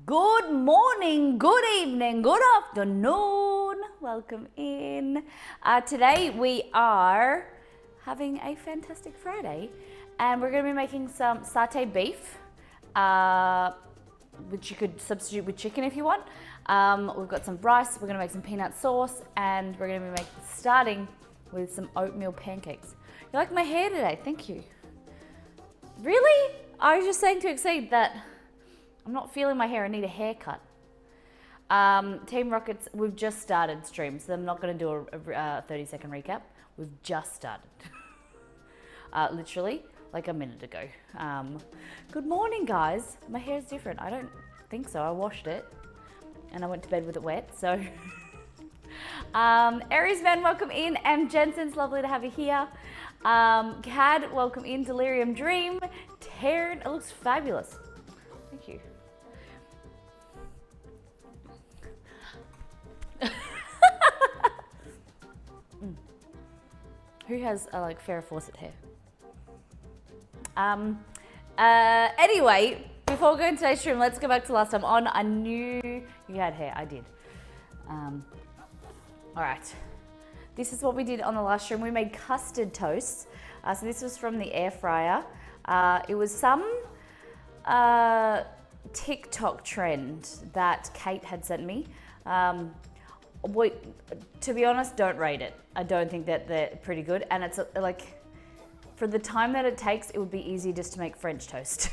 Good morning, good evening, good afternoon. Welcome in. Today we are having a fantastic Friday and we're going to be making some satay beef. which you could substitute with chicken if you want. We've got some rice, we're gonna make some peanut sauce, and we're gonna be starting with some oatmeal pancakes. You like my hair today? Thank you. Really? I was just saying to Exceed that I'm not feeling my hair, I need a haircut. Team Rockets, we've just started stream, so I'm not gonna do a 30-second recap. We've just started. Literally, like a minute ago. Good morning, guys. My hair's different. I don't think so. I washed it and I went to bed with it wet, so. Aries Man, welcome in. And Jensen's lovely to have you here. Cad, welcome in. Delirium Dream. Taryn, it looks fabulous. Thank you. Who has like Farrah Fawcett hair? Anyway, before we go into today's stream, let's go back to last time on. I knew you had hair, I did. All right, this is what we did on the last stream. We made custard toast. So this was from the air fryer. It was some TikTok trend that Kate had sent me. To be honest, don't rate it. I don't think that they're pretty good. And it's like, for the time that it takes, it would be easy just to make French toast.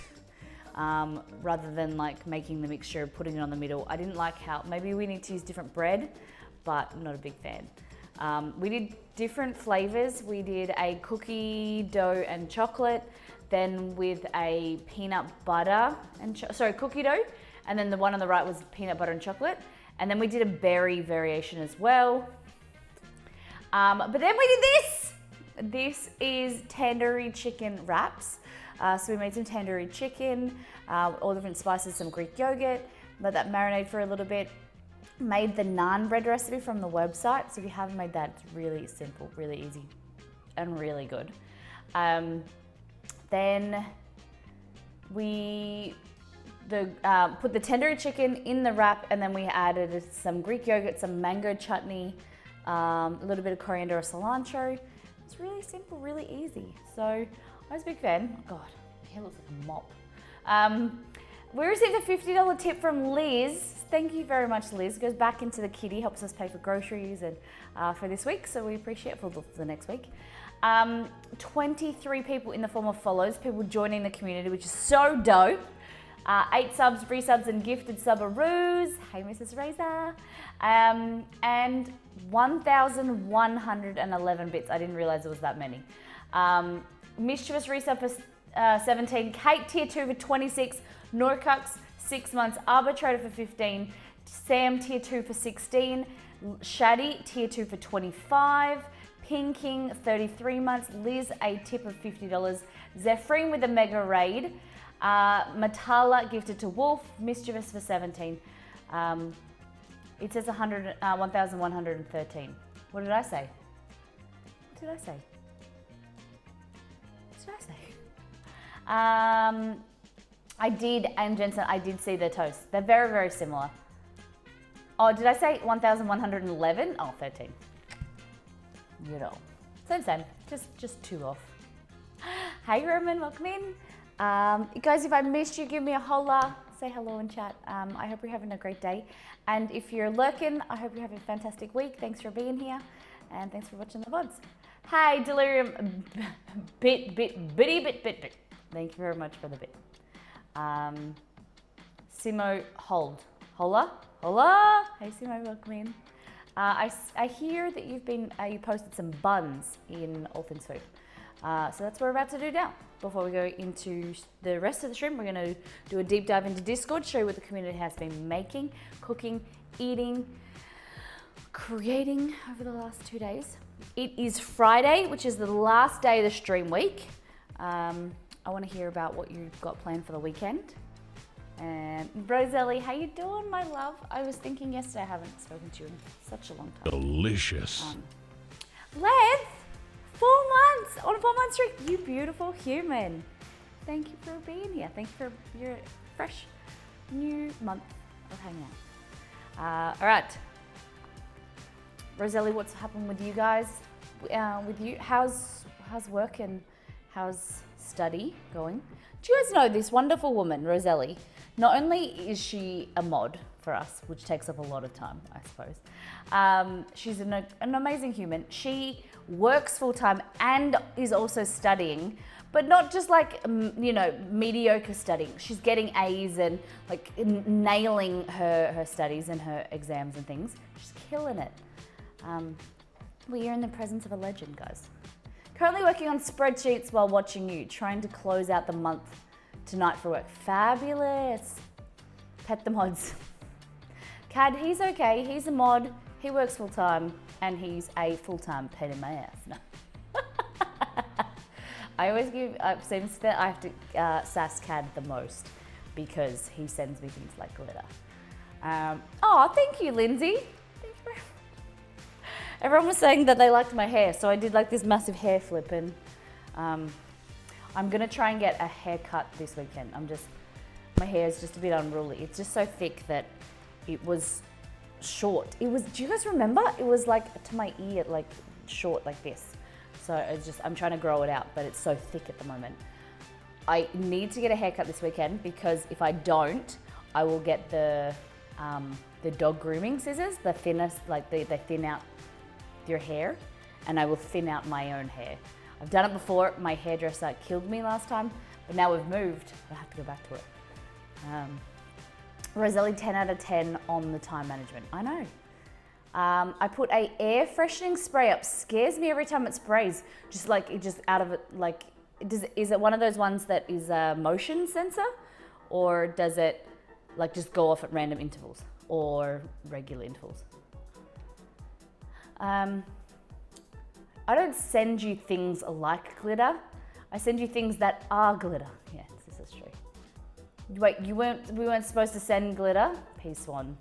Rather than like making the mixture, putting it on the middle. I didn't like how, maybe we need to use different bread, but I'm not a big fan. We did different flavors. We did a cookie dough and chocolate, then with a peanut butter and, cookie dough. And then the one on the right was peanut butter and chocolate. And then we did a berry variation as well. But then we did this. This is tandoori chicken wraps. So we made some tandoori chicken, all different spices, some Greek yogurt, let that marinate for a little bit. Made the naan bread recipe from the website. So if you haven't made that, it's really simple, really easy, and really good. Then we put the tandoori chicken in the wrap, and then we added some Greek yogurt, some mango chutney, a little bit of coriander or cilantro. It's really simple, really easy. So I was a big fan. Oh God, my hair looks like a mop. We received a $50 tip from Liz. Thank you very much, Liz. It goes back into the kitty, helps us pay for groceries and for this week, so we appreciate it for the next week. 23 people in the form of follows, people joining the community, which is so dope. 8 subs, resubs, and gifted subaroos. Hey, Mrs. Razor. And 1,111 bits. I didn't realize it was that many. Mischievous resub for 17. Kate, tier 2 for 26. Norcux, 6 months. Arbitrator for 15. Sam, tier 2 for 16. Shaddy, tier 2 for 25. Ping King, 33 months. Liz, a tip of $50. Zephrine with a mega raid. Matala gifted to Wolf, Mischievous for 17. It says 1,113. What did I say? What did I say? What did I say? I did, and Jensen, I did see the toast. They're very, very similar. Oh, did I say 1,111? Oh, 13. You know. Same. Just 2 off. Hey, Roman, welcome in. Guys, if I missed you, give me a holla. Say hello in chat. I hope you're having a great day. And if you're lurking, I hope you're having a fantastic week. Thanks for being here. And thanks for watching the VODs. Hey, Delirium, bit. Thank you very much for the bit. Simo, holla. Hey, Simo, welcome in. I hear that you posted some buns in All Things Food. So that's what we're about to do now. Before we go into the rest of the stream, we're going to do a deep dive into Discord, show you what the community has been making, cooking, eating, creating over the last 2 days. It is Friday, which is the last day of the stream week. I want to hear about what you've got planned for the weekend. And Roselli, how you doing, my love? I was thinking yesterday I haven't spoken to you in such a long time. Delicious. Lev, 4 months on a 4-month streak. You beautiful human. Thank you for being here. Thank you for your fresh new month of hanging out. All right. Roselli, what's happened with you guys? With you, how's work and how's study going? Do you guys know this wonderful woman, Roselli? Not only is she a mod for us, which takes up a lot of time, I suppose, she's an amazing human. She works full-time and is also studying, but not just like, you know, mediocre studying. She's getting A's and like nailing her studies and her exams and things. She's killing it. We are in the presence of a legend, guys. Currently working on spreadsheets while watching you, trying to close out the month tonight for work. Fabulous. Pet the mods. Cad, he's okay. He's a mod. He works full time and he's a full-time pain in my ass. No. I always seems that I have to sass Cad the most because he sends me things like glitter. Oh, thank you, Lindsay. Thank you. Everyone was saying that they liked my hair, so I did like this massive hair flip, and I'm gonna try and get a haircut this weekend. My hair is just a bit unruly. It's just so thick that it was short. Do you guys remember? It was like to my ear, like short like this. So I'm trying to grow it out, but it's so thick at the moment. I need to get a haircut this weekend because if I don't, I will get the dog grooming scissors, the thinnest, like they thin out your hair, and I will thin out my own hair. I've done it before. My hairdresser killed me last time, but now we've moved. I have to go back to it. Roselli, 10 out of 10 on the time management. I know. I put a air freshening spray up. Scares me every time it sprays. Just like it just out of it, like, is it one of those ones that is a motion sensor? Or does it like just go off at random intervals or regular intervals? I don't send you things like glitter. I send you things that are glitter. Yeah, this is true. Wait, we weren't supposed to send glitter? Peace one.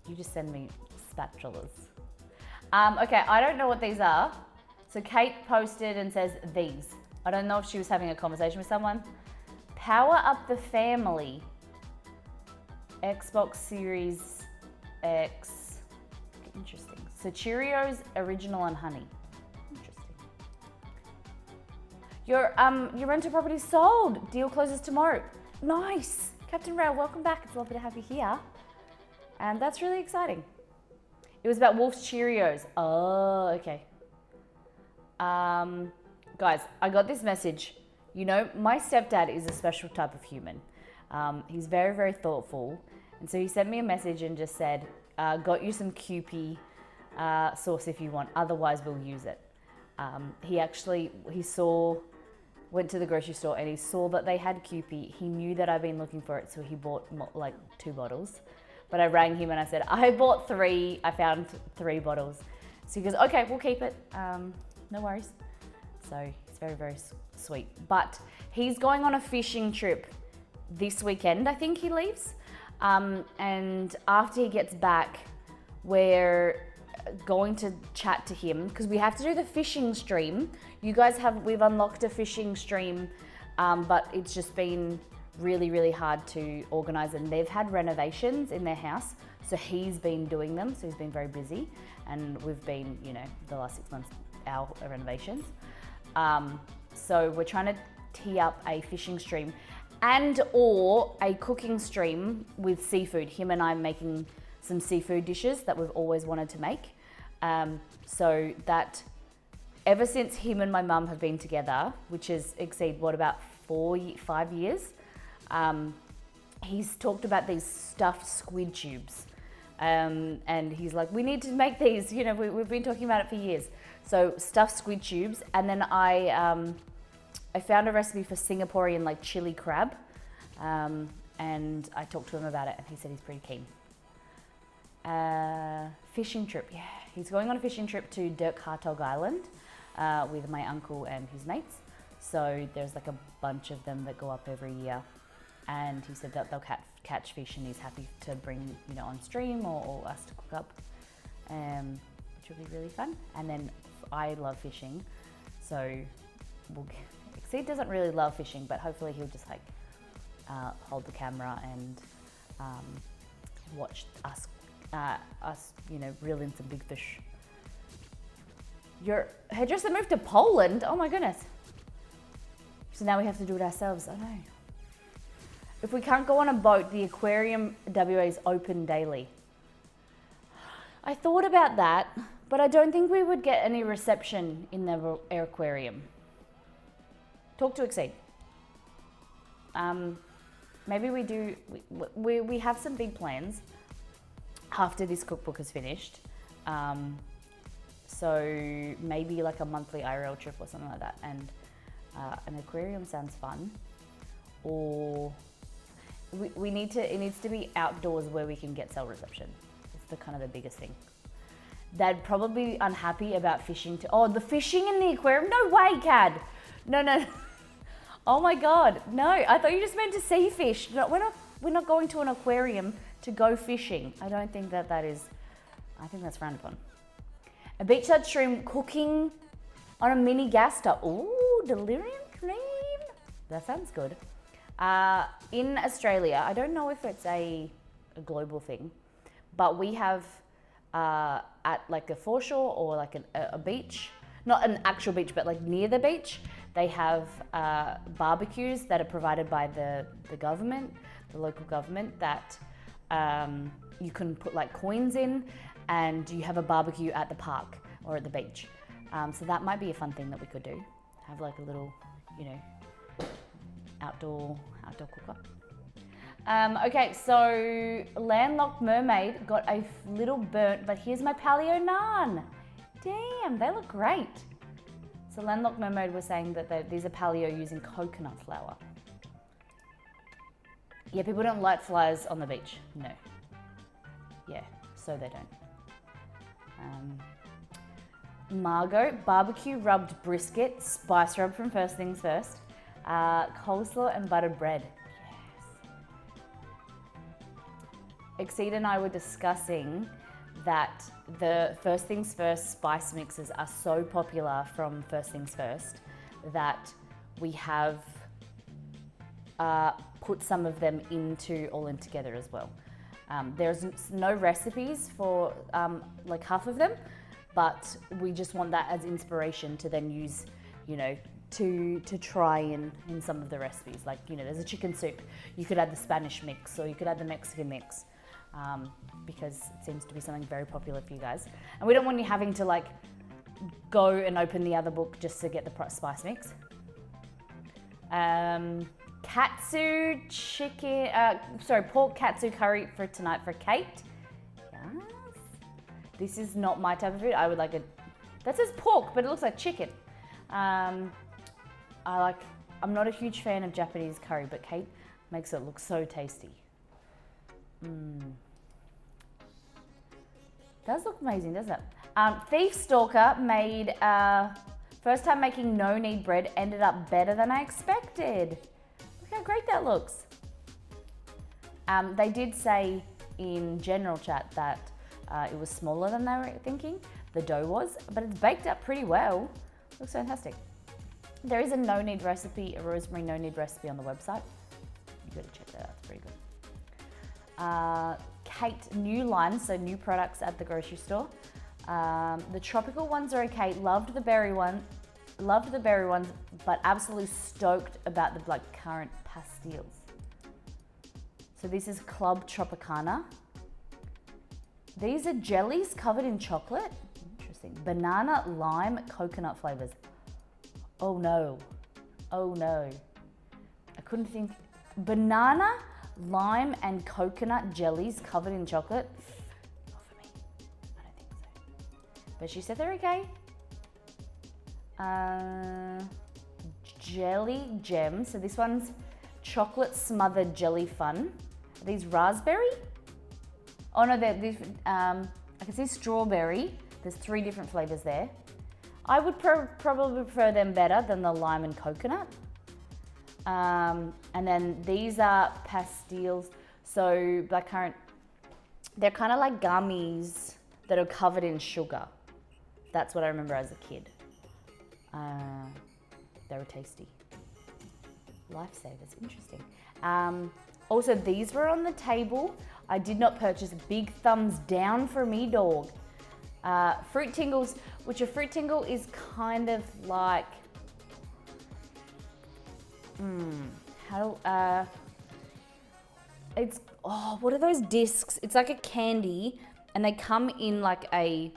You just send me spatulas. Okay, I don't know what these are. So Kate posted and says these. I don't know if she was having a conversation with someone. Power up the family. Xbox Series X. Interesting. So Cheerios, original and honey. Interesting. Your rental property sold. Deal closes tomorrow. Nice. Captain Rail, welcome back. It's lovely to have you here. And that's really exciting. It was about Wolf's Cheerios. Oh, okay. Guys, I got this message. You know, my stepdad is a special type of human. He's very, very thoughtful. And so he sent me a message and just said, got you some Kewpie sauce if you want, otherwise we'll use it. Went to the grocery store and he saw that they had Kewpie. He knew that I've been looking for it, so he bought like 2 bottles. But I rang him and I said, I bought 3, I found 3 bottles. So he goes, okay, we'll keep it, no worries. So it's very, very sweet. But he's going on a fishing trip this weekend, I think he leaves. And after he gets back, we're going to chat to him because we have to do the fishing stream. We've unlocked a fishing stream, but it's just been really, really hard to organize, and they've had renovations in their house. So he's been doing them. So he's been very busy, and we've been, you know, the last 6 months, our renovations. So we're trying to tee up a fishing stream and or a cooking stream with seafood. Him and I making some seafood dishes that we've always wanted to make. So that ever since him and my mum have been together, which is about 5 years, he's talked about these stuffed squid tubes. And he's like, we need to make these, you know, we've been talking about it for years. So stuffed squid tubes. And then I found a recipe for Singaporean like chili crab. And I talked to him about it and he said he's pretty keen. Fishing trip, yeah. He's going on a fishing trip to Dirk Hartog Island with my uncle and his mates. So there's like a bunch of them that go up every year. And he said that they'll catch fish and he's happy to bring, you know, on stream or us to cook up, which will be really fun. And then I love fishing, so Exceed doesn't really love fishing, but hopefully he'll just like hold the camera and watch us, you know, reel in some big fish. Your hairdresser moved to Poland? Oh my goodness. So now we have to do it ourselves. I know. If we can't go on a boat, the aquarium WA is open daily. I thought about that, but I don't think we would get any reception in the aquarium. Talk to Exceed. Maybe we do, we have some big plans after this cookbook is finished. So maybe like a monthly IRL trip or something like that. And an aquarium sounds fun. Or it needs to be outdoors where we can get cell reception. It's the kind of the biggest thing. They'd probably be unhappy about fishing the fishing in the aquarium? No way, Cad. No. Oh my God, no, I thought you just meant to see fish. No, we're not going to an aquarium to go fishing. I don't think that is, I think that's frowned upon. A beachside shrimp cooking on a mini gas stove. Ooh, delirium cream. That sounds good. In Australia, I don't know if it's a global thing, but we have at like a foreshore or like a beach, not an actual beach, but like near the beach, they have barbecues that are provided by the government, the local government, that you can put like coins in, and you have a barbecue at the park or at the beach. So that might be a fun thing that we could do. Have like a little, outdoor cook-up. Okay, so Landlocked Mermaid got a little burnt, but here's my paleo naan. Damn, they look great. So Landlocked Mermaid was saying that these are paleo using coconut flour. Yeah, people don't light fires on the beach. No. Yeah, so they don't. Margot, barbecue rubbed brisket, spice rub from First Things First, coleslaw and buttered bread. Exceed and I were discussing that the First Things First spice mixes are so popular from First Things First that we have put some of them into All In Together as well. There's no recipes for like half of them, but we just want that as inspiration to then use, to try in some of the recipes. Like, there's a chicken soup, you could add the Spanish mix, or you could add the Mexican mix. Because it seems to be something very popular for you guys. And we don't want you having to like go and open the other book just to get the spice mix. Katsu chicken, pork katsu curry for tonight for Kate. Yes. This is not my type of food. I would like that says pork, but it looks like chicken. I'm not a huge fan of Japanese curry, but Kate makes it look so tasty. Does look amazing, doesn't it? Thief Stalker made, first time making no knead bread, ended up better than I expected. Look how great that looks. They did say in general chat that it was smaller than they were thinking, the dough was, but it's baked up pretty well. Looks fantastic. There is a no knead recipe, a rosemary no knead recipe on the website. You gotta check that out, it's pretty good. Kate, new lines, so new products at the grocery store. The tropical ones are okay. Loved the berry ones, but absolutely stoked about the currant pastilles. So this is Club Tropicana. These are jellies covered in chocolate. Interesting. Banana, lime, coconut flavors. Oh no. I couldn't think. Banana, lime and coconut jellies covered in chocolate. Not for me. I don't think so. But she said they're okay. Jelly gems. So this one's chocolate smothered jelly fun. Are these raspberry? Oh no, they're I can see strawberry. There's 3 different flavors there. I would probably prefer them better than the lime and coconut. And then these are pastilles. So blackcurrant, they're kind of like gummies that are covered in sugar. That's what I remember as a kid. They were tasty. Lifesavers, interesting. Also, these were on the table. I did not purchase. Big thumbs down for me, dog. Fruit tingles, which a fruit tingle is kind of like, It's, oh, what are those discs? It's like a candy, and they come in like a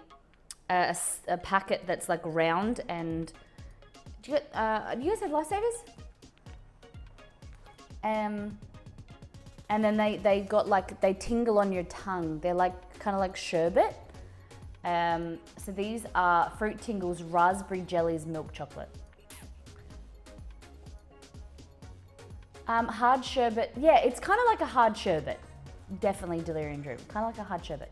packet that's like round. And do you guys have Lifesavers? And then they got like, they tingle on your tongue. They're like kind of like sherbet. So these are Fruit Tingles Raspberry Jellies Milk Chocolate. Hard sherbet. Yeah, it's kind of like a hard sherbet. Definitely Delirium Dream. Kind of like a hard sherbet.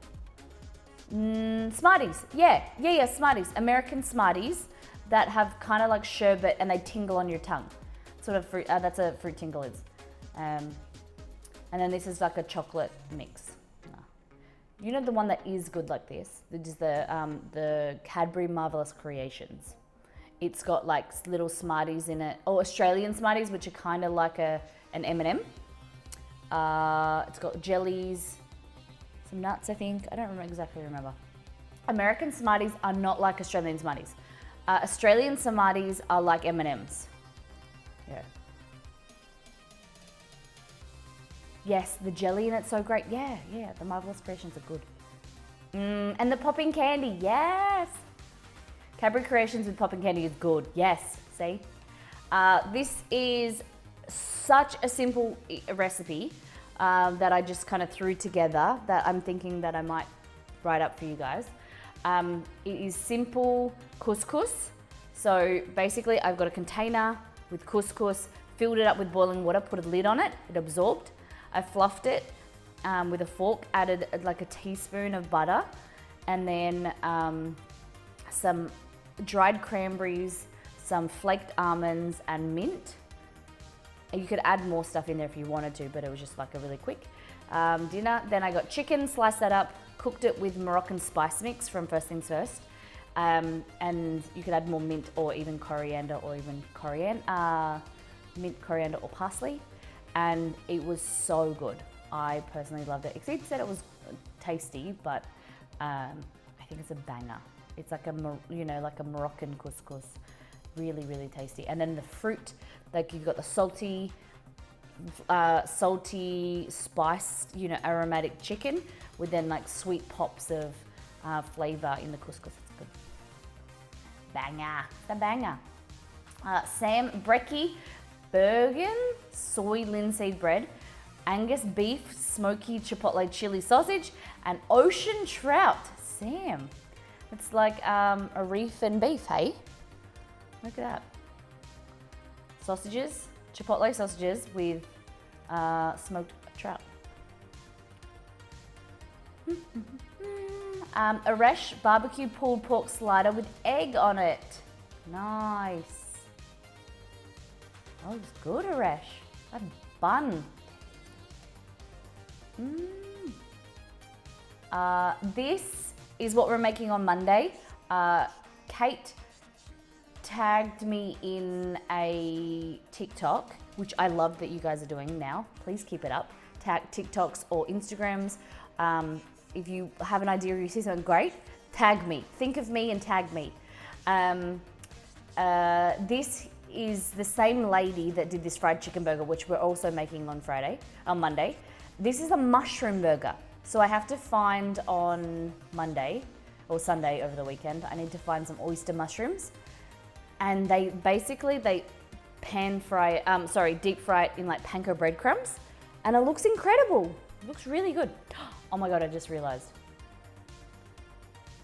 Smarties. Yeah, Smarties. American Smarties that have kind of like sherbet and they tingle on your tongue. Sort of fruit. That's a Fruit Tingle is. And then this is like a chocolate mix. No. You know the one that is good like this? This is the Cadbury Marvelous Creations. It's got like little Smarties in it, or Australian Smarties, which are kind of like an M&M. It's got jellies, some nuts, I think. I don't exactly remember. American Smarties are not like Australian Smarties. Australian Smarties are like M&Ms. Yeah. Yes, the jelly in it's so great. Yeah, the Marvelous Creations are good. And the popping candy, yes. Cadbury Creations with popping candy is good. Yes, see? This is such a simple recipe that I just kind of threw together that I'm thinking that I might write up for you guys. It is simple couscous. So basically I've got a container with couscous, filled it up with boiling water, put a lid on it, it absorbed. I fluffed it with a fork, added like a teaspoon of butter, and then some dried cranberries, some flaked almonds, and mint. And you could add more stuff in there if you wanted to, but it was just like a really quick dinner. Then I got chicken, sliced that up, cooked it with Moroccan spice mix from First Things First. And you could add more mint or even coriander or even mint, coriander or parsley. And it was so good. I personally loved it. Exceed said it was tasty, but I think it's a banger. It's like like a Moroccan couscous. Really, really tasty. And then the fruit, like you've got the salty, spiced, aromatic chicken with then like sweet pops of flavor in the couscous. It's good. Banger. It's a banger. Sam Brekkie, Bergen, soy linseed bread, Angus beef, smoky chipotle chili sausage, and ocean trout. Sam. It's like a reef and beef, hey? Look at that. Sausages, chipotle sausages with smoked trout. Aresh barbecue pulled pork slider with egg on it. Nice. Oh, it's good, Aresh. That bun. This is what we're making on Monday. Kate tagged me in a TikTok, which I love that you guys are doing now. Please keep it up. Tag TikToks or Instagrams. If you have an idea or you see something great, tag me. Think of me and tag me. This is the same lady that did this fried chicken burger, which we're also making on Monday. This is a mushroom burger. So I have to find on Monday or Sunday over the weekend, I need to find some oyster mushrooms. And they deep fry it in like panko breadcrumbs. And it looks incredible. It looks really good. Oh my God, I just realized.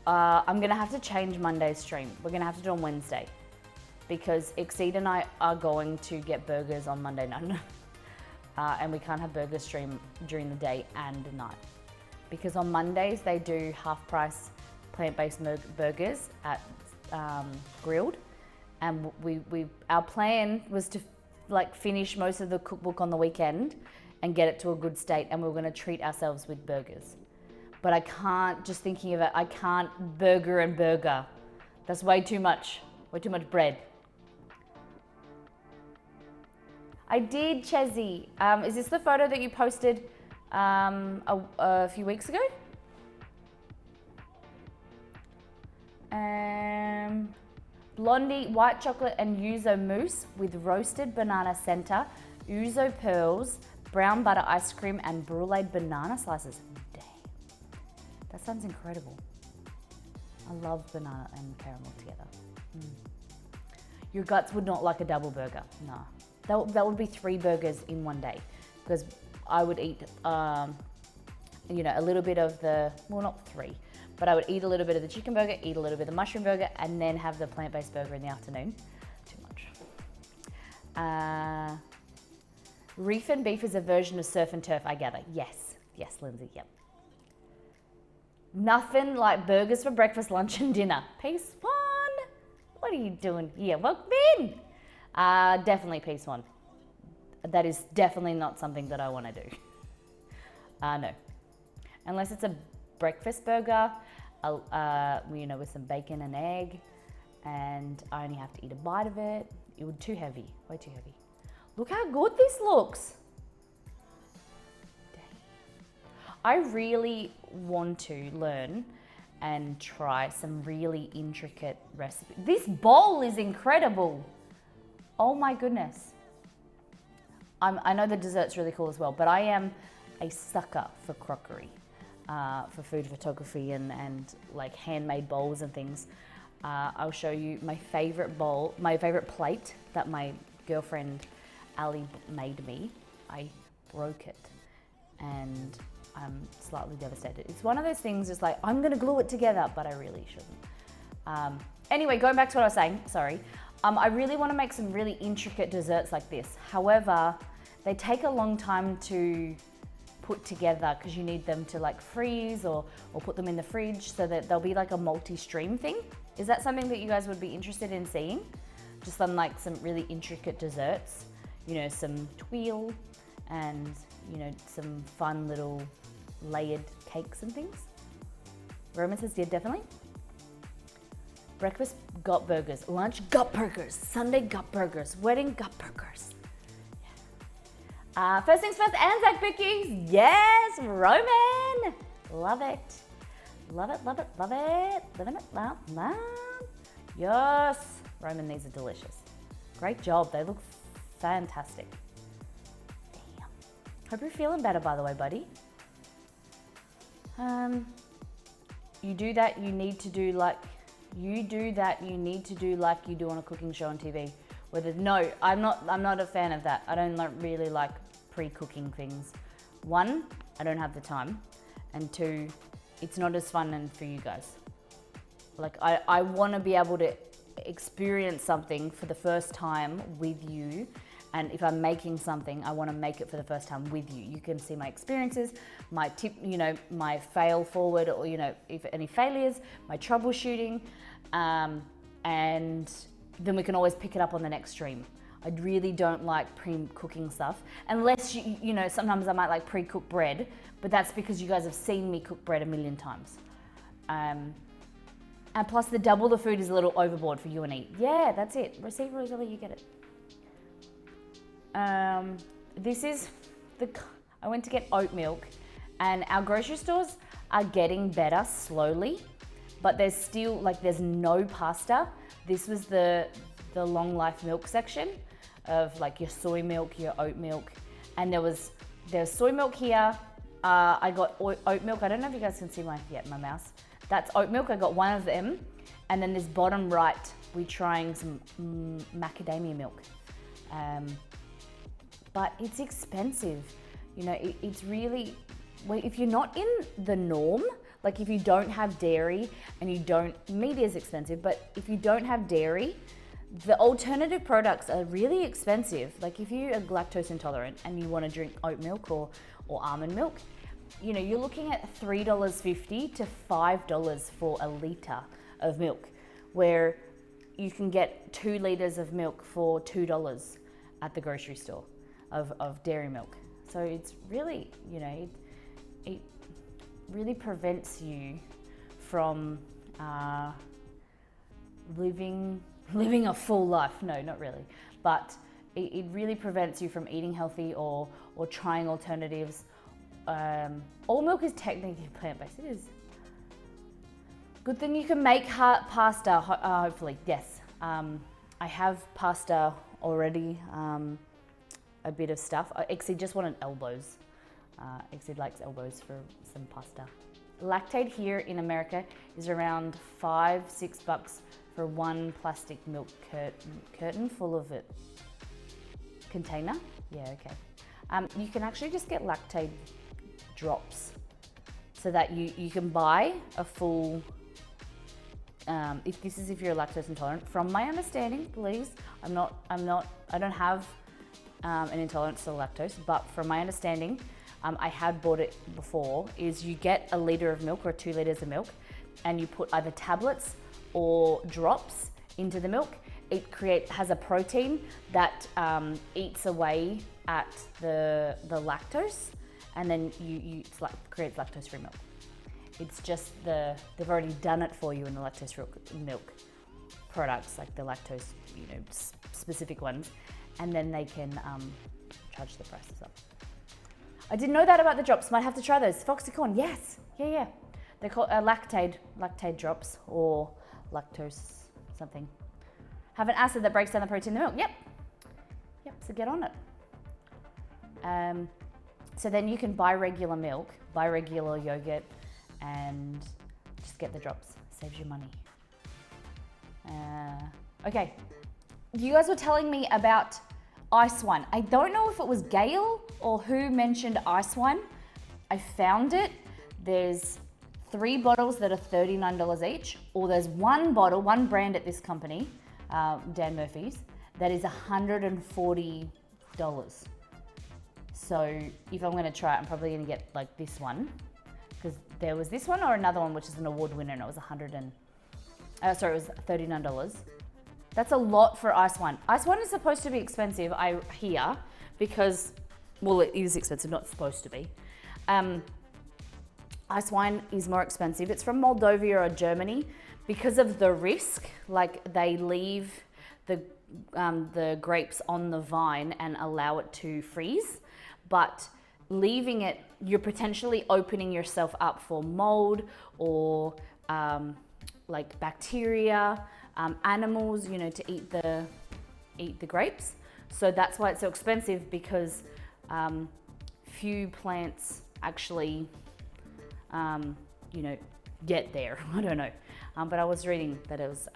I'm gonna have to change Monday's stream. We're gonna have to do it on Wednesday because Exceed and I are going to get burgers on Monday night. And we can't have burger stream during the day and night. Because on Mondays they do half price plant-based burgers at Grilled, and our plan was to like finish most of the cookbook on the weekend and get it to a good state, and we were going to treat ourselves with burgers. But I can't, just thinking of it, I can't burger. That's way too much bread. I did, Chezzy. Is this the photo that you posted a few weeks ago? Blondie, white chocolate and yuzu mousse with roasted banana center, yuzu pearls, brown butter ice cream and bruleed banana slices. Dang, that sounds incredible. I love banana and caramel together. Your guts would not like a double burger, no. That would be 3 burgers in one day, because I would eat, you know, a little bit of the, well, not 3, but I would eat a little bit of the chicken burger, eat a little bit of the mushroom burger, and then have the plant-based burger in the afternoon. Too much. Reef and beef is a version of surf and turf, I gather. Yes, Lindsay, yep. Nothing like burgers for breakfast, lunch, and dinner. Piece 1. What are you doing here? Welcome in. Definitely piece 1. That is definitely not something that I want to do. No. Unless it's a breakfast burger, you know, with some bacon and egg, and I only have to eat a bite of it. It would be too heavy, way too heavy. Look how good this looks. Dang. I really want to learn and try some really intricate recipes. This bowl is incredible. Oh my goodness. I know the dessert's really cool as well, but I am a sucker for crockery, for food photography and like handmade bowls and things. I'll show you my favorite bowl, my favorite plate that my girlfriend Ali made me. I broke it and I'm slightly devastated. It's one of those things, just like, I'm gonna glue it together, but I really shouldn't. Anyway, going back to what I was saying, sorry. I really wanna make some really intricate desserts like this. However, they take a long time to put together because you need them to like freeze or put them in the fridge so that they'll be like a multi-stream thing. Is that something that you guys would be interested in seeing? Just some really intricate desserts, you know, some tuile and, you know, some fun little layered cakes and things. Roman says, yeah, definitely. Breakfast, gut burgers. Lunch, gut burgers. Sunday, gut burgers. Wedding, gut burgers. Yeah. First things first, Anzac cookies. Yes, Roman. Love it. Love it, love it, love it. Living it, love. Yes. Roman, these are delicious. Great job. They look fantastic. Damn. Hope you're feeling better, by the way, buddy. You do that, you need to do like you do on a cooking show on TV. No, I'm not a fan of that. I don't really like pre-cooking things. 1, I don't have the time, and 2, it's not as fun and for you guys. Like I want to be able to experience something for the first time with you. And if I'm making something, I want to make it for the first time with you. You can see my experiences, my tip, you know, my fail forward, or, you know, if any failures, my troubleshooting, and then we can always pick it up on the next stream. I really don't like pre-cooking stuff, unless you know, sometimes I might like pre-cook bread, but that's because you guys have seen me cook bread a million times. And plus the double the food is a little overboard for you and eat. Yeah, that's it. Receive Rosalie, you get it. This is I went to get oat milk, and our grocery stores are getting better slowly, but there's still there's no pasta. This was the long life milk section of like your soy milk, your oat milk, and there's soy milk here. I got oat milk. I don't know if you guys can see my mouse. That's oat milk. I got one of them, and then this bottom right, we're trying some macadamia milk. But it's expensive. You know, it's really, if you're not in the norm, like if you don't have dairy and meat is expensive, but if you don't have dairy, the alternative products are really expensive. Like if you are lactose intolerant and you want to drink oat milk or almond milk, you know, you're looking at $3.50 to $5 for a litre of milk, where you can get 2 litres of milk for $2 at the grocery store of dairy milk. So it's really, you know, it really prevents you from living a full life. No, not really. But it really prevents you from eating healthy or trying alternatives. All milk is technically plant-based. It is. Good thing you can make pasta, hopefully, yes. I have pasta already. a bit of stuff. Exie just wanted elbows. Exie likes elbows for some pasta. Lactate here in America is around $5-6 for one plastic milk curtain full of it. Container? Yeah, okay. You can actually just get lactate drops so that you can buy a full, if you're lactose intolerant. From my understanding, please, I don't have an intolerance to lactose, but from my understanding, I had bought it before, is you get a liter of milk or 2 liters of milk and you put either tablets or drops into the milk. It has a protein that eats away at the lactose, and then creates lactose-free milk. It's just they've already done it for you in the lactose-free milk products, like the lactose, specific ones, and then they can charge the prices up. I didn't know that about the drops. Might have to try those. Foxy corn, yes, yeah. They're called lactate drops or lactose something. Have an acid that breaks down the protein in the milk. Yep. So get on it. So then you can buy regular milk, buy regular yogurt, and just get the drops. Saves you money. Okay. You guys were telling me about ice wine. I don't know if it was Gail or who mentioned ice wine. I found it. There's 3 bottles that are $39 each, or there's one brand at this company, Dan Murphy's, that is $140. So if I'm gonna try it, I'm probably gonna get like this one, because there was this one or another one which is an award winner, and it was it was $39. That's a lot for ice wine. Ice wine is supposed to be expensive, I hear, because, well, it is expensive, not supposed to be. Ice wine is more expensive. It's from Moldova or Germany because of the risk. Like, they leave the grapes on the vine and allow it to freeze, but leaving it, you're potentially opening yourself up for mold or like bacteria, animals, to eat the grapes. So that's why it's so expensive, because few plants actually get there. I don't know. But I was reading that it was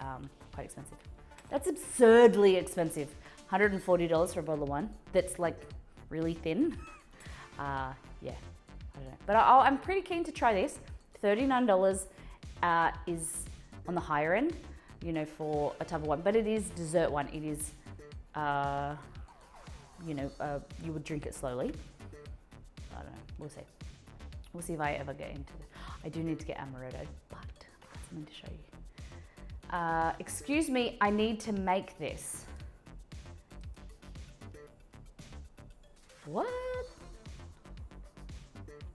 quite expensive. That's absurdly expensive. $140 for a bottle of wine that's like really thin. Yeah, I don't know. But I'm pretty keen to try this. $39 is on the higher end, for a type of wine. But it is dessert wine. It is, you would drink it slowly. I don't know. We'll see. We'll see if I ever get into it. I do need to get amaretto, but I've got something to show you. Excuse me, I need to make this. What?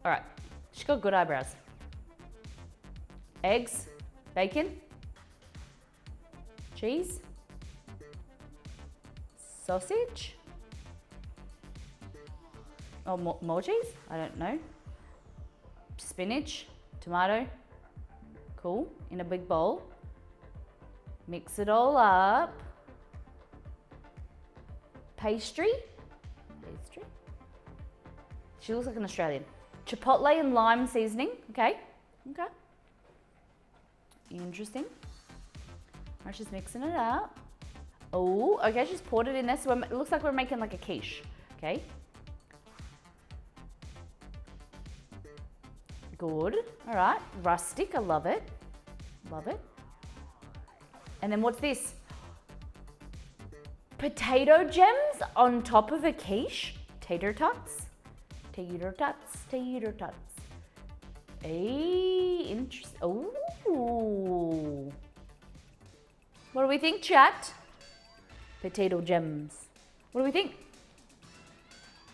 All right, she's got good eyebrows. Eggs, bacon, cheese, sausage. Oh, more cheese? I don't know. Spinach, tomato, cool, in a big bowl. Mix it all up. Pastry. She looks like an Australian. Chipotle and lime seasoning, okay. Interesting. Alright, she's mixing it up. Oh, okay, she's poured it in there, so it looks like we're making like a quiche, okay. Good, all right, rustic, I love it. And then what's this? Potato gems on top of a quiche? Tater tots. Hey, interesting. Ooh. What do we think, chat? Potato gems. What do we think?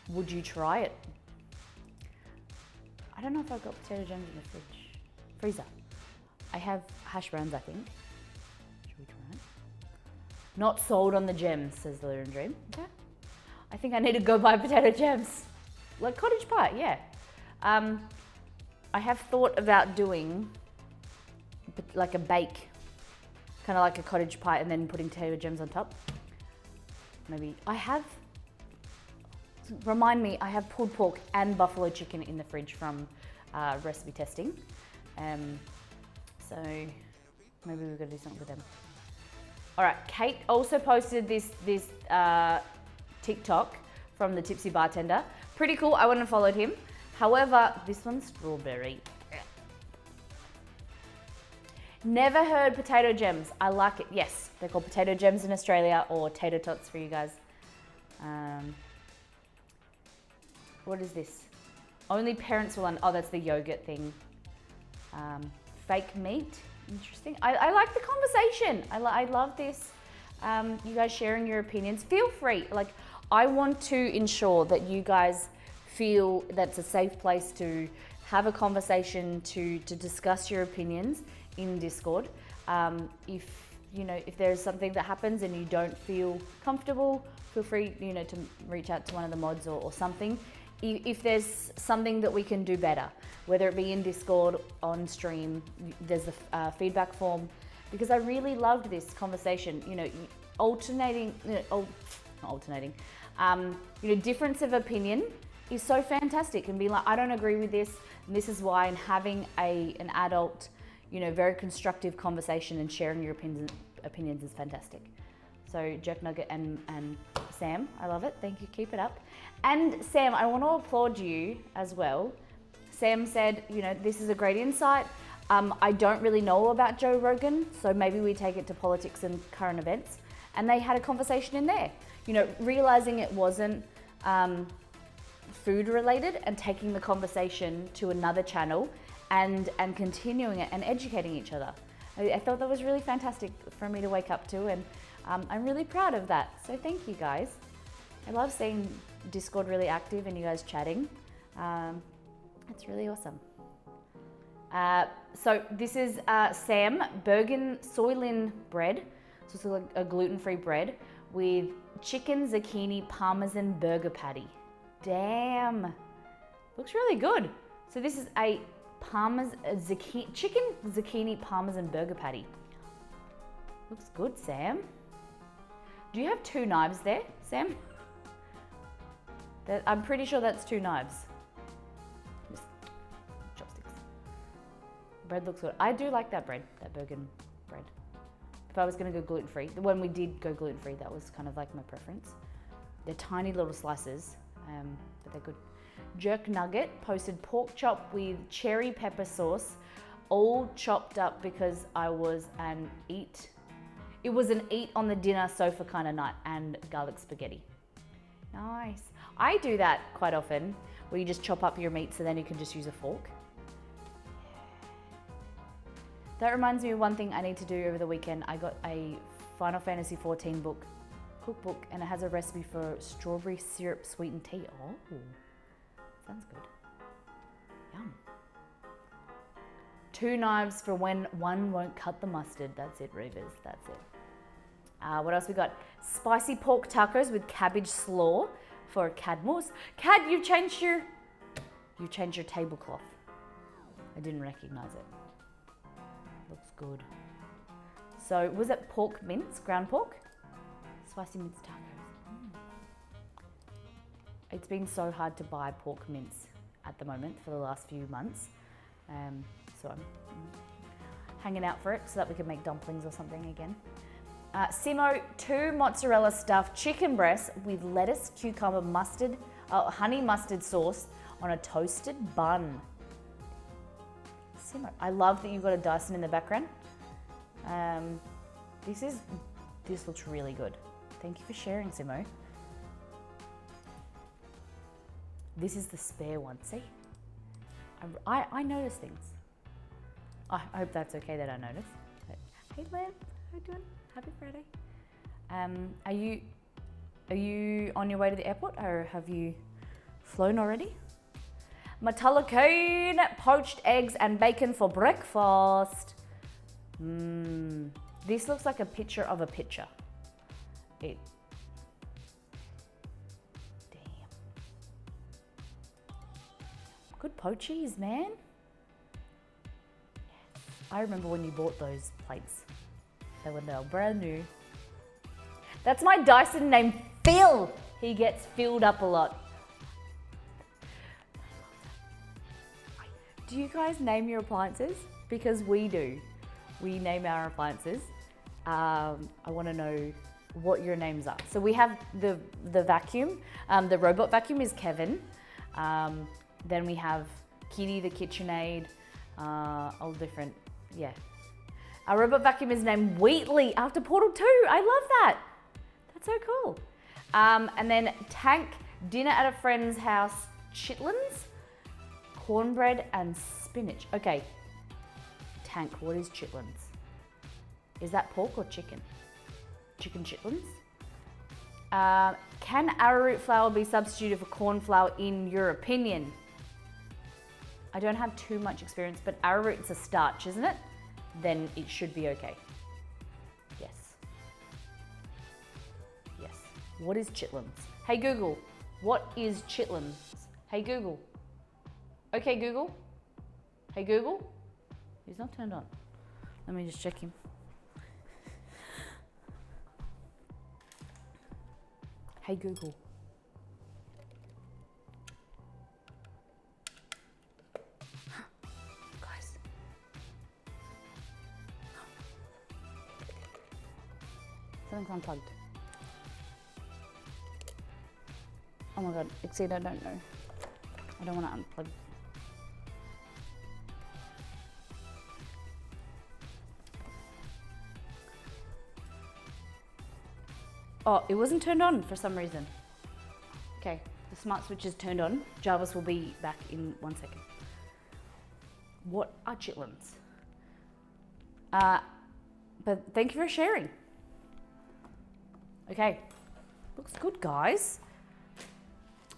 Would you try it? I don't know if I've got potato gems in the freezer. I have hash browns, I think. Should we try it? Not sold on the gems, says the Lyran Dream. Okay. I think I need to go buy potato gems. Like cottage pie, yeah. I have thought about doing like a bake, kind of like a cottage pie, and then putting potato gems on top. Maybe I have remind me, I have pulled pork and buffalo chicken in the fridge from recipe testing. So maybe we've got to do something with them. All right, Kate also posted this TikTok from the Tipsy Bartender. Pretty cool, I went and followed him. However, this one's strawberry. Never heard potato gems. I like it. Yes, they're called potato gems in Australia, or tater tots for you guys. What is this? Only parents will oh, that's the yogurt thing. Fake meat, interesting. I like the conversation. I love this. You guys sharing your opinions. Feel free. Like, I want to ensure that you guys feel that's a safe place to have a conversation, to discuss your opinions in Discord. If there's something that happens and you don't feel comfortable, feel free, to reach out to one of the mods or something. If there's something that we can do better, whether it be in Discord, on stream, there's a feedback form, because I really loved this conversation. Difference of opinion is so fantastic, and be like, I don't agree with this, and this is why, and having an adult, very constructive conversation and sharing your opinions is fantastic. So Jerk Nugget and Sam, I love it. Thank you, keep it up. And Sam, I want to applaud you as well. Sam said, this is a great insight. I don't really know about Joe Rogan, so maybe we take it to politics and current events. And they had a conversation in there, realizing it wasn't food related, and taking the conversation to another channel and continuing it and educating each other. I thought that was really fantastic for me to wake up to, and I'm really proud of that. So thank you guys. I love seeing Discord really active and you guys chatting. It's really awesome. So this is Sam Bergen Soylent bread. So it's like a gluten-free bread with chicken zucchini parmesan burger patty. Damn, looks really good. So this is a chicken zucchini parmesan burger patty. Looks good, Sam. Do you have 2 knives there, Sam? I'm pretty sure that's 2 knives. Just chopsticks. Bread looks good. I do like that bread, that Bergen bread. If I was gonna go gluten-free, when we did go gluten-free, that was kind of like my preference. They're tiny little slices, but they're good. Jerk Nugget posted pork chop with cherry pepper sauce, all chopped up because it was an eat on the dinner sofa kind of night, and garlic spaghetti. Nice. I do that quite often, where you just chop up your meats and then you can just use a fork. That reminds me of one thing I need to do over the weekend. I got a Final Fantasy XIV cookbook, and it has a recipe for strawberry syrup sweetened tea. Oh, sounds good. Yum. 2 knives for when one won't cut the mustard. That's it, Reavers, that's it. What else we got? Spicy pork tacos with cabbage slaw for Cadmores. Cad, you've changed your tablecloth. I didn't recognize it. Looks good. So was it pork mince, ground pork? Spicy mince tacos. It's been so hard to buy pork mince at the moment for the last few months. So I'm hanging out for it so that we can make dumplings or something again. Simo, 2 mozzarella stuffed chicken breasts with lettuce, cucumber, mustard, honey mustard sauce on a toasted bun. Simo, I love that you've got a Dyson in the background. This looks really good. Thank you for sharing, Simo. This is the spare one. See, I notice things. I hope that's okay that I notice. But, hey, Lamb, how you doing? Happy Friday. Are you on your way to the airport, or have you flown already? Matulakone, poached eggs and bacon for breakfast. This looks like a picture of a picture. Damn. Good poachies, man. I remember when you bought those plates. They were brand new. That's my Dyson named Phil. He gets filled up a lot. Do you guys name your appliances? Because we do. We name our appliances. I want to know what your names are. So we have the vacuum. The robot vacuum is Kevin. Then we have Kitty the KitchenAid. All different, yeah. Our robot vacuum is named Wheatley after Portal 2. I love that. That's so cool. And then Tank, dinner at a friend's house, chitlins, cornbread and spinach. Okay, Tank, what is chitlins? Is that pork or chicken? Chicken chitlins? Can arrowroot flour be substituted for corn flour in your opinion? I don't have too much experience, but arrowroot's a starch, isn't it? Then it should be okay. Yes. Yes. What is chitlins? Hey Google, what is chitlins? Hey Google. Okay Google. Hey Google. He's not turned on. Let me just check him. Hey Google. Guys. Something's unplugged. Oh my god, Exceed, I don't know. I don't want to unplug. Oh, it wasn't turned on for some reason. Okay, the smart switch is turned on. Jarvis will be back in 1 second. What are chitlins? But thank you for sharing. Okay, looks good, guys.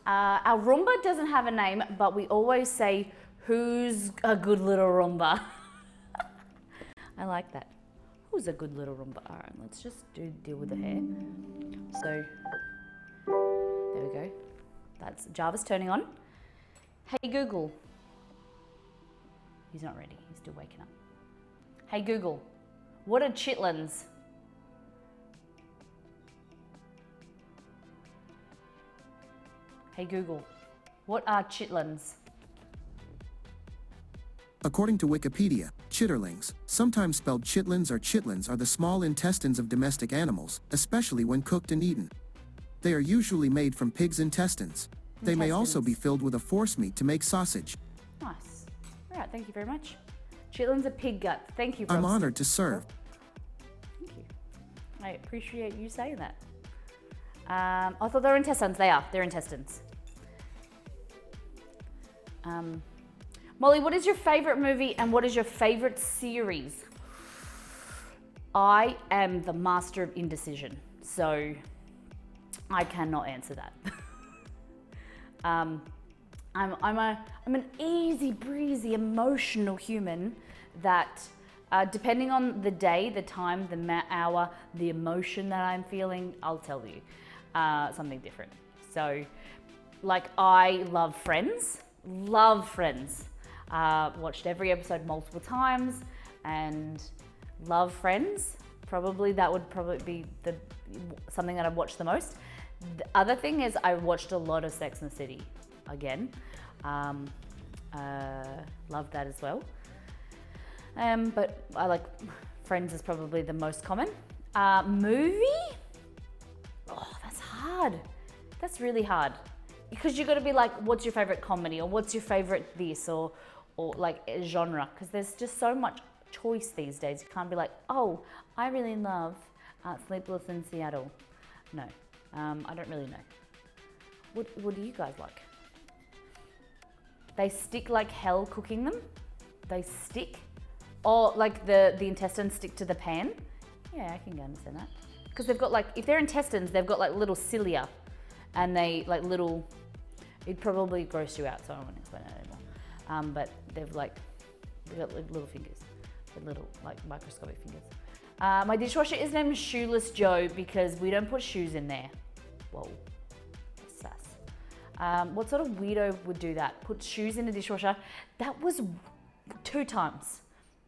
Our Roomba doesn't have a name, but we always say, who's a good little Roomba? I like that. Who's a good little Roomba? All right, let's just deal with the hair. So, there we go. That's Jarvis turning on. Hey Google. He's not ready, he's still waking up. Hey Google, what are chitlins? Hey Google, what are chitlins? According to Wikipedia, chitterlings, sometimes spelled chitlins or chitlins, are the small intestines of domestic animals, especially when cooked and eaten. They are usually made from pigs' intestines. They may also be filled with a forcemeat to make sausage. Nice. All right, thank you very much. Chitlins are pig gut. Thank you, I'm honored to serve. Thank you. I appreciate you saying that. I thought they were intestines. They are. They're intestines. Molly, what is your favorite movie and what is your favorite series? I am the master of indecision, so I cannot answer that. I'm an easy breezy, emotional human that, depending on the day, the time, the hour, the emotion that I'm feeling, I'll tell you something different. So, like, I love Friends. Watched every episode multiple times and love Friends. That would probably be something that I've watched the most. The other thing is I watched a lot of Sex and the City again. Love that as well. But I like Friends is probably the most common. Movie? Oh, that's hard. That's really hard. Because you've got to be like, what's your favorite comedy, or what's your favorite this, or like a genre? Because there's just so much choice these days. You can't be like, oh, I really love Sleepless in Seattle. No, I don't really know. What do you guys like? They stick like hell cooking them. They stick. Or like the intestines stick to the pan. Yeah, I can understand that. Because they've got like, if they're intestines, they've got like little cilia. And they like little, it'd probably gross you out, so I don't want to explain it anymore. But they've got little fingers, little like microscopic fingers. My dishwasher is named Shoeless Joe because we don't put shoes in there. Whoa, sass. What sort of weirdo would do that? Put shoes in the dishwasher? That was 2 times.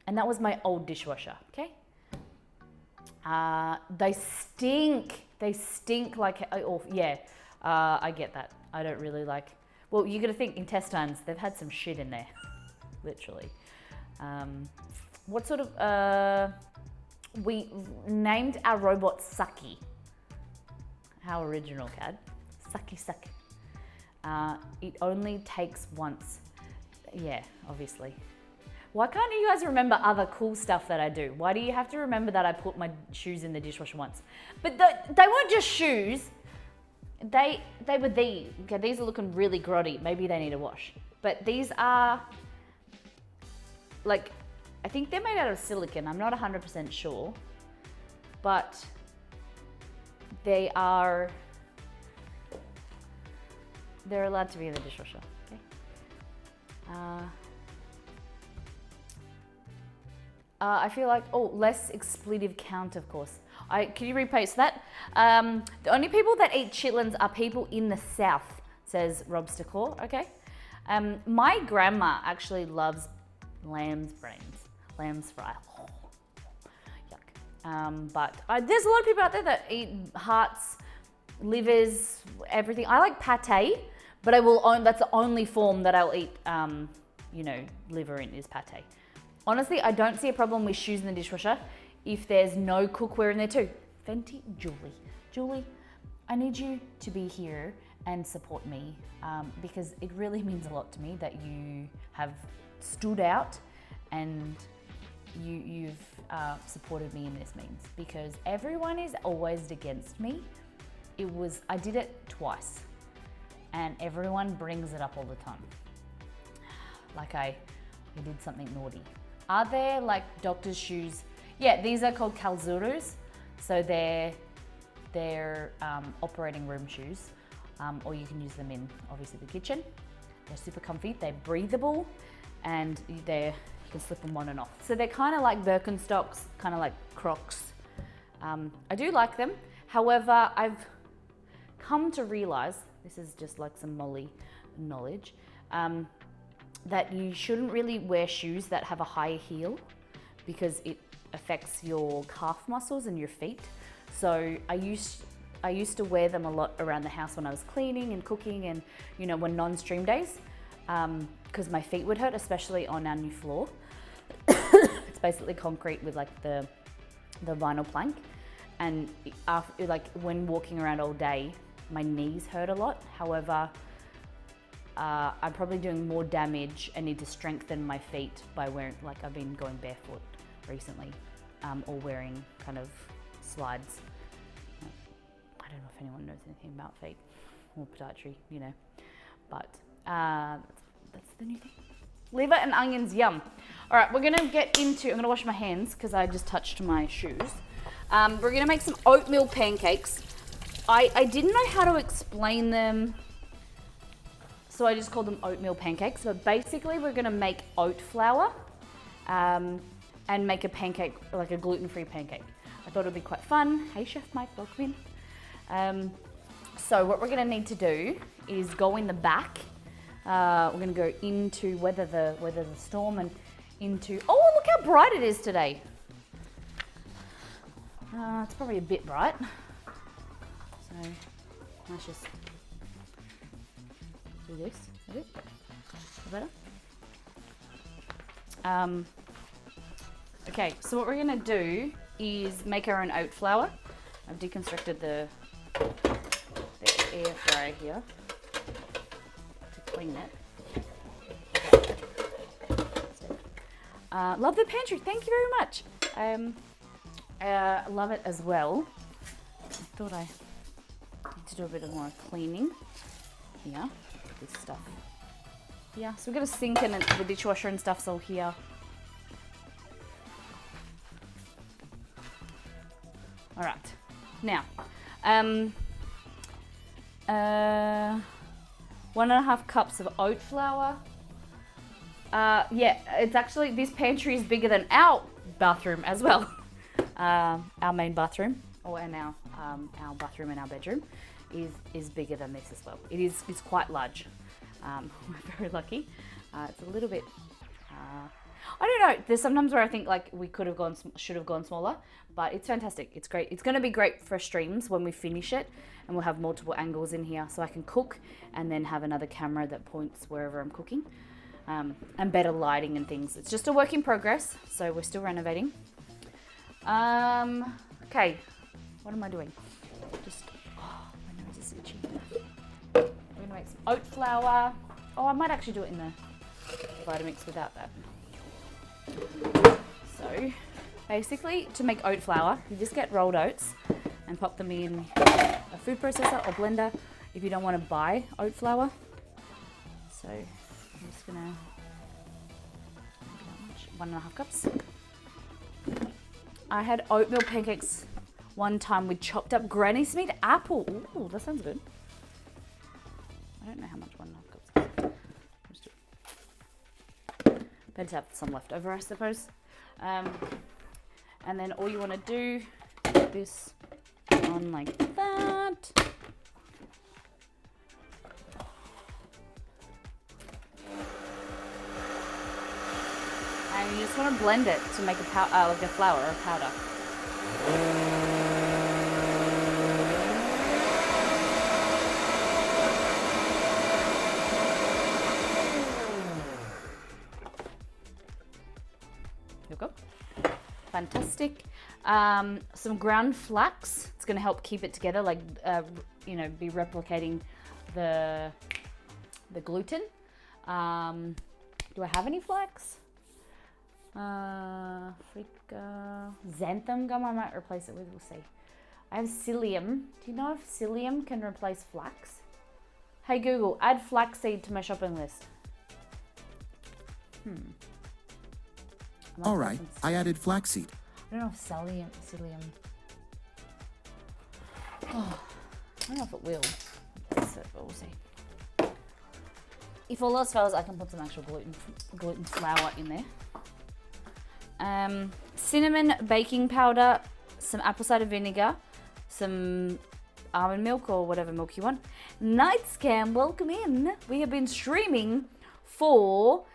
And that was my old dishwasher, okay? They stink. They stink like, oh yeah. I get that. I don't really like, well, you got to think intestines, they've had some shit in there. literally. What sort of, we named our robot Sucky. How original, Cad. Sucky, sucky. It only takes once. Yeah, obviously. Why can't you guys remember other cool stuff that I do? Why do you have to remember that I put my shoes in the dishwasher once? But they weren't just shoes. They were these. Okay, these are looking really grotty. Maybe they need a wash. But these are, like, I think they're made out of silicone. I'm not 100% sure. But they're allowed to be in the dishwasher. Okay. I feel like, less expletive count, of course. Can you repost that? The only people that eat chitlins are people in the South, says Rob Stakor, okay? My grandma actually loves lamb's brains, lamb's fry. Oh, yuck. But there's a lot of people out there that eat hearts, livers, everything. I like pate, but that's the only form that I'll eat, liver in is pate. Honestly, I don't see a problem with shoes in the dishwasher if there's no cookware in there too. Fenty, Julie, I need you to be here and support me because it really means a lot to me that you have stood out and you've supported me in this means, because everyone is always against me. I did it twice and everyone brings it up all the time. Like I did something naughty. Are there like doctor's shoes? Yeah, these are called calzuros. So they're operating room shoes, or you can use them in obviously the kitchen. They're super comfy, they're breathable, and you can slip them on and off. So they're kind of like Birkenstocks, kind of like Crocs. I do like them. However, I've come to realize, this is just like some Molly knowledge, that you shouldn't really wear shoes that have a high heel because it affects your calf muscles and your feet. So I used to wear them a lot around the house when I was cleaning and cooking and, when non-stream days, because my feet would hurt, especially on our new floor. It's basically concrete with like the vinyl plank. And after, like when walking around all day, my knees hurt a lot. However, I'm probably doing more damage and need to strengthen my feet by wearing, like I've been going barefoot recently, or wearing kind of slides. I don't know if anyone knows anything about feet or podiatry, but that's the new thing. Liver and onions, yum. All right, we're gonna I'm gonna wash my hands because I just touched my shoes. We're gonna make some oatmeal pancakes. I didn't know how to explain them, so I just called them oatmeal pancakes. But basically we're gonna make oat flour and make a pancake, like a gluten-free pancake. I thought it'd be quite fun. Hey Chef Mike, welcome in. So what we're gonna need to do is go in the back. We're gonna go into weather the storm and into, oh look how bright it is today. It's probably a bit bright. So let's just do this. Is it better? Okay, so what we're gonna do is make our own oat flour. I've deconstructed the air fryer here to clean it. Love the pantry, thank you very much. Love it as well. I thought I need to do a bit of more cleaning here. This stuff. Yeah, so we've got a sink and the dishwasher and stuff's all here. All right, now, 1.5 cups of oat flour. Yeah, it's actually, this pantry is bigger than our bathroom as well. Our main bathroom, and our bathroom in our bedroom is bigger than this as well. It's quite large. We're very lucky. It's a little bit, I don't know, there's sometimes where I think like we should have gone smaller, but it's fantastic. It's great. It's gonna be great for streams when we finish it, and we'll have multiple angles in here so I can cook and then have another camera that points wherever I'm cooking. and better lighting and things. It's just a work in progress, so we're still renovating. Okay, what am I doing? My nose is itchy. We're gonna make some oat flour. Oh, I might actually do it in the Vitamix without that. So, basically, to make oat flour, you just get rolled oats and pop them in a food processor or blender if you don't want to buy oat flour. So, I'm just gonna 1.5 cups. I had oatmeal pancakes one time with chopped up Granny Smith apple. Ooh, that sounds good. I don't know how much 1.5 cups is. Better to have some left over, I suppose. And then all you want to do, put this on like that. And you just want to blend it to make like a flour or a powder. Here we go. Fantastic. Some ground flax. It's going to help keep it together, like be replicating the gluten. Do I have any flax? Xanthan gum, I might replace it with, we'll see. I have psyllium. Do you know if psyllium can replace flax? Hey Google, add flaxseed to my shopping list. All right, I added flaxseed. I don't know if psyllium. Oh, I don't know if it will. But we'll see. If all else fails, I can put some actual gluten flour in there. Cinnamon baking powder, some apple cider vinegar, some almond milk or whatever milk you want. Nightscam, welcome in. We have been streaming for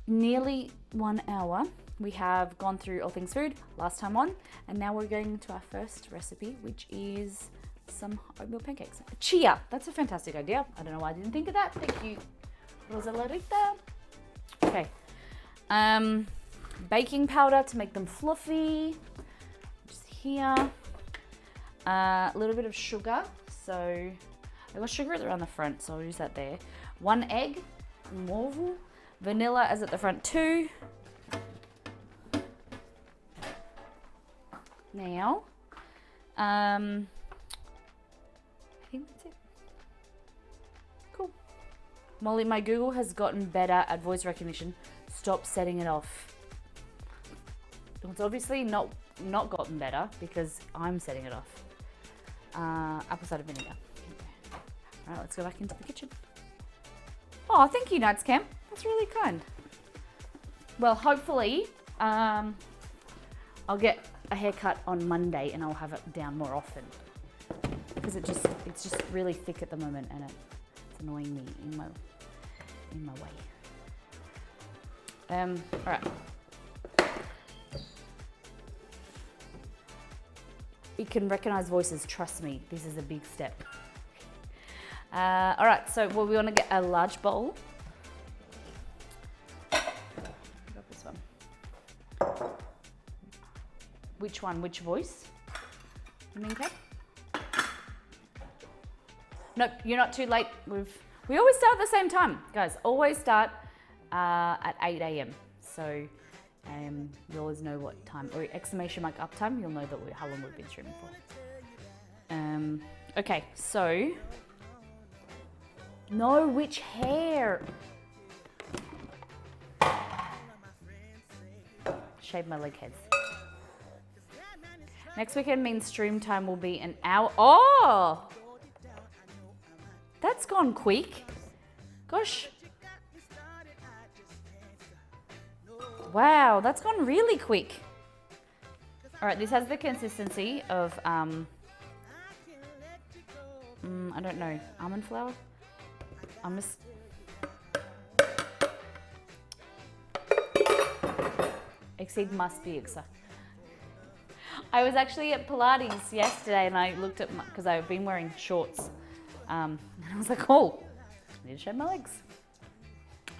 nearly 1 hour. We have gone through all things food last time on, and now we're going to our first recipe, which is some oatmeal pancakes. Chia, that's a fantastic idea. I don't know why I didn't think of that. Thank you, Rosalarita. Okay. Baking powder to make them fluffy, just here. A little bit of sugar, so I got sugar around the front, so I'll use that there. 1 egg, vanilla is at the front too. Now, I think that's it. Cool. Molly, my Google has gotten better at voice recognition. Stop setting it off. It's obviously not gotten better because I'm setting it off. Apple cider vinegar. Okay. All right, let's go back into the kitchen. Oh, thank you, Nightscam. That's really kind. Well, hopefully, I'll get a haircut on Monday and I'll have it down more often because it's just really thick at the moment and it's annoying me in my way. All right. You can recognize voices, trust me, this is a big step. All right, so we want to get a large bowl. Got this one. Which one? Which voice? You mean, Kat? No, you're not too late. We always start at the same time, guys. Always start at 8 a.m. So you always know what time, or exclamation mark uptime, you'll know how long we've been streaming for. Okay, so know which hair. Shave my leg heads. Next weekend means stream time will be an hour. Oh, that's gone quick. Gosh. Wow, that's gone really quick. All right, this has the consistency of, I don't know, almond flour? I'm just... Exceed must be excited. I was actually at Pilates yesterday and I looked at because I've been wearing shorts. And I was like, oh, I need to shave my legs.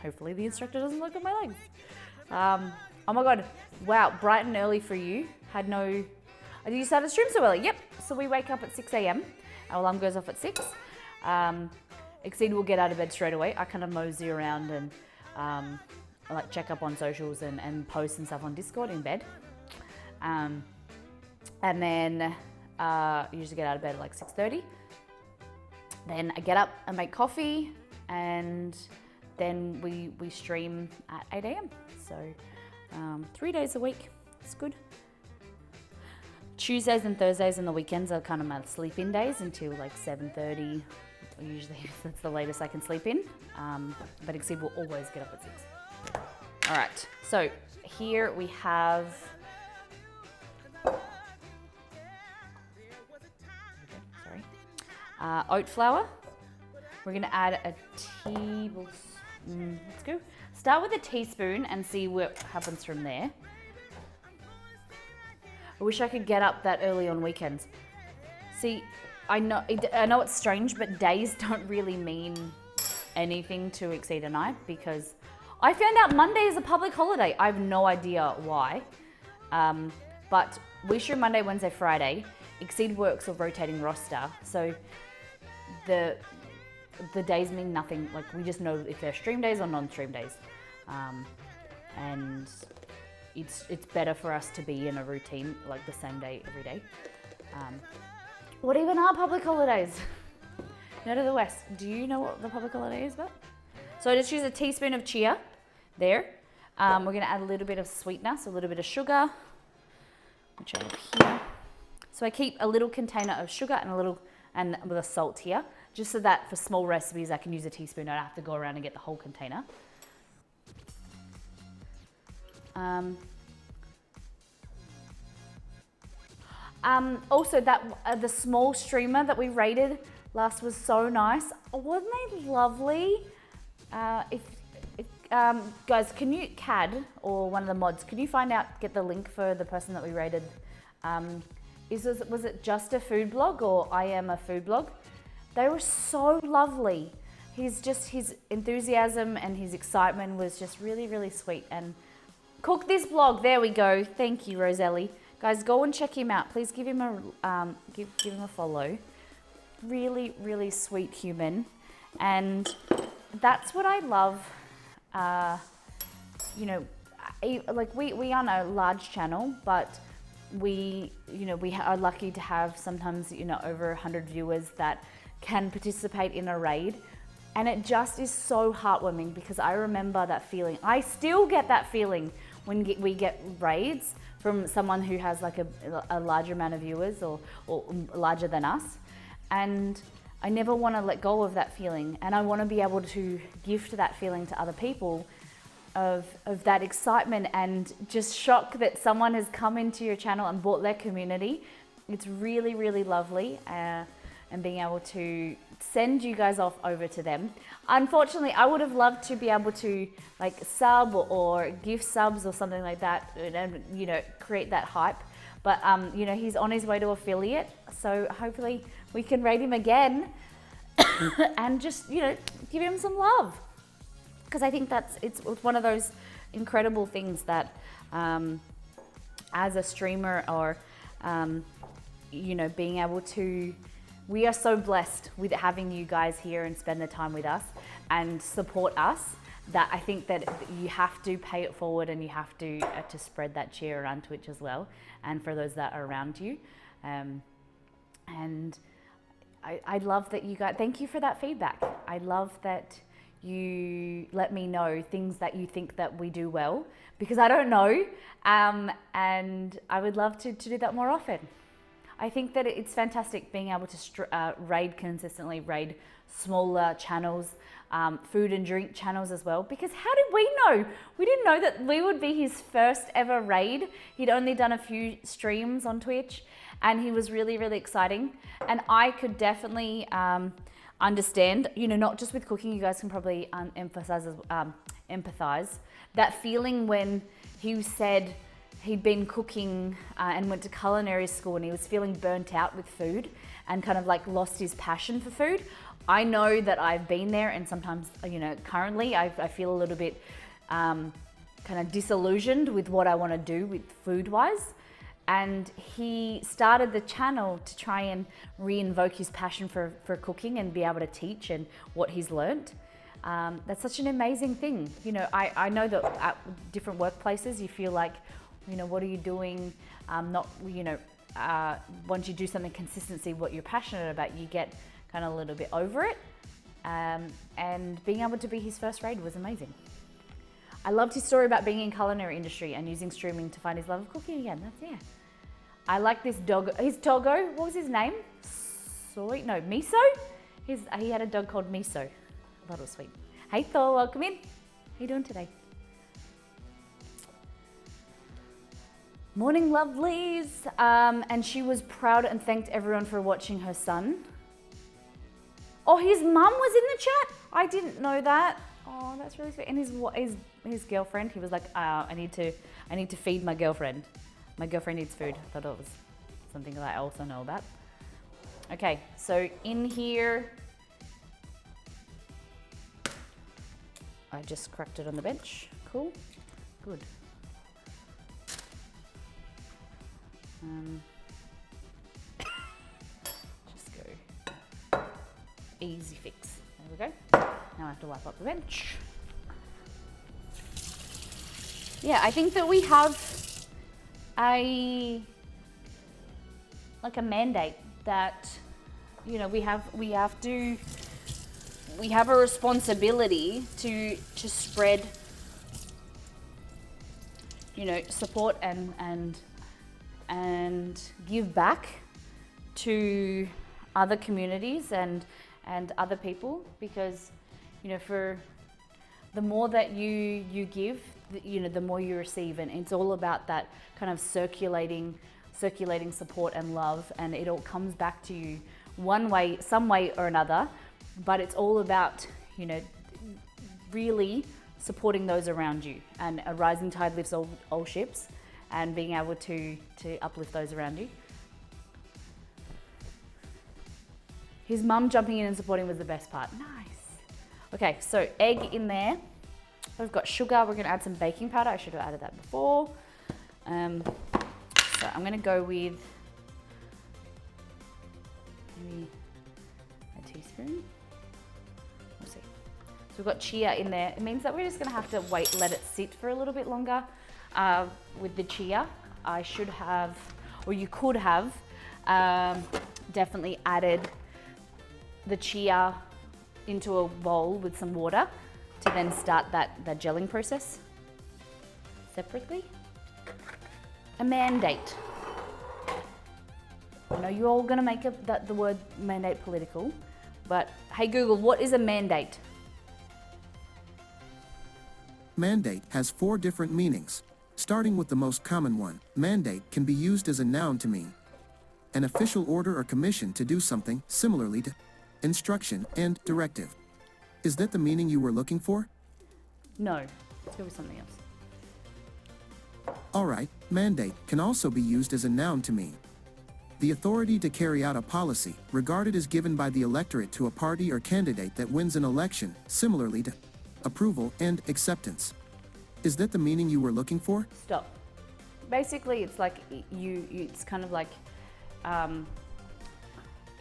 hopefully the instructor doesn't look at my legs. Oh my God, wow, bright and early for you. You started stream so early? Yep, so we wake up at 6 a.m. Our alarm goes off at 6. Exceed will get out of bed straight away. I kind of mosey around and like check up on socials and post and stuff on Discord in bed. And then usually get out of bed at like 6:30. Then I get up and make coffee, and then we stream at 8 a.m. So 3 days a week, it's good. Tuesdays and Thursdays and the weekends are kind of my sleep-in days until like 7:30. Usually that's the latest I can sleep in, but Exceed will always get up at 6. All right, so here we have oat flour. We're gonna add a let's go. Start with a teaspoon and see what happens from there. I wish I could get up that early on weekends. See, I know it's strange, but days don't really mean anything to Exceed and I, because I found out Monday is a public holiday. I have no idea why, but we stream Monday, Wednesday, Friday. Exceed works a rotating roster, so the days mean nothing. Like, we just know if they're stream days or non-stream days, and it's better for us to be in a routine like the same day every day. What even are public holidays? No to the West. Do you know what the public holiday is about? So just use a teaspoon of chia there. We're gonna add a little bit of sweetener, so a little bit of sugar, which I have here. So I keep a little container of sugar and with a salt here, just so that for small recipes I can use a teaspoon. I don't have to go around and get the whole container. Also, the small streamer that we rated last was so nice. Wasn't they lovely? Guys, can you, CAD or one of the mods, can you get the link for the person that we rated? Was it Just a Food Blog or I Am a Food Blog? They were so lovely. His enthusiasm and his excitement was just really, really sweet. And Cook This Blog, there we go. Thank you, Roselli. Guys, go and check him out. Please give him a follow. Really, really sweet human. And that's what I love. Like we aren't a large channel, but we are lucky to have sometimes, over 100 viewers that can participate in a raid. And it just is so heartwarming, because I remember that feeling. I still get that feeling when we get raids from someone who has like a larger amount of viewers or larger than us. And I never want to let go of that feeling. And I want to be able to gift that feeling to other people of that excitement and just shock that someone has come into your channel and bought their community. It's really, really lovely. And being able to send you guys off over to them. Unfortunately, I would have loved to be able to like sub or gift subs or something like that, and create that hype. But he's on his way to affiliate, so hopefully we can rate him again and just give him some love, because I think it's one of those incredible things that as a streamer or being able to. We are so blessed with having you guys here and spend the time with us and support us, that I think that you have to pay it forward, and you have to spread that cheer around Twitch as well, and for those that are around you. And I love that you guys, thank you for that feedback. I love that you let me know things that you think that we do well, because I don't know, and I would love to do that more often. I think that it's fantastic being able to raid consistently, raid smaller channels, food and drink channels as well, because how did we know? We didn't know that we would be his first ever raid. He'd only done a few streams on Twitch, and he was really, really exciting. And I could definitely understand, not just with cooking, you guys can probably empathize, that feeling when he said he'd been cooking and went to culinary school, and he was feeling burnt out with food and kind of like lost his passion for food. I know that I've been there, and sometimes, you know, currently I feel a little bit kind of disillusioned with what I want to do with food-wise. And he started the channel to try and re-invoke his passion for cooking and be able to teach and what he's learnt. That's such an amazing thing. You know, I know that at different workplaces you feel like, you know, what are you doing? Not, you know, once you do something consistency, what you're passionate about, you get kind of a little bit over it. And being able to be his first raid was amazing. I loved his story about being in culinary industry and using streaming to find his love of cooking again. That's, yeah. I like this dog, his doggo, what was his name? Miso? He had a dog called Miso. I thought it was sweet. Hey Thor, welcome in. How you doing today? Morning lovelies. And she was proud and thanked everyone for watching her son. Oh, his mum was in the chat? I didn't know that. Oh, that's really sweet. And his girlfriend, he was like, I need to feed my girlfriend. My girlfriend needs food. I thought it was something that I also know about. Okay, so in here, I just cracked it on the bench. Cool, good. Just go easy fix. There we go. Now I have to wipe up the bench. Yeah, I think that we have a mandate that, you know, we have a responsibility to spread, you know, support and give back to other communities and other people, because, you know, for the more that you give, you know, the more you receive, and it's all about that kind of circulating support and love, and it all comes back to you one way, some way or another. But it's all about, you know, really supporting those around you, and a rising tide lifts all ships, and being able to uplift those around you. His mum jumping in and supporting was the best part. Nice. Okay, so egg in there. We've got sugar. We're going to add some baking powder. I should have added that before. So I'm going to go with maybe a teaspoon. We'll see. So we've got chia in there. It means that we're just going to have to wait, let it sit for a little bit longer. With the chia, I should have, or you could have, definitely added the chia into a bowl with some water to then start that gelling process separately. A mandate. I know you're all gonna make the word mandate political, but hey Google, what is a mandate? Mandate has 4 different meanings. Starting with the most common one, mandate can be used as a noun to mean an official order or commission to do something, similarly to instruction and directive. Is that the meaning you were looking for? No, it's gonna be something else. Alright, mandate can also be used as a noun to mean the authority to carry out a policy, regarded as given by the electorate to a party or candidate that wins an election, similarly to approval and acceptance. Is that the meaning you were looking for? Stop. Basically, it's like it's kind of like,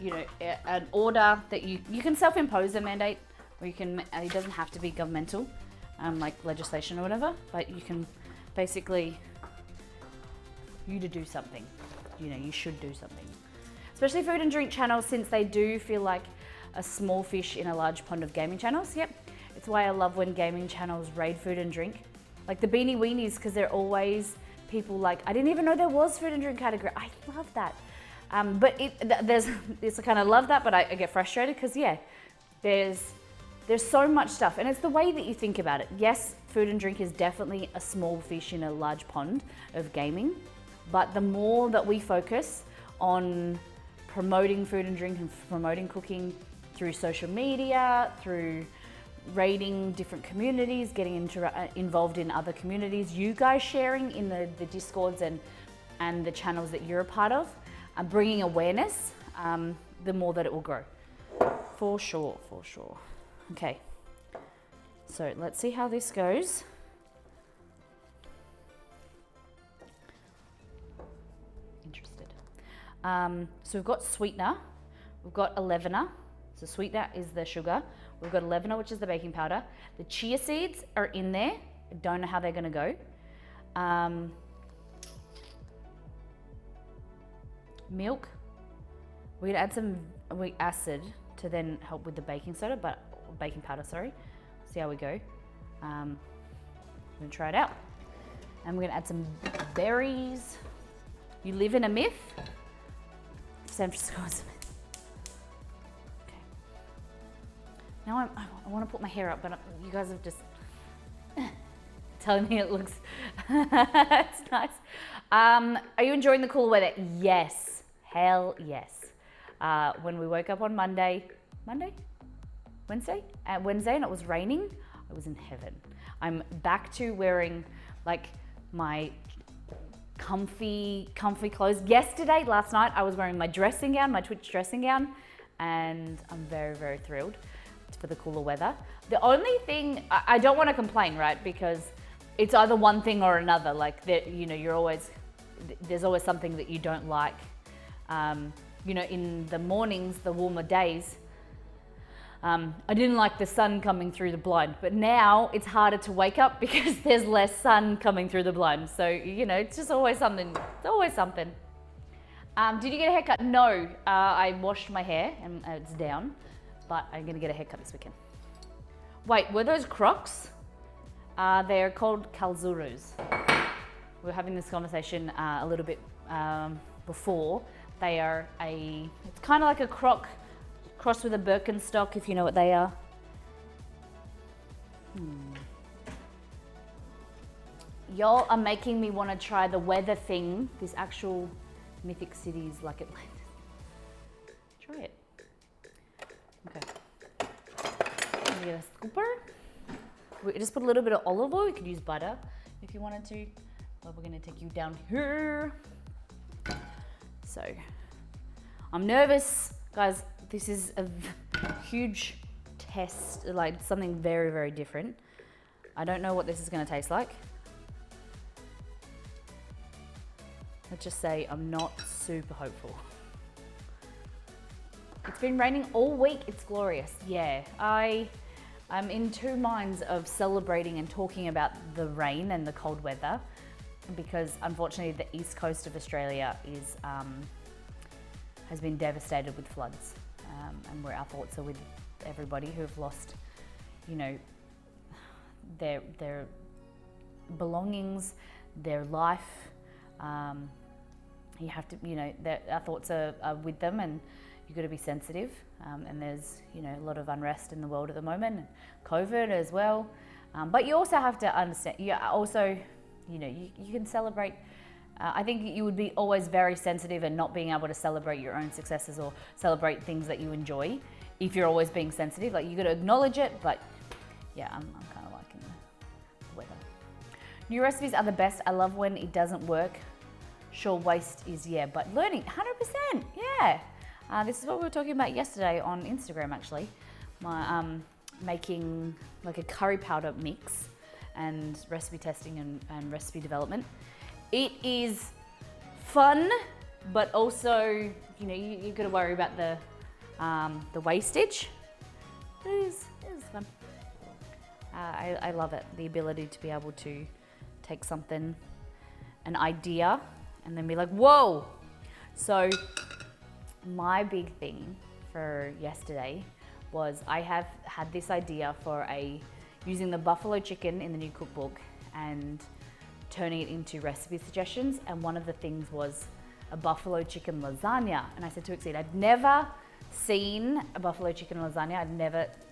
you know, an order that you can self-impose a mandate, or you can, it doesn't have to be governmental, like legislation or whatever, but you can basically, you to do something, you know, you should do something. Especially food and drink channels, since they do feel like a small fish in a large pond of gaming channels. Yep, it's why I love when gaming channels raid food and drink. Like the Beanie Weenies, because they're always people like, I didn't even know there was food and drink category. I love that. But it's I kind of love that, but I get frustrated because, yeah, there's so much stuff, and it's the way that you think about it. Yes, food and drink is definitely a small fish in a large pond of gaming, but the more that we focus on promoting food and drink and promoting cooking through social media, through raiding different communities, getting involved in other communities, you guys sharing in the Discords and the channels that you're a part of, bringing awareness, the more that it will grow. for sure, for sure. Okay, so let's see how this goes. Interested. So we've got sweetener, we've got a leavener. So sweetener is the sugar. We've got a leavener, which is the baking powder. The chia seeds are in there. I don't know how they're gonna go. Milk. We're gonna add some acid to then help with the baking soda, baking powder, sorry. See how we go. I'm gonna try it out. And we're gonna add some berries. You live in a myth? San Francisco is a myth. Okay. Now I wanna put my hair up, but you guys have just telling me it looks, it's nice. Are you enjoying the cool weather? Yes, hell yes. When we woke up on Wednesday, and it was raining, I was in heaven. I'm back to wearing like my comfy clothes. Last night, I was wearing my dressing gown, my Twitch dressing gown, and I'm very, very thrilled for the cooler weather. The only thing, I don't want to complain, right? Because it's either one thing or another. Like, you know, there's always something that you don't like. You know, in the mornings, the warmer days, I didn't like the sun coming through the blind, but now it's harder to wake up because there's less sun coming through the blind. So, you know, it's just always something. It's always something. Did you get a haircut? No, I washed my hair and it's down, but I'm gonna get a haircut this weekend. Wait, were those Crocs? They're called Calzurus. We were having this conversation a little bit before. They are it's kind of like a Croc crossed with a Birkenstock, if you know what they are. Y'all are making me want to try the weather thing, this actual mythic cities like Atlantis. Try it. Okay. I'm gonna get a scooper. We just put a little bit of olive oil. You could use butter if you wanted to. But we're gonna take you down here. So, I'm nervous. Guys, this is a huge test, like something very, very different. I don't know what this is gonna taste like. Let's just say I'm not super hopeful. It's been raining all week. It's glorious. Yeah, I'm in two minds of celebrating and talking about the rain and the cold weather, because unfortunately the east coast of Australia has been devastated with floods, and where our thoughts are with everybody who've lost, you know, their belongings, their life. You have to, you know, our thoughts are with them, and you've got to be sensitive. And there's, you know, a lot of unrest in the world at the moment, and COVID as well. But you also have to understand, you also, you know, you can celebrate. I think you would be always very sensitive and not being able to celebrate your own successes or celebrate things that you enjoy if you're always being sensitive. Like, you got to acknowledge it, but yeah, I'm kind of liking the weather. New recipes are the best. I love when it doesn't work. Sure, waste is, yeah, but learning, 100%, yeah. This is what we were talking about yesterday on Instagram, actually. Making like a curry powder mix and recipe testing and recipe development. It is fun, but also, you know, you've got to worry about the wastage. It is fun. I love it, the ability to be able to take something, an idea, and then be like, whoa. So my big thing for yesterday was I have had this idea for using the buffalo chicken in the new cookbook and turning it into recipe suggestions. And one of the things was a buffalo chicken lasagna. And I said to Exceed, I'd never seen a buffalo chicken lasagna.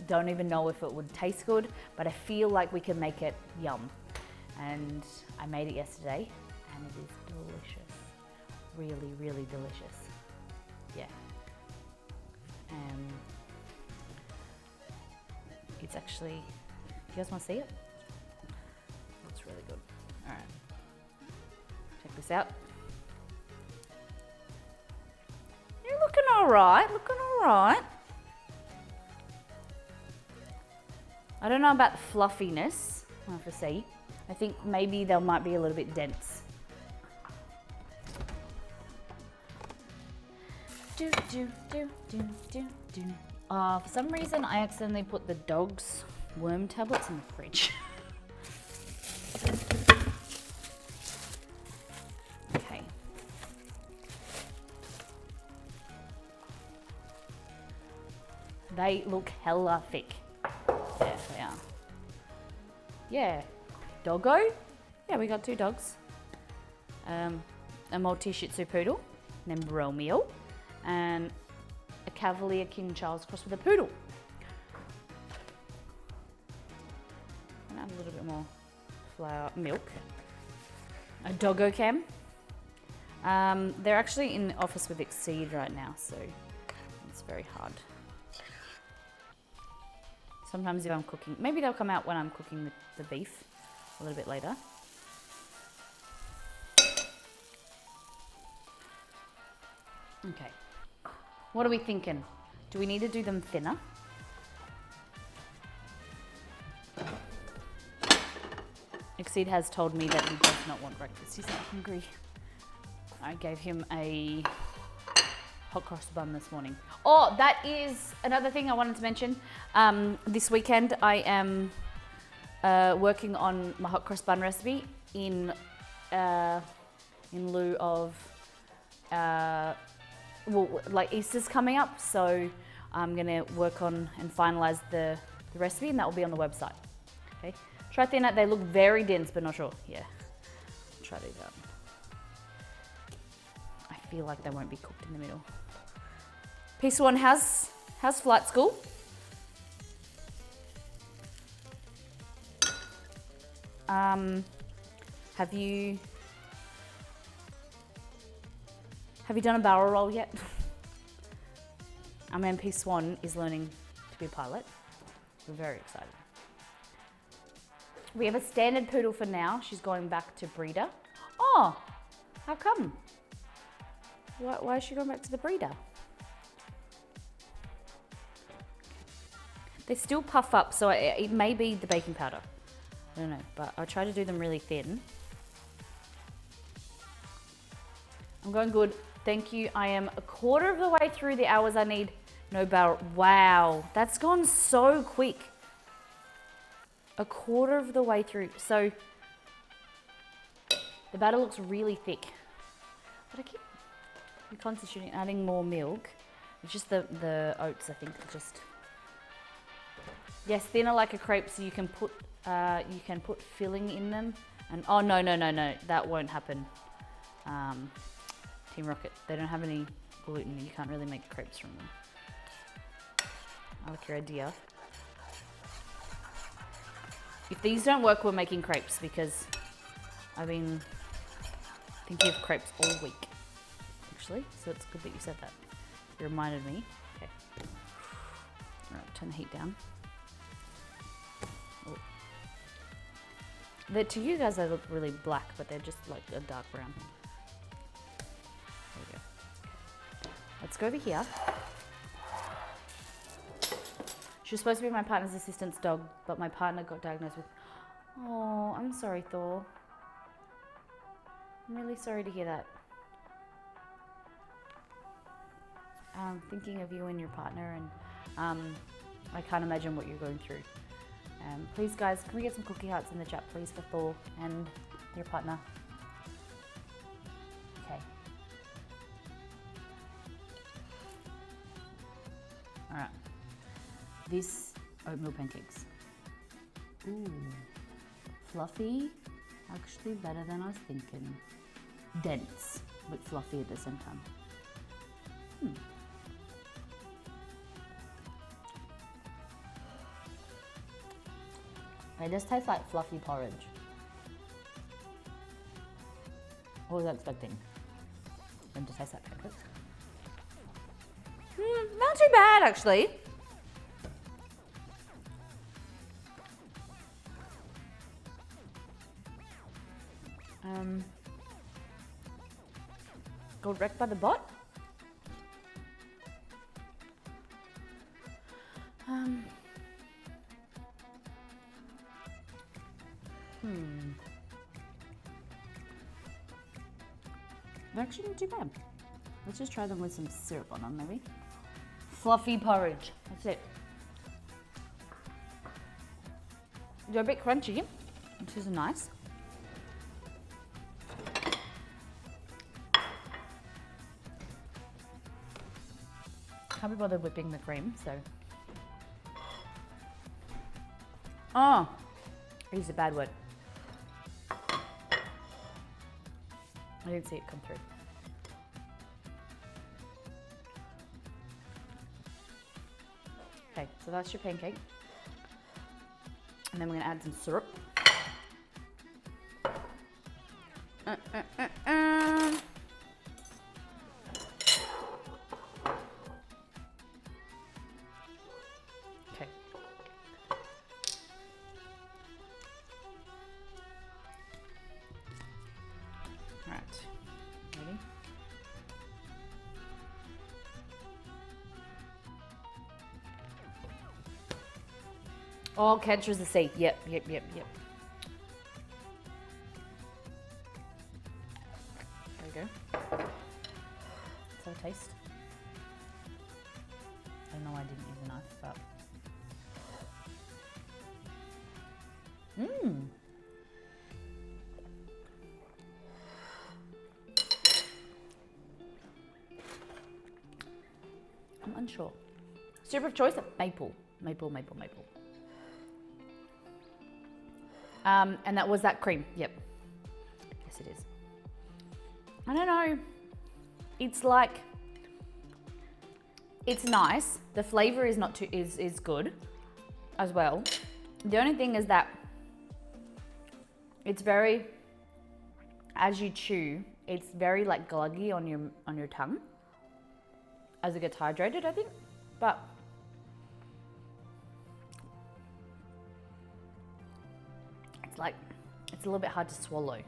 Don't even know if it would taste good, but I feel like we can make it yum. And I made it yesterday, and it is delicious. Really, really delicious. Yeah. It's actually, you guys want to see it? It's really good. All right. Check this out. You're looking all right, looking all right. I don't know about the fluffiness. I'll have to see. I think maybe they might be a little bit dense. For some reason, I accidentally put the dog's worm tablets in the fridge. Okay. They look hella thick. Yeah, they are. Yeah. Doggo. Yeah, we got 2 dogs. A Maltese Shih Tzu poodle named Oatmeal, and a Cavalier King Charles crossed with a poodle. I'm gonna add a little bit more milk. A doggo cam. They're actually in the office with Exceed right now, so it's very hard. Sometimes if I'm cooking, maybe they'll come out when I'm cooking the beef a little bit later. Okay, what are we thinking? Do we need to do them thinner? Exceed has told me that he does not want breakfast. He's not hungry. I gave him a hot cross bun this morning. Oh, that is another thing I wanted to mention. This weekend I am working on my hot cross bun recipe in lieu of like Easter's coming up, so I'm gonna work on and finalize the recipe, and that will be on the website. Okay, try thin out. They look very dense, but not sure. Yeah, try to do that. I feel like they won't be cooked in the middle. Piece 1 has flight school. Have you done a barrel roll yet? Our man Piece 1 is learning to be a pilot. We're very excited. We have a standard poodle for now. She's going back to breeder. Oh, how come? Why is she going back to the breeder? They still puff up, so it may be the baking powder. I don't know, but I'll try to do them really thin. I'm going good. Thank you. I am a quarter of the way through the hours I need. No barrel. Wow, that's gone so quick. A quarter of the way through. So the batter looks really thick. But I keep concentrating adding more milk. It's just the oats, I think, just... Yes, thinner like a crepe, so you can put filling in them. And oh no, that won't happen. Team Rocket, they don't have any gluten. You can't really make crepes from them. I like your idea. If these don't work, we're making crepes, because I've been thinking of crepes all week, actually. So it's good that you said that. You reminded me. Okay. All right, turn the heat down. To you guys, they look really black, but they're just like a dark brown. There we go. Let's go over here. She was supposed to be my partner's assistant's dog, but my partner got diagnosed with... Oh, I'm sorry, Thor. I'm really sorry to hear that. I'm thinking of you and your partner, and I can't imagine what you're going through. Please, guys, can we get some cookie hearts in the chat, please, for Thor and your partner? Okay. All right. This oatmeal pancakes. Ooh, fluffy. Actually, better than I was thinking. Dense, but fluffy at the same time. They just taste like fluffy porridge. What was I expecting? Them to taste like pancakes? Not too bad, actually. Got wrecked by the bot? They're actually not too bad. Let's just try them with some syrup on them, maybe. Fluffy porridge. That's it. They're a bit crunchy, which is nice. Can't be bothered whipping the cream, so. Oh, I used a bad word. I didn't see it come through. Okay, so that's your pancake. And then we're gonna add some syrup. Okay. All right, ready? Oh, catches the sea. Yep. Let's have a taste. I know I didn't use a knife, but. I'm unsure. Syrup of choice, maple. And that was that cream. Yep. Yes, it is. I don't know. It's like, it's nice. The flavor is not too is good as well. The only thing is that it's very, as you chew, it's very like gluggy on your tongue as it gets hydrated, I think. But it's like, it's a little bit hard to swallow.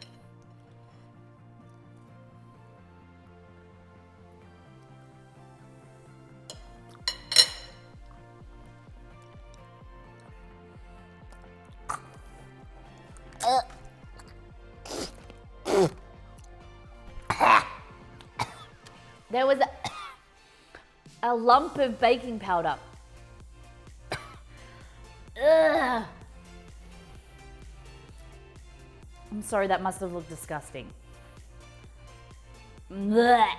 There was a lump of baking powder. Ugh. I'm sorry, that must have looked disgusting. Blech.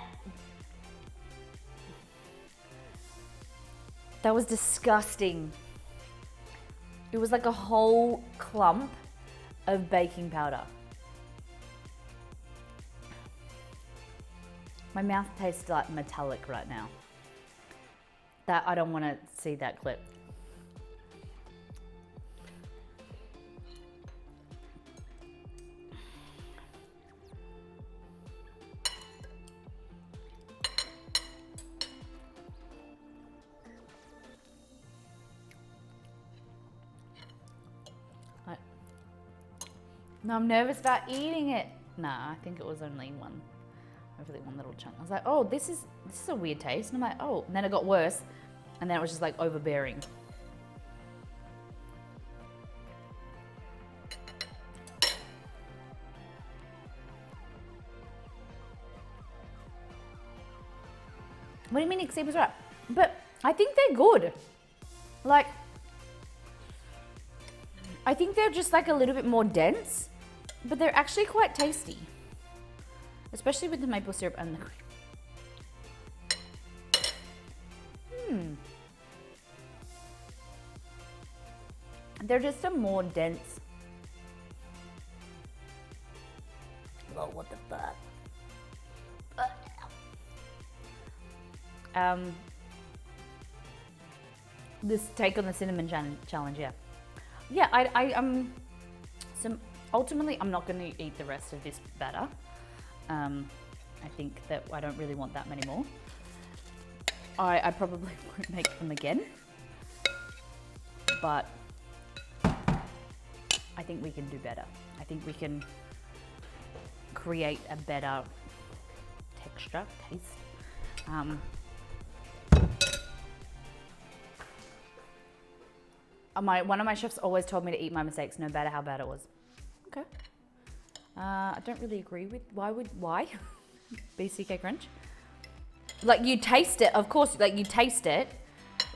That was disgusting. It was like a whole clump of baking powder. My mouth tastes like metallic right now. That, I don't want to see that clip. No, I'm nervous about eating it. Nah, I think it was only one little chunk. I was like, oh, this is a weird taste. And I'm like, oh, and then it got worse. And then it was just like overbearing. What do you mean exceed was right? But I think they're good. Like, I think they're just like a little bit more dense, but they're actually quite tasty. Especially with the maple syrup and the cream. They're just a more dense. Oh, what the fuck? This take on the cinnamon challenge, yeah. Yeah, so ultimately I'm not going to eat the rest of this batter. I think that I don't really want that many more. I probably won't make them again, but I think we can do better. I think we can create a better texture, taste. One of my chefs always told me to eat my mistakes no matter how bad it was. I don't really agree with why BCK crunch. Like you taste it, of course. Like you taste it,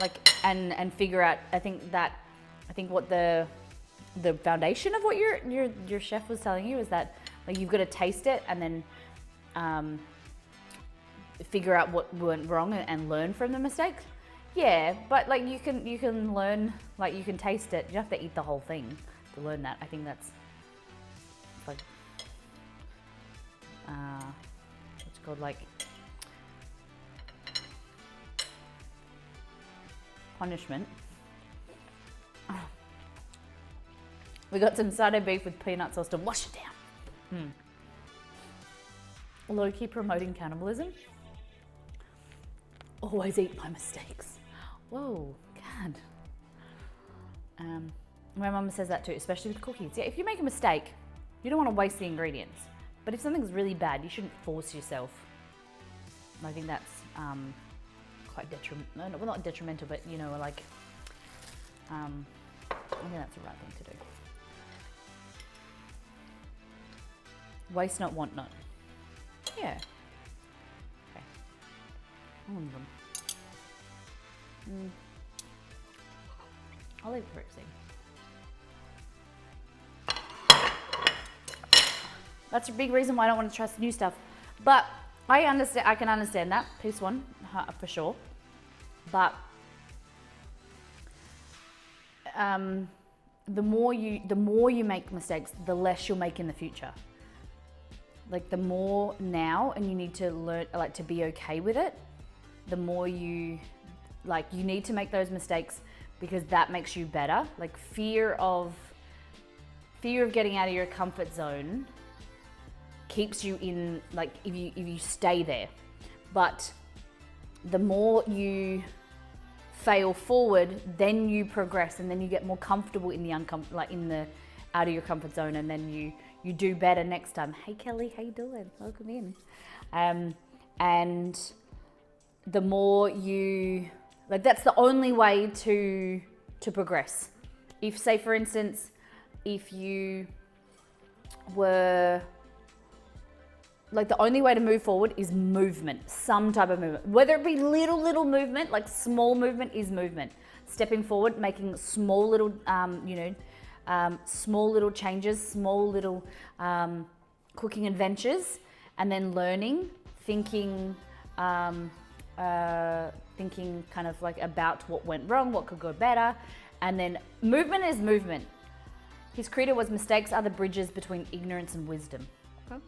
like and figure out. I think what the foundation of what your chef was telling you is that like you've got to taste it and then figure out what went wrong and learn from the mistakes. Yeah, but like you can learn, like you can taste it. You don't have to eat the whole thing to learn that. I think that's like what's it called, like punishment. We got some satay beef with peanut sauce to wash it down. Low-key promoting cannibalism. Always eat my mistakes. Whoa, God. My mum says that too, especially with cookies. Yeah, if you make a mistake, you don't want to waste the ingredients. But if something's really bad, you shouldn't force yourself. I think that's quite detrimental. Well, not detrimental, but you know, like, I think that's the right thing to do. Waste not, want not. Yeah. Okay. All of them. I'll leave it for it soon. That's a big reason why I don't want to trust new stuff. But I can understand that. Piece one, for sure. But the more you make mistakes, the less you'll make in the future. Like the more now, and you need to learn, like, to be okay with it. The more you need to make those mistakes because that makes you better. Like fear of getting out of your comfort zone keeps you in, like, if you stay there. But the more you fail forward, then you progress, and then you get more comfortable in the out of your comfort zone, and then you do better next time. Hey Kelly, how you doing? Welcome in. And the more you, like, that's the only way to progress. If, say for instance, if you were, like, the only way to move forward is movement, some type of movement. Whether it be little movement, like small movement is movement. Stepping forward, making small little, small little changes, small little cooking adventures, and then learning, thinking kind of like about what went wrong, what could go better, and then movement is movement. His credo was, mistakes are the bridges between ignorance and wisdom. Okay.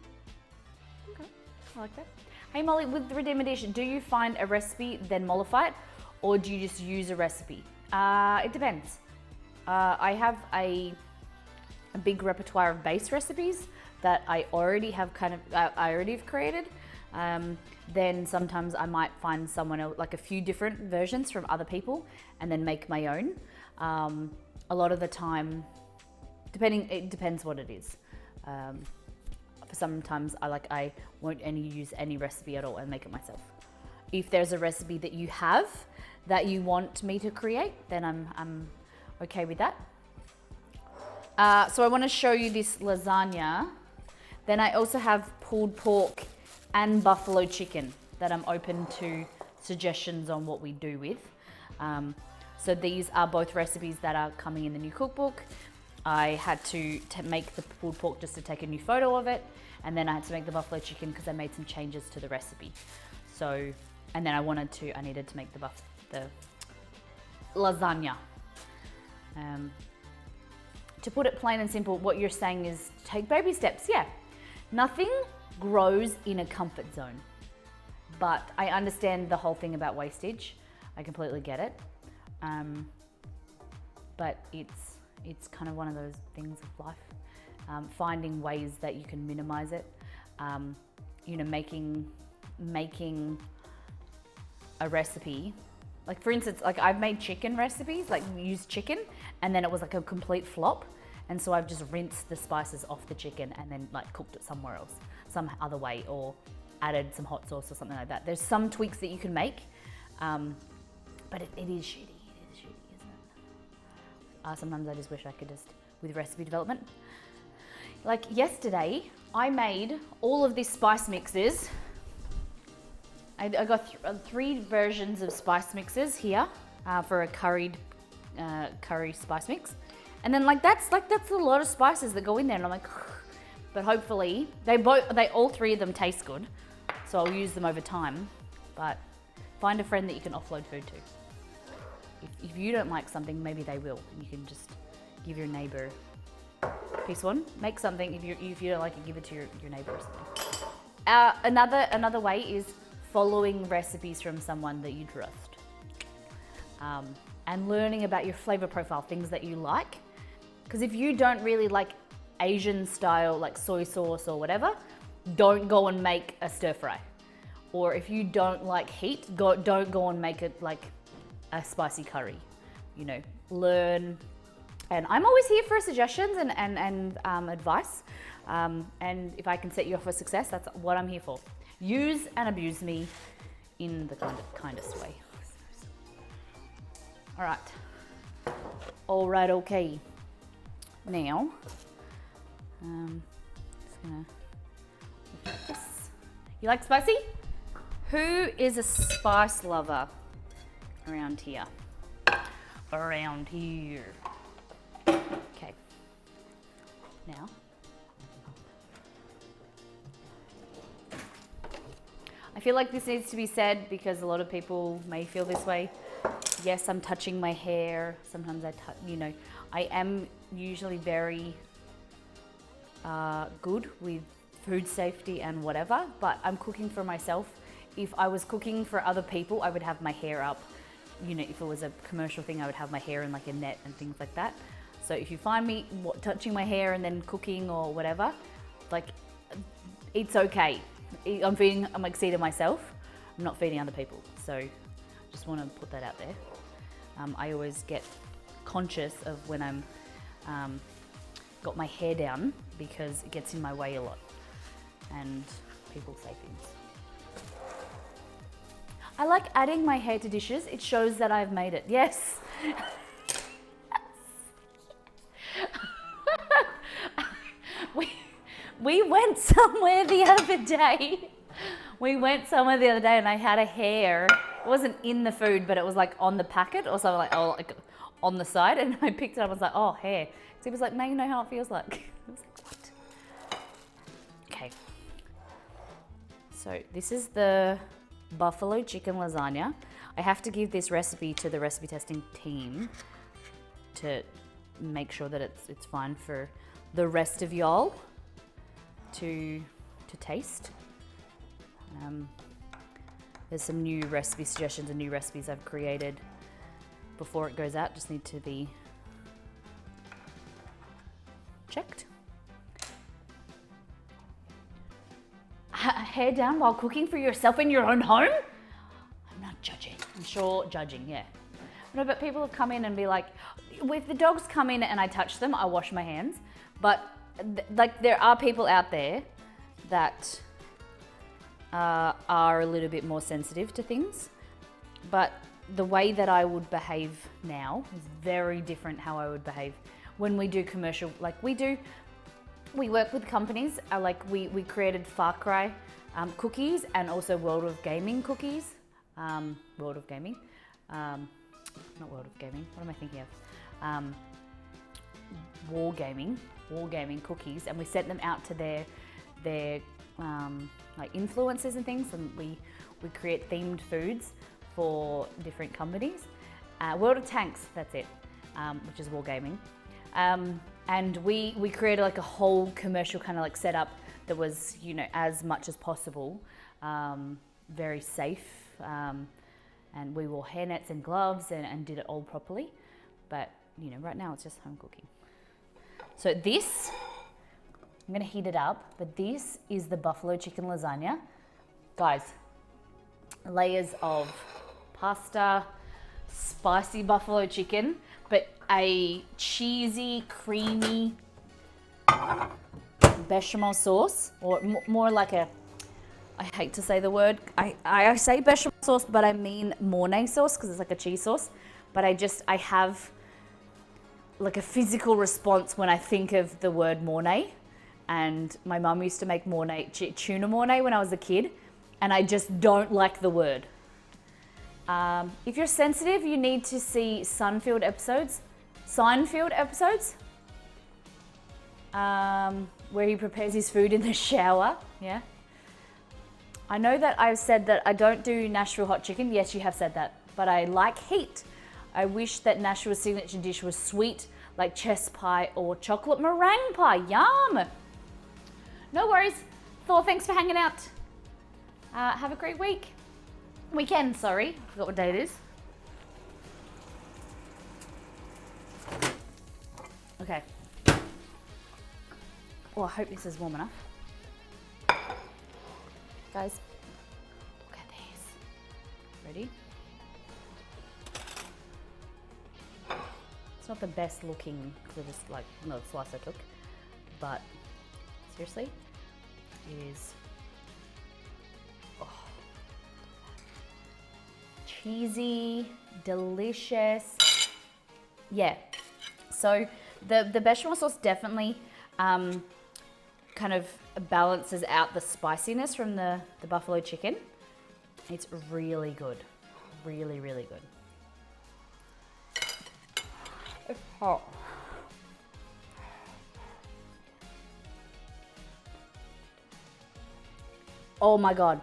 I like that. Hey Molly, with the Redeem Edition, do you find a recipe, then mollify it, or do you just use a recipe? It depends. I have a big repertoire of base recipes that I already have created. Then sometimes I might find someone else, like a few different versions from other people, and then make my own. A lot of the time, it depends what it is. Sometimes I won't use any recipe at all and make it myself. If there's a recipe that you have that you want me to create, then I'm okay with that. So I want to show you this lasagna. Then I also have pulled pork and buffalo chicken that I'm open to suggestions on what we do with. So these are both recipes that are coming in the new cookbook. I had to make the pulled pork just to take a new photo of it, and then I had to make the buffalo chicken because I made some changes to the recipe. So, and then I needed to make the lasagna. To put it plain and simple, what you're saying is take baby steps. Yeah, nothing grows in a comfort zone, but I understand the whole thing about wastage. I completely get it. But it's kind of one of those things of life. Finding ways that you can minimize it. Making a recipe. Like for instance, like I've made chicken recipes, like used chicken, and then it was like a complete flop. And so I've just rinsed the spices off the chicken and then like cooked it somewhere else, some other way, or added some hot sauce or something like that. There's some tweaks that you can make, but it is shitty. It is shitty, isn't it? Sometimes I just wish I could with recipe development. Like yesterday, I made all of these spice mixes. I got 3 versions of spice mixes here for a curry spice mix. And then that's a lot of spices that go in there, and I'm like, but hopefully they all 3 of them taste good, so I'll use them over time. But find a friend that you can offload food to. If you don't like something, maybe they will. You can just give your neighbor piece one. Make something. If you don't like it, give it to your neighbor or something. Another way is following recipes from someone that you trust, and learning about your flavor profile, things that you like. Because if you don't really like Asian style, like soy sauce or whatever, don't go and make a stir fry. Or if you don't like heat, don't go and make it like a spicy curry. You know, learn. And I'm always here for suggestions and advice. And if I can set you up for success, that's what I'm here for. Use and abuse me in the kindest way. All right, okay. Now, just gonna look at this. You like spicy? Who is a spice lover around here? Around here. Okay. Now, I feel like this needs to be said because a lot of people may feel this way. Yes, I'm touching my hair. Sometimes I am usually very good with food safety and whatever, but I'm cooking for myself. If I was cooking for other people, I would have my hair up. You know, if it was a commercial thing, I would have my hair in like a net and things like that. So if you find me touching my hair and then cooking or whatever, like, it's okay. I'm exceeding myself. I'm not feeding other people. So just want to put that out there. I always get conscious of when I'm got my hair down because it gets in my way a lot and people say things. I like adding my hair to dishes. It shows that I've made it. Yes. We went somewhere the other day. And I had a hair. It wasn't in the food, but it was like on the packet or something like on the side. And I picked it up. I was like, oh, hair. So he was like, now you know how it feels like. I was like, what? Okay. So this is the buffalo chicken lasagna. I have to give this recipe to the recipe testing team to make sure that it's fine for the rest of y'all to taste. There's some new recipe suggestions and new recipes I've created before it goes out. Just need to be checked. Hair down while cooking for yourself in your own home? I'm not judging. I'm sure judging, yeah. No, but people have come in and be like, if the dogs come in and I touch them, I wash my hands. But like there are people out there that are a little bit more sensitive to things. But the way that I would behave now is very different how I would behave when we do commercial, like we work with companies, like we created Far Cry cookies and also World of Gaming cookies. World of Gaming, not World of Gaming, what am I thinking of? War Gaming cookies, and we sent them out to their like influencers and things, and we create themed foods for different companies. World of Tanks, that's it, which is War Gaming. And we created like a whole commercial kind of like setup that was, you know, as much as possible, very safe. And we wore hairnets and gloves and did it all properly. But, you know, right now it's just home cooking. So this, I'm gonna heat it up, but this is the buffalo chicken lasagna. Guys, layers of pasta, spicy buffalo chicken, but a cheesy, creamy bechamel sauce, or more like a, I hate to say the word, I say bechamel sauce, but I mean Mornay sauce because it's like a cheese sauce. But I have like a physical response when I think of the word Mornay. and my mum used to make mornay, tuna mornay when I was a kid, and I just don't like the word. If you're sensitive, you need to see Seinfeld episodes, where he prepares his food in the shower. Yeah. I know that I've said that I don't do Nashville hot chicken. Yes, you have said that, but I like heat. I wish that Nashville's signature dish was sweet, like chess pie or chocolate meringue pie. Yum! No worries. Thor, thanks for hanging out. Have a great weekend, sorry. I forgot what day it is. Okay. Oh, I hope this is warm enough. Guys, look at this. Ready? It's not the best looking for this, like, no slice I took, but seriously, it is cheesy, delicious. Yeah. So the bechamel sauce definitely kind of balances out the spiciness from the buffalo chicken. It's really good. Really, really good. It's hot. Oh my God.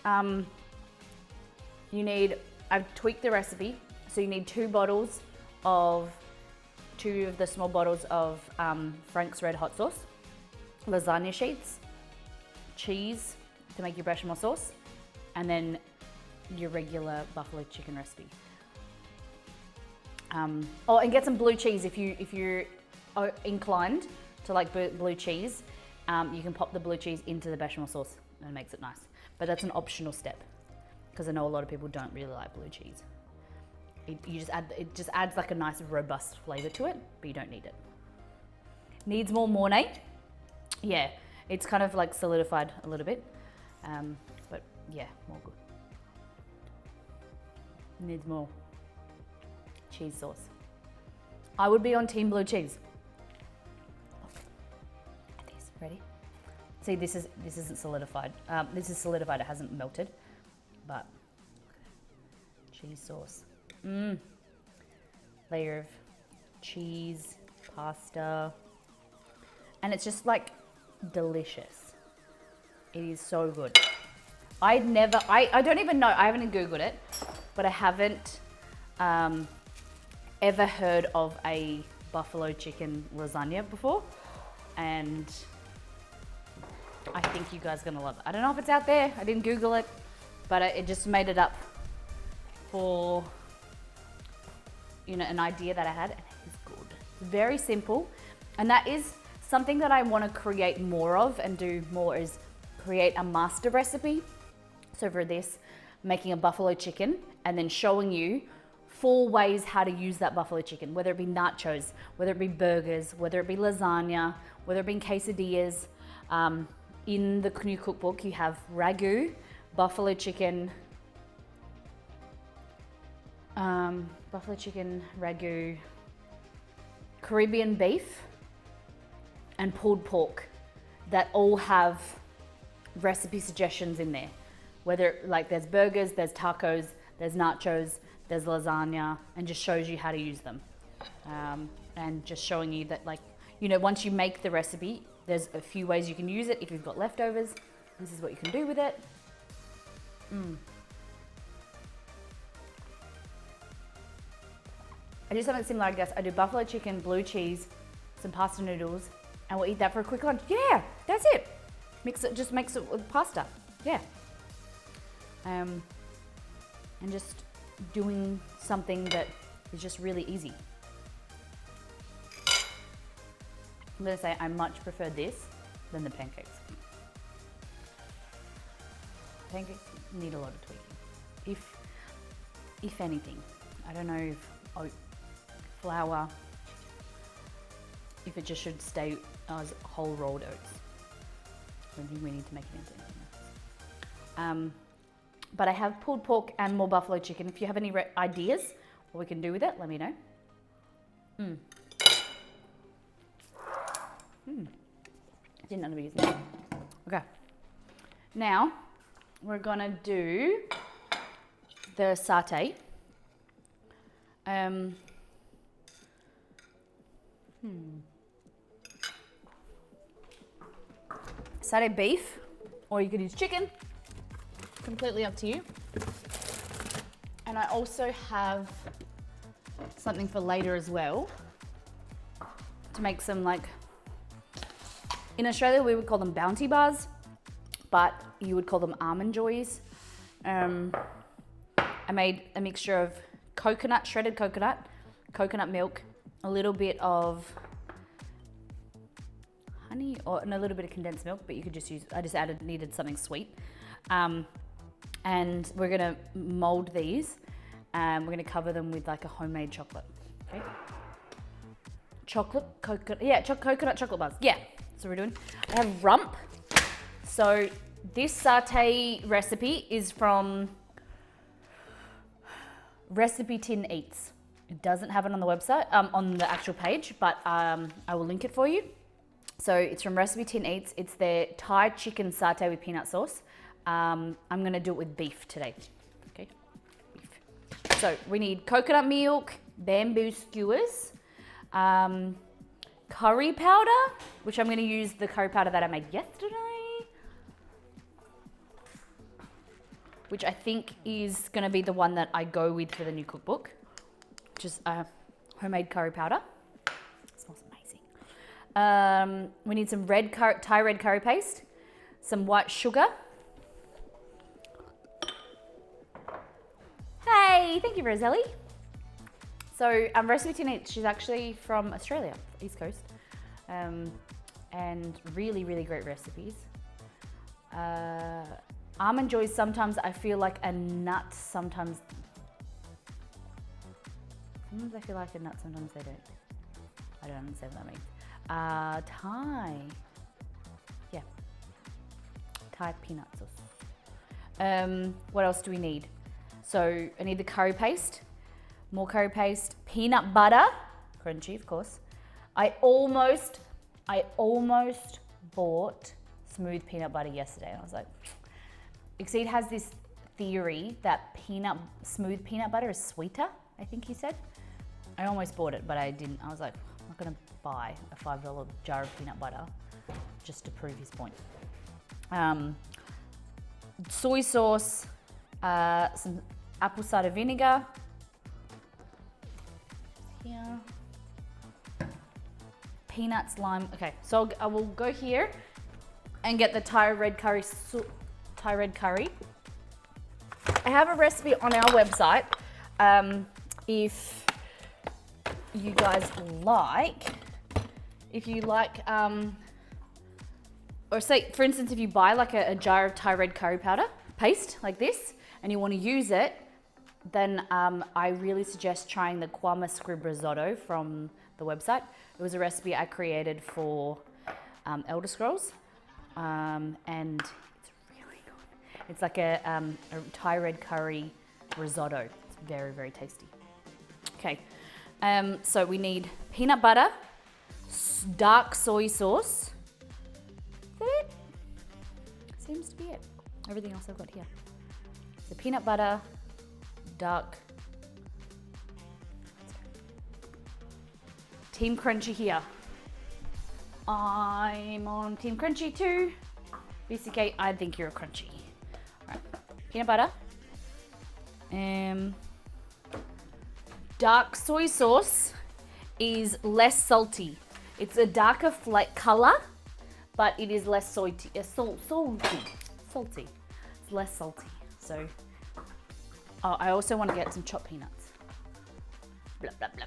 I've tweaked the recipe, so you need two of the small bottles of Frank's Red Hot Sauce, lasagna sheets, cheese to make your bechamel sauce, and then your regular buffalo chicken recipe. Oh, and get some blue cheese if you're inclined to like blue cheese. You can pop the blue cheese into the bechamel sauce and it makes it nice. But that's an optional step because I know a lot of people don't really like blue cheese. It just adds like a nice robust flavor to it, but you don't need it. Needs more mornay. Yeah, it's kind of like solidified a little bit, but yeah, more good. Needs more cheese sauce. I would be on team blue cheese. Look at this. Ready? See, this isn't solidified. This is solidified. It hasn't melted, but cheese sauce. Layer of cheese, pasta, and it's just like delicious. It is so good. I don't even know, I haven't Googled it, but I haven't ever heard of a buffalo chicken lasagna before, and I think you guys are gonna love it. I don't know if it's out there, I didn't Google it, but it just made it up for an idea that I had, and it is good. Very simple, and that is something that I want to create more of and do more, is create a master recipe. So for this, making a buffalo chicken and then showing you 4 ways how to use that buffalo chicken, whether it be nachos, whether it be burgers, whether it be lasagna, whether it be quesadillas. In the new cookbook, you have ragu, buffalo chicken, ragu, Caribbean beef, and pulled pork that all have recipe suggestions in there. Whether like there's burgers, there's tacos, there's nachos, there's lasagna, and just shows you how to use them. And just showing you that, like, once you make the recipe, there's a few ways you can use it. If you've got leftovers, this is what you can do with it. I do something similar, I guess. I do buffalo chicken, blue cheese, some pasta noodles, and we'll eat that for a quick lunch. Yeah, that's it. Just mix it with pasta. Yeah. And just doing something that is just really easy. I'm gonna say I much prefer this than the pancakes. Pancakes need a lot of tweaking. If anything. I don't know if oat flour, if it just should stay as whole rolled oats. I don't think we need to make it into anything else. But I have pulled pork and more buffalo chicken. If you have any ideas what we can do with it, let me know. Didn't know to be using that. Okay. Now, we're gonna do the satay. Satay beef, or you could use chicken. Completely up to you. And I also have something for later as well to make some, like, in Australia we would call them bounty bars, but you would call them almond joys. I made a mixture of coconut, shredded coconut, coconut milk, a little bit of honey, and a little bit of condensed milk, but you could just use, I just needed something sweet. And we're gonna mold these, and we're gonna cover them with like a homemade chocolate, okay? Coconut chocolate bars, yeah. So we're doing, I have rump. So this satay recipe is from Recipe Tin Eats. It doesn't have it on the website, on the actual page, but I will link it for you. So it's from Recipe Tin Eats. It's their Thai chicken satay with peanut sauce. I'm gonna do it with beef today, okay? Beef. So we need coconut milk, bamboo skewers, curry powder, which I'm gonna use the curry powder that I made yesterday, which I think is gonna be the one that I go with for the new cookbook, which is homemade curry powder. It smells amazing. We need some Thai red curry paste, some white sugar. Hey, thank you, Roselli. So Recipe Tin Eats, she's actually from Australia, East Coast, and really, really great recipes. Almond joys, sometimes I feel like a nut, sometimes I feel like a nut, sometimes they don't. I don't understand what that means. Thai. Yeah. Thai peanut sauce. What else do we need? So I need the curry paste, more curry paste, peanut butter, crunchy of course. I almost bought smooth peanut butter yesterday, and I was like, Exceed has this theory that smooth peanut butter is sweeter, I think he said. I almost bought it, but I didn't. I was like, I'm not gonna buy a $5 jar of peanut butter just to prove his point. Soy sauce, some apple cider vinegar. Here. Peanuts, lime. Okay, so I will go here and get the Thai red curry. I have a recipe on our website. If you guys like, or say, for instance, if you buy like a jar of Thai red curry powder paste like this, and you want to use it, then I really suggest trying the Kwama Scrib risotto from the website. It was a recipe I created for Elder Scrolls, and it's really good. It's like a Thai red curry risotto. It's very, very tasty. Okay, so we need peanut butter, dark soy sauce. Is that it? Seems to be it. Everything else I've got here. So peanut butter, dark. Team Crunchy here. I'm on Team Crunchy too. BCK, I think you're a crunchy. All right. Peanut butter. Dark soy sauce is less salty. It's a darker color, but it is less salty. Salty. It's less salty. So, I also want to get some chopped peanuts. Blah, blah, blah.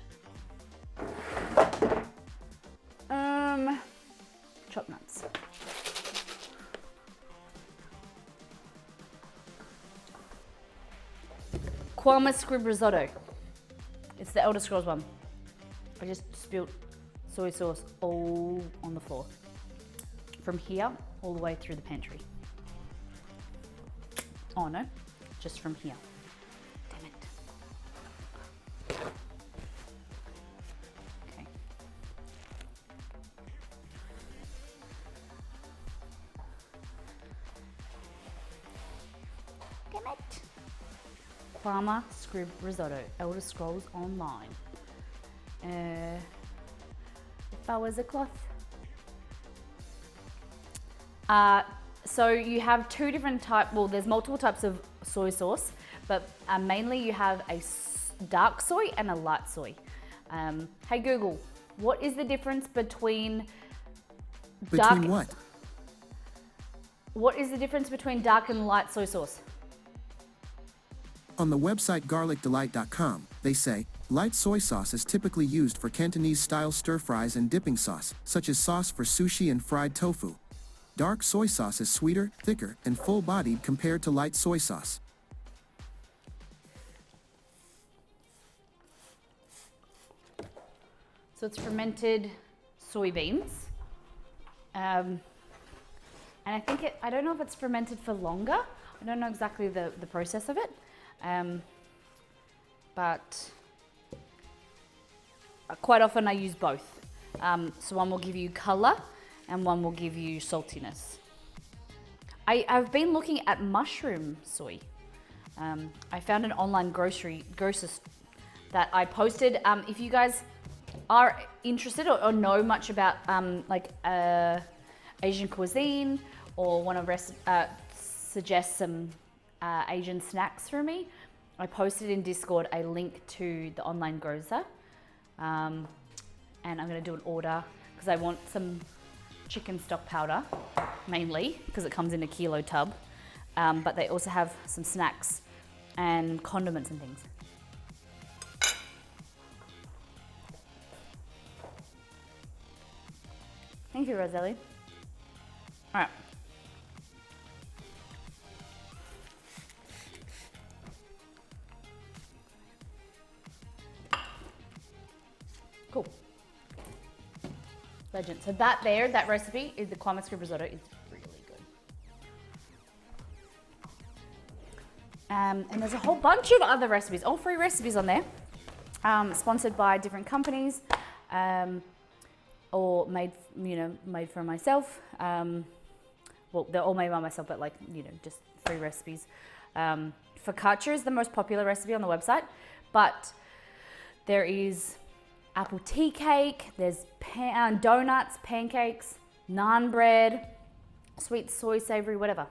Chopped nuts. Kwama Scrib risotto. It's the Elder Scrolls one. I just spilled soy sauce all on the floor. From here, all the way through the pantry. Oh no, just from here. Damn it. Okay. Parma scrib risotto. Elder Scrolls Online. If I was a cloth. So you have two different types, well, there's multiple types of soy sauce, but mainly you have a dark soy and a light soy. Hey Google, what is the difference between Between what? What is the difference between dark and light soy sauce? On the website garlicdelight.com, they say, light soy sauce is typically used for Cantonese-style stir-fries and dipping sauce, such as sauce for sushi and fried tofu. Dark soy sauce is sweeter, thicker, and full-bodied compared to light soy sauce. So it's fermented soybeans. And I think I don't know if it's fermented for longer. I don't know exactly the process of it. But quite often I use both. So one will give you color and one will give you saltiness. I've been looking at mushroom soy. I found an online grocer that I posted. If you guys are interested or know much about Asian cuisine or want to suggest some Asian snacks for me, I posted in Discord a link to the online grocer, and I'm going to do an order because I want some chicken stock powder mainly because it comes in a kilo tub, but they also have some snacks and condiments and things. Thank you, Roselli. All right. Cool. Legend. So that recipe is the climate scrib risotto. It's really good. And there's a whole bunch of other recipes, all free recipes on there, sponsored by different companies, or made for myself. Well, they're all made by myself, but just free recipes. Focaccia is the most popular recipe on the website, but there is apple tea cake, there's donuts, pancakes, naan bread, sweet soy savory, whatever.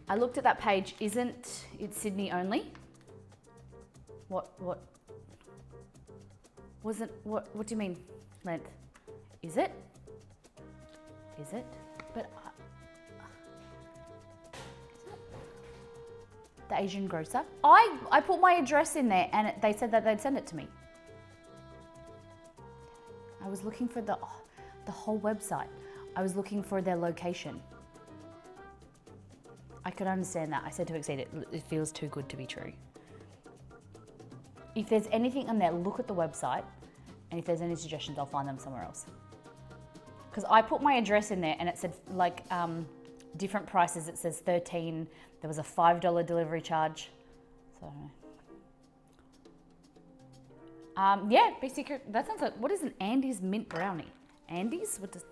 I looked at that page. Isn't it Sydney only? What do you mean? Length? Is it? But the Asian grocer. I put my address in there and they said that they'd send it to me. I was looking for the whole website. I was looking for their location. I could understand that. I said to Exceed, it feels too good to be true. If there's anything on there, look at the website, and if there's any suggestions, I'll find them somewhere else. Because I put my address in there and it said different prices. It says 13. There was a $5 delivery charge. So yeah, basically that sounds like, what is an Andes mint brownie? Andes? What does,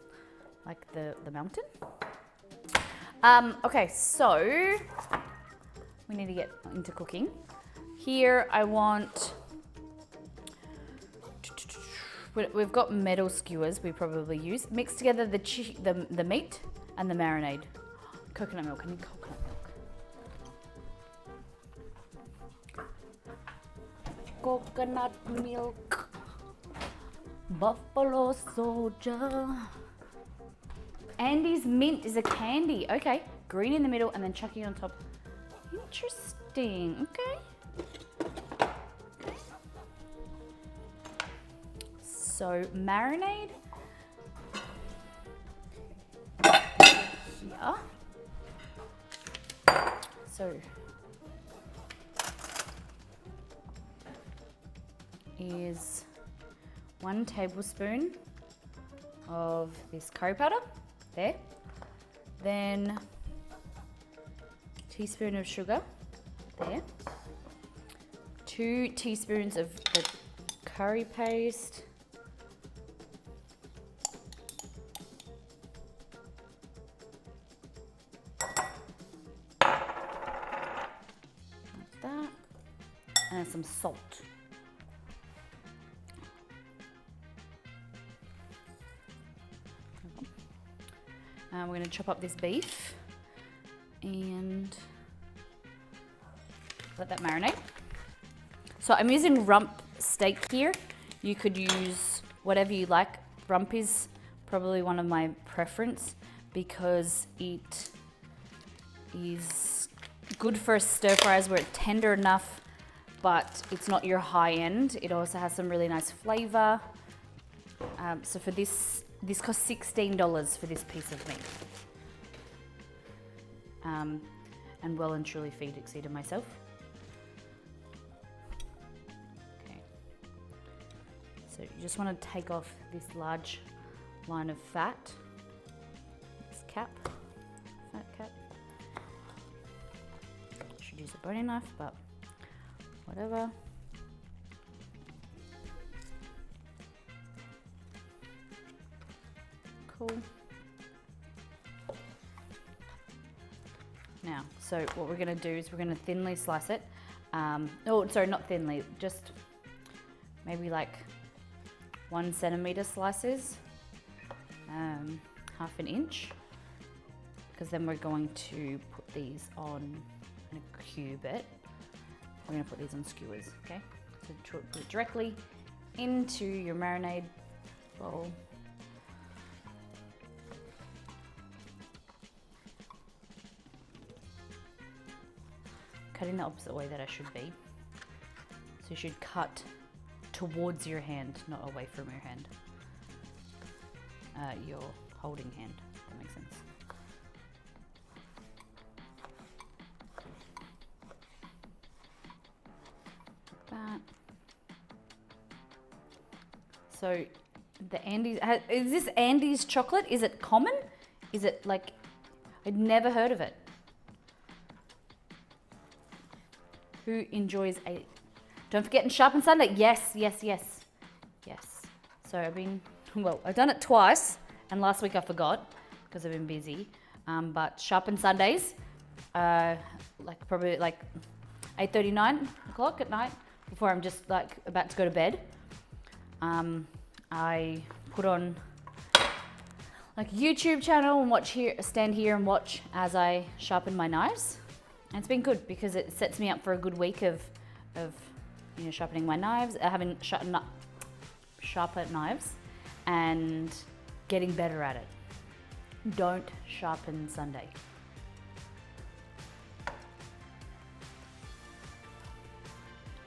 like the mountain? Okay, so we need to get into cooking. Here I want, we've got metal skewers we probably use. Mix together the meat and the marinade. Coconut milk, I need coconut milk. Coconut milk. Buffalo Soldier. Andes mint is a candy. Okay, green in the middle and then chucking on top. Interesting. Okay. So marinade. Here. So is 1 tablespoon of this curry powder. There. Then teaspoon of sugar. There. 2 teaspoons of the curry paste. Like that. And some salt. We're going to chop up this beef and let that marinate. So I'm using rump steak here. You could use whatever you like. Rump is probably one of my preference because it is good for stir fries where it's tender enough, but it's not your high end. It also has some really nice flavor. So for this cost $16 for this piece of meat. And well and truly feed exceeded myself. Okay. So you just want to take off this large line of fat. This cap, fat cap. Should use a boning knife, but whatever. Cool. Now, so what we're going to do is we're going to thinly slice it. Oh, sorry, not thinly, just maybe like 1 centimeter slices, half an inch, because then we're going to put these on a cube it. We're going to put these on skewers, okay? So put it directly into your marinade bowl. Cutting the opposite way that I should be. So you should cut towards your hand, not away from your hand. Your holding hand, if that makes sense. Like that. So the Andes, is this Andes chocolate? Is it common? Is it like, I'd never heard of it. Who enjoys a, don't forget and sharpen Sunday. Yes, yes, yes, yes. So I've been, well, I've done it twice and last week I forgot because I've been busy. But sharpen Sundays, like probably like 8:30, 9 o'clock at night before I'm just like about to go to bed. I put on like a YouTube channel and watch here, stand here and watch as I sharpen my knives. And it's been good because it sets me up for a good week of you know, sharpening my knives, having sharper knives, and getting better at it. Don't sharpen Sunday.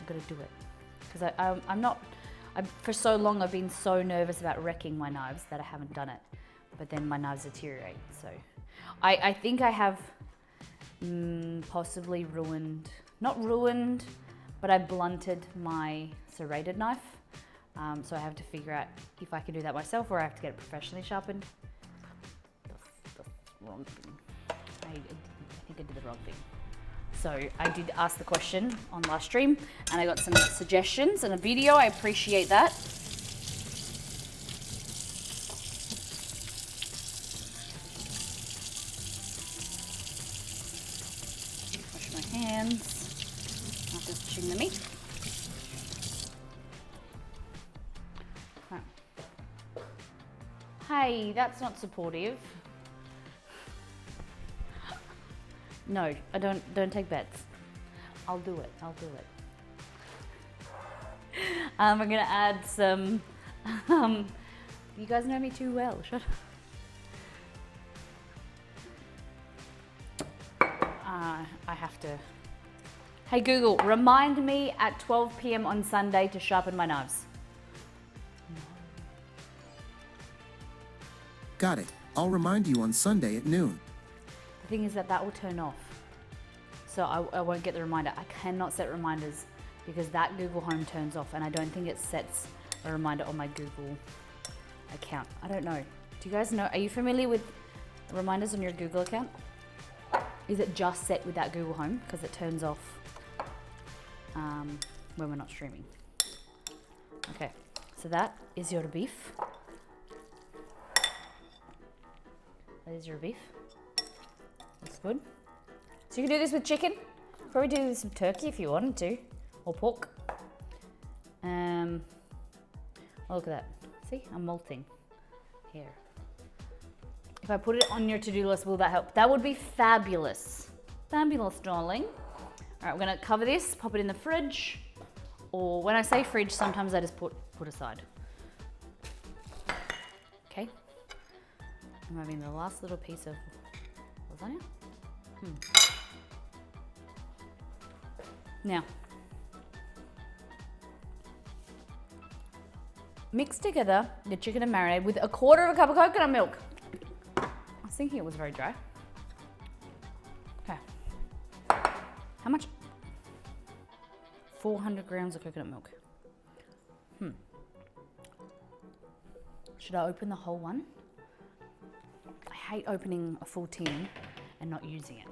I've got to do it because for so long I've been so nervous about wrecking my knives that I haven't done it, but then my knives deteriorate. So I think I have possibly ruined, not ruined, but I blunted my serrated knife. So I have to figure out if I can do that myself or I have to get it professionally sharpened. That's wrong thing. I think I did the wrong thing. So I did ask the question on last stream and I got some suggestions and a video. I appreciate that. Wash my hands after stitching the meat. Hey, that's not supportive. No, I don't take bets. I'll do it. I'm gonna add some. You guys know me too well. Shut up. I have to. Hey Google, remind me at 12 p.m. on Sunday to sharpen my knives. Got it. I'll remind you on Sunday at noon. The thing is that will turn off. So I won't get the reminder. I cannot set reminders because that Google Home turns off and I don't think it sets a reminder on my Google account. I don't know. Do you guys know? Are you familiar with reminders on your Google account? Is it just set with that Google Home because it turns off when we're not streaming. Okay, so that is your beef. That is your beef. Looks good. So you can do this with chicken. Probably do this with turkey if you wanted to, or pork. Oh, look at that. See, I'm molting here. If I put it on your to-do list, will that help? That would be fabulous. Fabulous, darling. All right, we're gonna cover this, pop it in the fridge, or when I say fridge, sometimes I just put aside. Okay. I'm having the last little piece of lasagna. Now, mix together the chicken and marinade with a quarter of a cup of coconut milk. I was thinking it was very dry. Okay. How much? 400 grams of coconut milk. Should I open the whole one? I hate opening a full tin and not using it.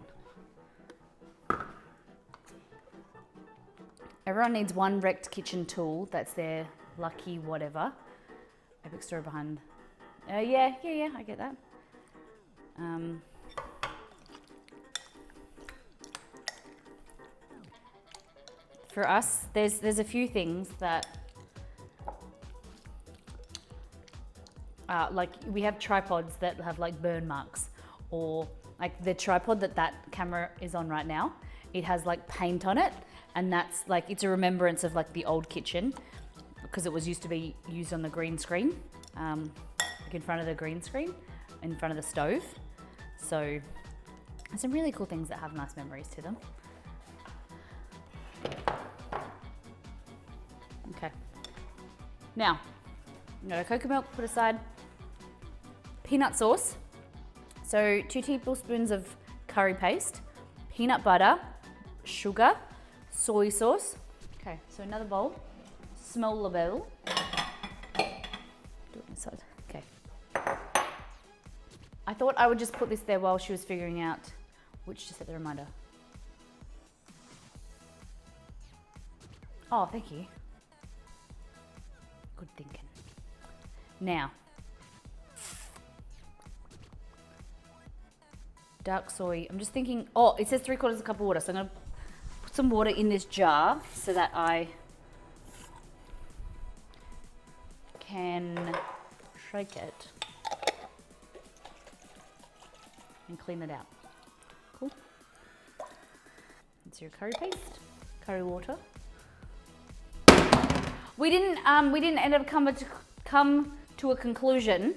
Everyone needs one wrecked kitchen tool. That's their lucky whatever. Epic story behind. Yeah, I get that. For us, there's a few things that, like we have tripods that have like burn marks, or like the tripod that camera is on right now, it has like paint on it, and that's like, it's a remembrance of like the old kitchen, because it was used to be used on the green screen, like in front of the green screen, in front of the stove. So there's some really cool things that have nice memories to them. Okay. Now, I'm gonna coconut milk, put aside. Peanut sauce. So 2 tablespoons of curry paste, peanut butter, sugar, soy sauce. Okay, so another bowl, smaller bowl. Do it on the side. Okay. I thought I would just put this there while she was figuring out which to set the reminder. Oh, thank you. Good thinking. Now, dark soy. I'm just thinking, oh, it says 3/4 cup of water. So I'm gonna put some water in this jar so that I can shake it and clean it out. Cool. That's your curry paste, curry water. We didn't end up come to a conclusion.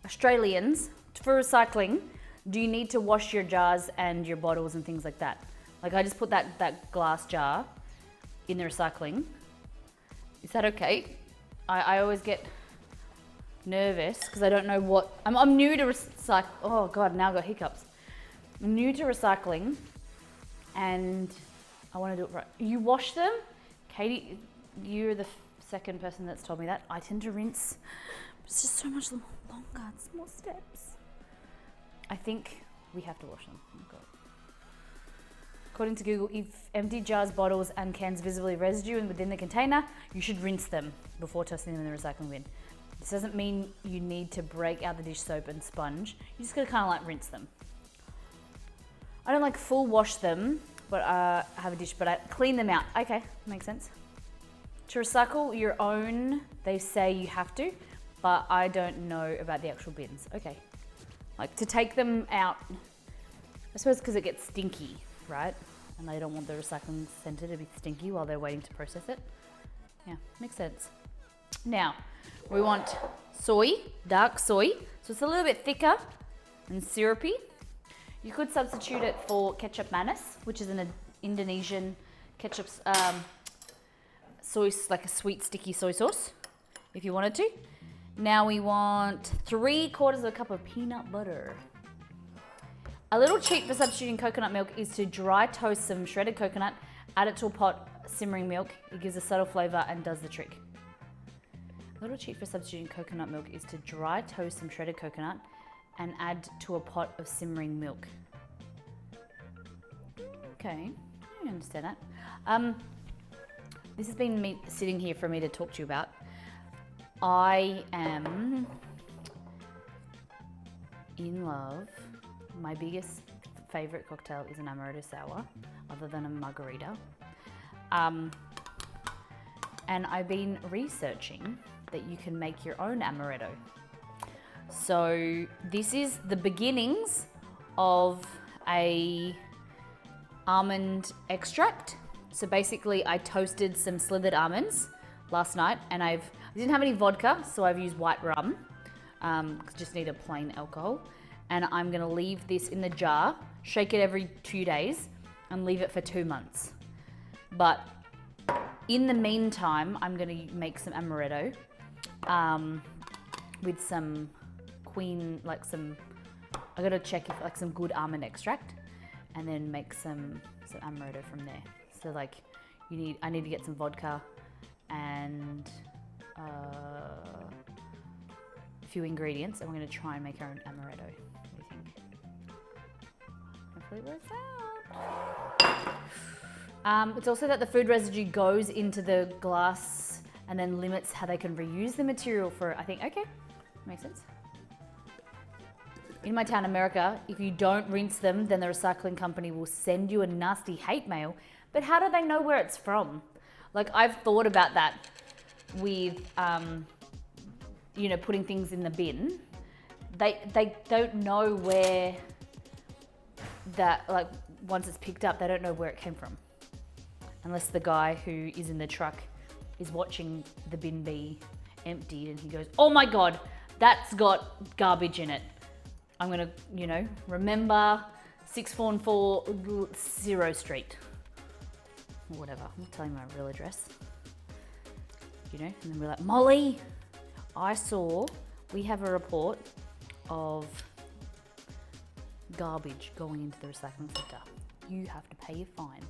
Australians, for recycling, do you need to wash your jars and your bottles and things like that? Like I just put that glass jar in the recycling. Is that okay? I always get nervous because I don't know what, I'm new to recycle. Oh God, now I've got hiccups. I'm new to recycling and I want to do it right. You wash them? Katie, you're the second person that's told me that. I tend to rinse. It's just so much longer, it's more steps. I think we have to wash them. Oh God. According to Google, if empty jars, bottles, and cans visibly residue within the container, you should rinse them before tossing them in the recycling bin. This doesn't mean you need to break out the dish soap and sponge. You just gotta kind of like rinse them. I don't like full wash them, but I have a dish, but I clean them out. Okay, makes sense. To recycle your own, they say you have to, but I don't know about the actual bins. Okay. Like to take them out, I suppose because it gets stinky, right? And they don't want the recycling centre to be stinky while they're waiting to process it. Yeah, makes sense. Now, we want soy, dark soy. So it's a little bit thicker and syrupy. You could substitute it for ketchup manis, which is an Indonesian ketchup soy, like a sweet sticky soy sauce, if you wanted to. Now we want 3/4 cup of peanut butter. A little cheat for substituting coconut milk is to dry toast some shredded coconut, add it to a pot, simmering milk. It gives a subtle flavor and does the trick. A little cheat for substituting coconut milk is to dry toast some shredded coconut and add to a pot of simmering milk. Okay, I understand that. this has been me sitting here for me to talk to you about. I am in love. My biggest favorite cocktail is an amaretto sour, other than a margarita. And I've been researching that you can make your own amaretto. So this is the beginnings of a almond extract. So basically I toasted some slivered almonds last night, and I didn't have any vodka, so I've used white rum. Just need a plain alcohol. And I'm gonna leave this in the jar, shake it every 2 days, and leave it for 2 months. But in the meantime, I'm gonna make some amaretto with some I gotta check if like some good almond extract, and then make some amaretto from there. So like I need to get some vodka and a few ingredients, and we're gonna try and make our own amaretto. What do you think? Hopefully it works out. It's also that the food residue goes into the glass and then limits how they can reuse the material for, I think, okay, makes sense. In my town, America, if you don't rinse them, then the recycling company will send you a nasty hate mail. But how do they know where it's from? Like, I've thought about that with, putting things in the bin. They don't know where that, like, once it's picked up, they don't know where it came from. Unless the guy who is in the truck is watching the bin be emptied and he goes, oh my God, that's got garbage in it. I'm gonna, remember 6440 Street. Or whatever, I'm not telling my real address. And then we're like, Molly, we have a report of garbage going into the recycling centre. You have to pay your fine.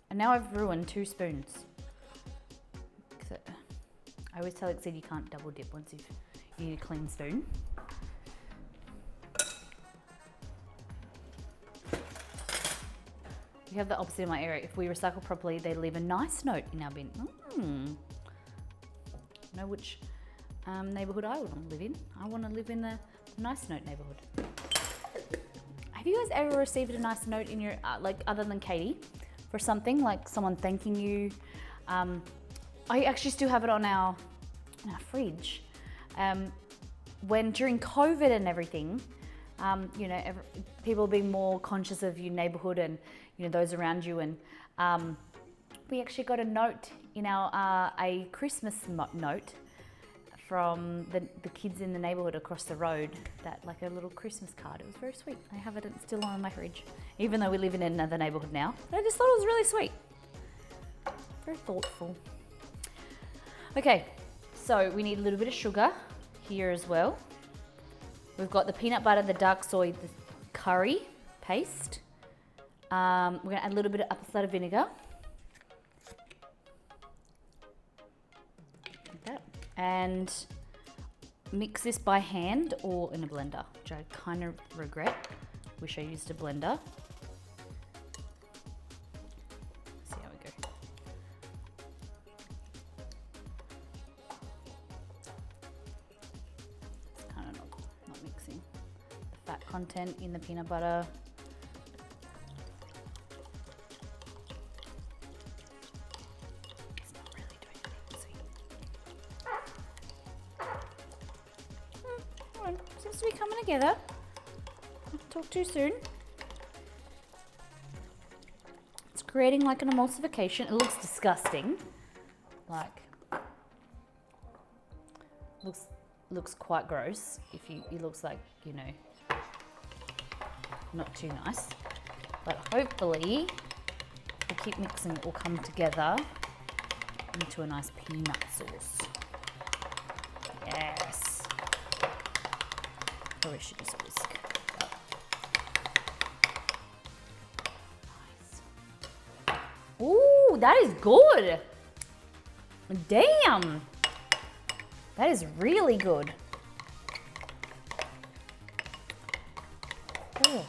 And now I've ruined 2 spoons. I always tell Exceed you can't double dip once you need a clean spoon. We have the opposite in my area. If we recycle properly, they leave a nice note in our bin. Know which neighbourhood I want to live in. I want to live in the nice note neighbourhood. Have you guys ever received a nice note in your, other than Katie, for something, like someone thanking you? I actually still have it on our fridge. When during COVID and everything, people being more conscious of your neighbourhood and those around you, and we actually got a note in our a Christmas note from the kids in the neighbourhood across the road, that like a little Christmas card. It was very sweet. I have it still on my fridge, even though we live in another neighbourhood now. But I just thought it was really sweet. Very thoughtful. Okay, so we need a little bit of sugar here as well. We've got the peanut butter, the dark soy, the curry paste. We're gonna add a little bit of apple cider vinegar. Like that. And mix this by hand or in a blender, which I kind of regret. Wish I used a blender. See how we go. It's kind of not mixing the fat content in the peanut butter. It's not really doing anything. See? Seems to be coming together. Talk too soon. It's creating like an emulsification. It looks disgusting. Like, looks quite gross. It looks like, not too nice. But hopefully, if we keep mixing, it will come together into a nice peanut sauce. Yes. Probably should use a whisk. Ooh, that is good. Damn. That is really good. Oh.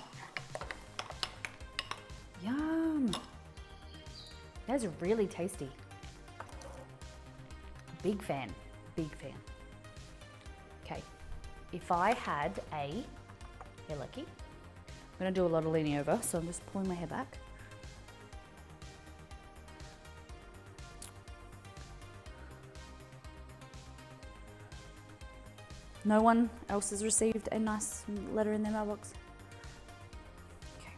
Yum. Those are really tasty. Big fan, big fan. Okay, if I had a hair lucky, I'm gonna do a lot of leaning over, so I'm just pulling my hair back. No one else has received a nice letter in their mailbox. Okay.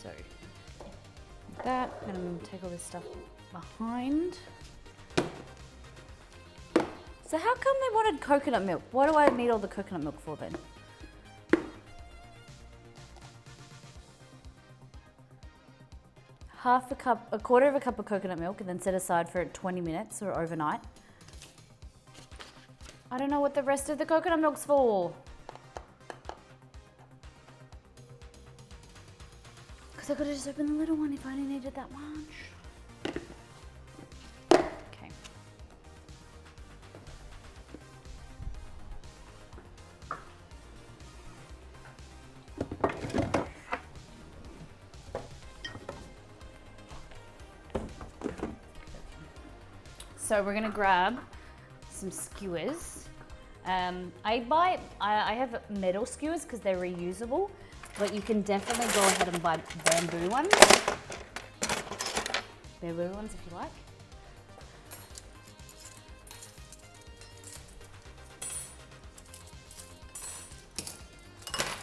So, like that, and I'm gonna take all this stuff behind. So how come they wanted coconut milk? What do I need all the coconut milk for then? A quarter of a cup of coconut milk, and then set aside for 20 minutes or overnight. I don't know what the rest of the coconut milk's for. Because I could have just opened the little one if I only needed that much. Okay. So we're gonna grab some skewers. I have metal skewers because they're reusable, but you can definitely go ahead and buy bamboo ones. Bamboo ones if you like.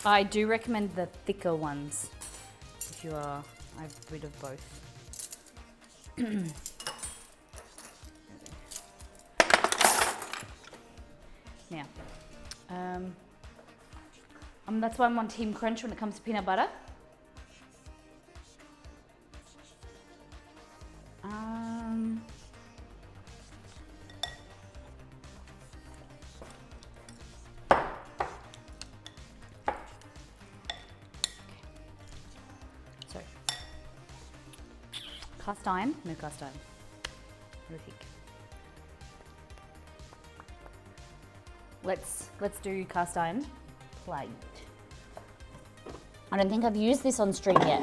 I do recommend the thicker ones if you are, I have rid of both. Now, that's why I'm on Team Crunch when it comes to peanut butter. So, cast iron, no cast iron. What do you think? Let's do cast iron plate. I don't think I've used this on stream yet.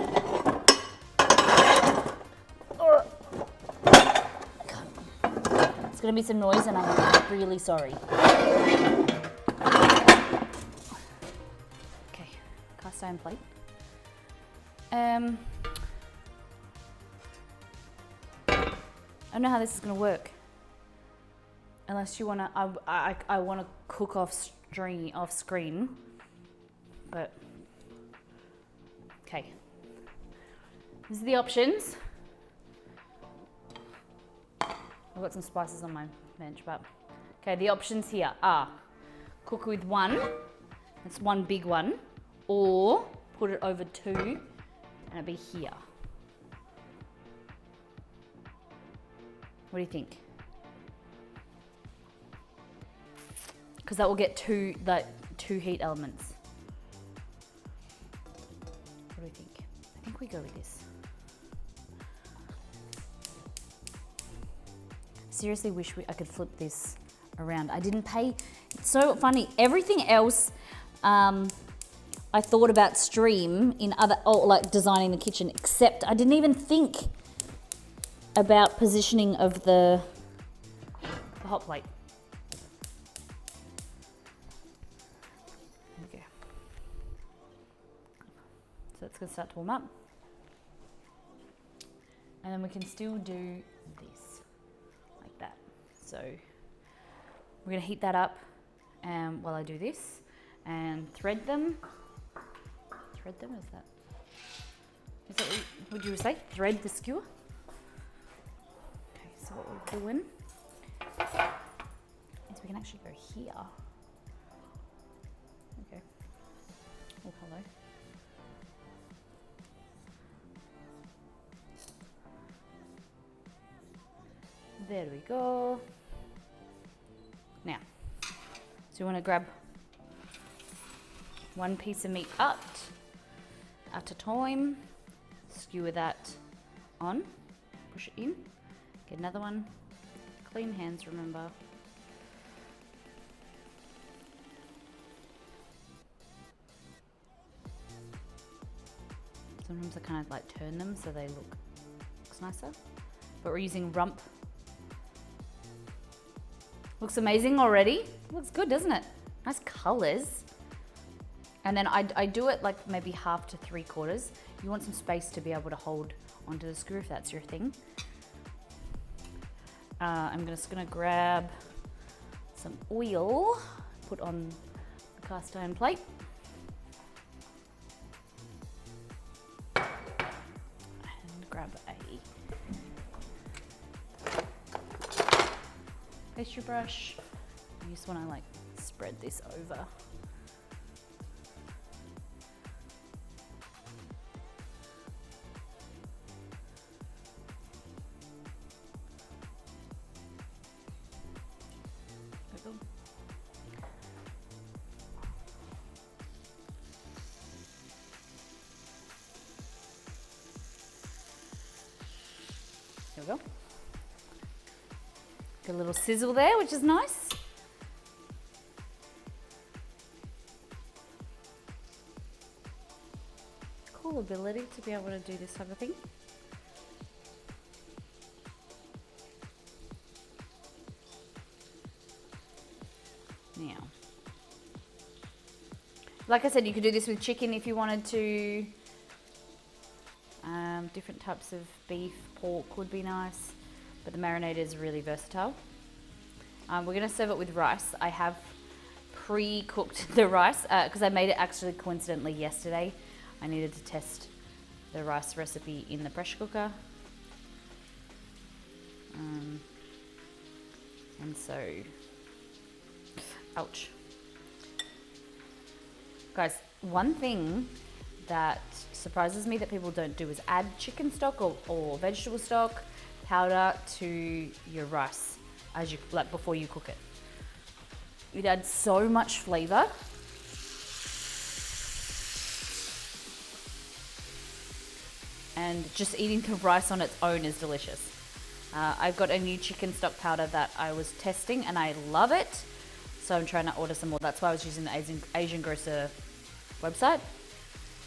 It's gonna be some noise and I'm really sorry. Okay, cast iron plate. I don't know how this is gonna work. Unless you wanna, I wanna cook off screen, but okay. These are the options. I've got some spices on my bench, but okay. The options here are cook with one. That's one big one, or put it over two, and it'll be here. What do you think? Because that will get two heat elements. What do you think? I think we go with this. Seriously wish I could flip this around. I didn't pay, it's so funny. Everything else I thought about stream in other, like designing the kitchen, except I didn't even think about positioning of the hot plate. So it's going to start to warm up. And then we can still do this, like that. So we're going to heat that up while I do this and thread them. Thread them, is that what would you say? Thread the skewer? Okay, so what we're doing is we can actually go here. Okay. Oh, hello. There we go. Now, so you want to grab one piece of meat at a time, skewer that on, push it in, get another one, clean hands, remember. Sometimes I kind of like turn them so they looks nicer. But we're using rump. Looks amazing already. Looks good, doesn't it? Nice colors. And then I do it like maybe 1/2 to 3/4. You want some space to be able to hold onto the screw if that's your thing. I'm just gonna grab some oil, put on the cast iron plate. And grab a pastry brush. You just wanna like spread this over. There we go. Got a little sizzle there, which is nice. Cool ability to be able to do this type of thing. Now, like I said, you could do this with chicken if you wanted to. Different types of beef, pork would be nice, but the marinade is really versatile. We're gonna serve it with rice. I have pre-cooked the rice because I made it actually coincidentally yesterday. I needed to test the rice recipe in the pressure cooker. And so, ouch. Guys, one thing that surprises me that people don't do is add chicken stock or vegetable stock powder to your rice as you like before you cook it. It adds so much flavor. And just eating the rice on its own is delicious. I've got a new chicken stock powder that I was testing and I love it. So I'm trying to order some more. That's why I was using the Asian Grocer website.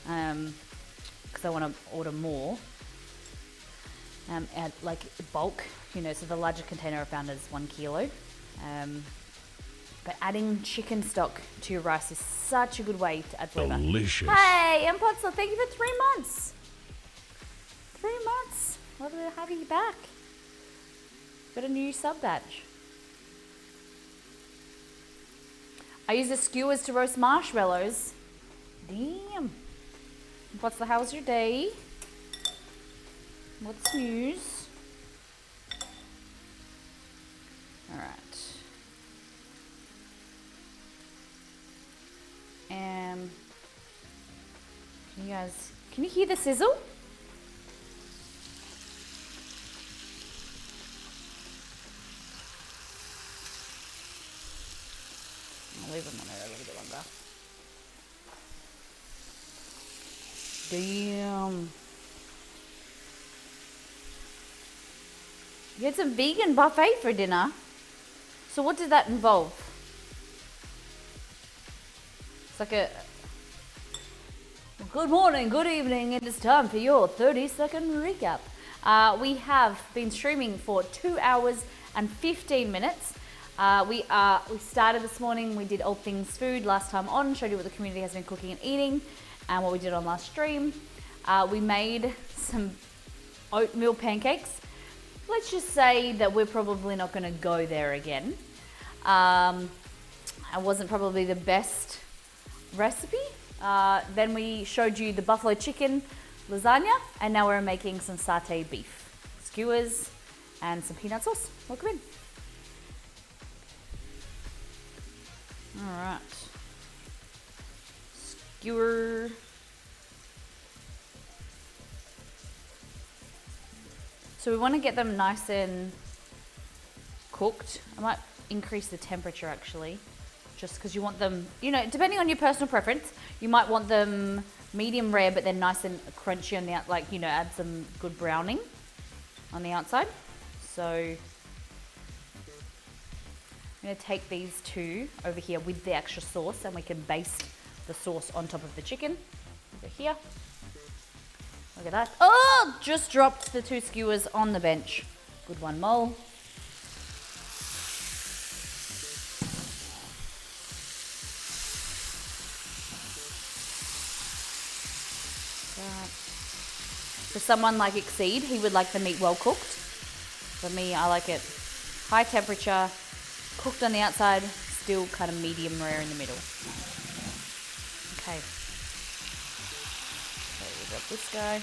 Because I want to order more. At like bulk, you know, so the larger container I found is 1 kilo. But adding chicken stock to your rice is such a good way to add flavor. Delicious. Hey, M. Pottsler, thank you for 3 months. 3 months. Love to have you back. Got a new sub badge. I use the skewers to roast marshmallows. Damn. Pottsler, how was your day? What's news? All right. Can you hear the sizzle? I'll leave them on there a little bit longer. Damn. You had some vegan buffet for dinner. So what did that involve? It's like a good morning, good evening, it is time for your 30-second recap. We have been streaming for 2 hours and 15 minutes. We started this morning, we did all things food last time on, showed you what the community has been cooking and eating and what we did on last stream. We made some oatmeal pancakes. Let's just say that we're probably not going to go there again. It wasn't probably the best recipe. Then we showed you the buffalo chicken lasagna, and now we're making some satay beef skewers and some peanut sauce. Welcome in. All right. Skewer. So we want to get them nice and cooked. I might increase the temperature actually, just because you want them, you know, depending on your personal preference, you might want them medium rare, but then nice and crunchy on the out, like, you know, add some good browning on the outside. So I'm going to take these two over here with the extra sauce, and we can baste the sauce on top of the chicken over here. Look at that. Oh, just dropped the 2 skewers on the bench. Good one, Mole. For someone like Exceed, he would like the meat well cooked. For me, I like it high temperature, cooked on the outside, still kind of medium rare in the middle. Okay. So we got this guy.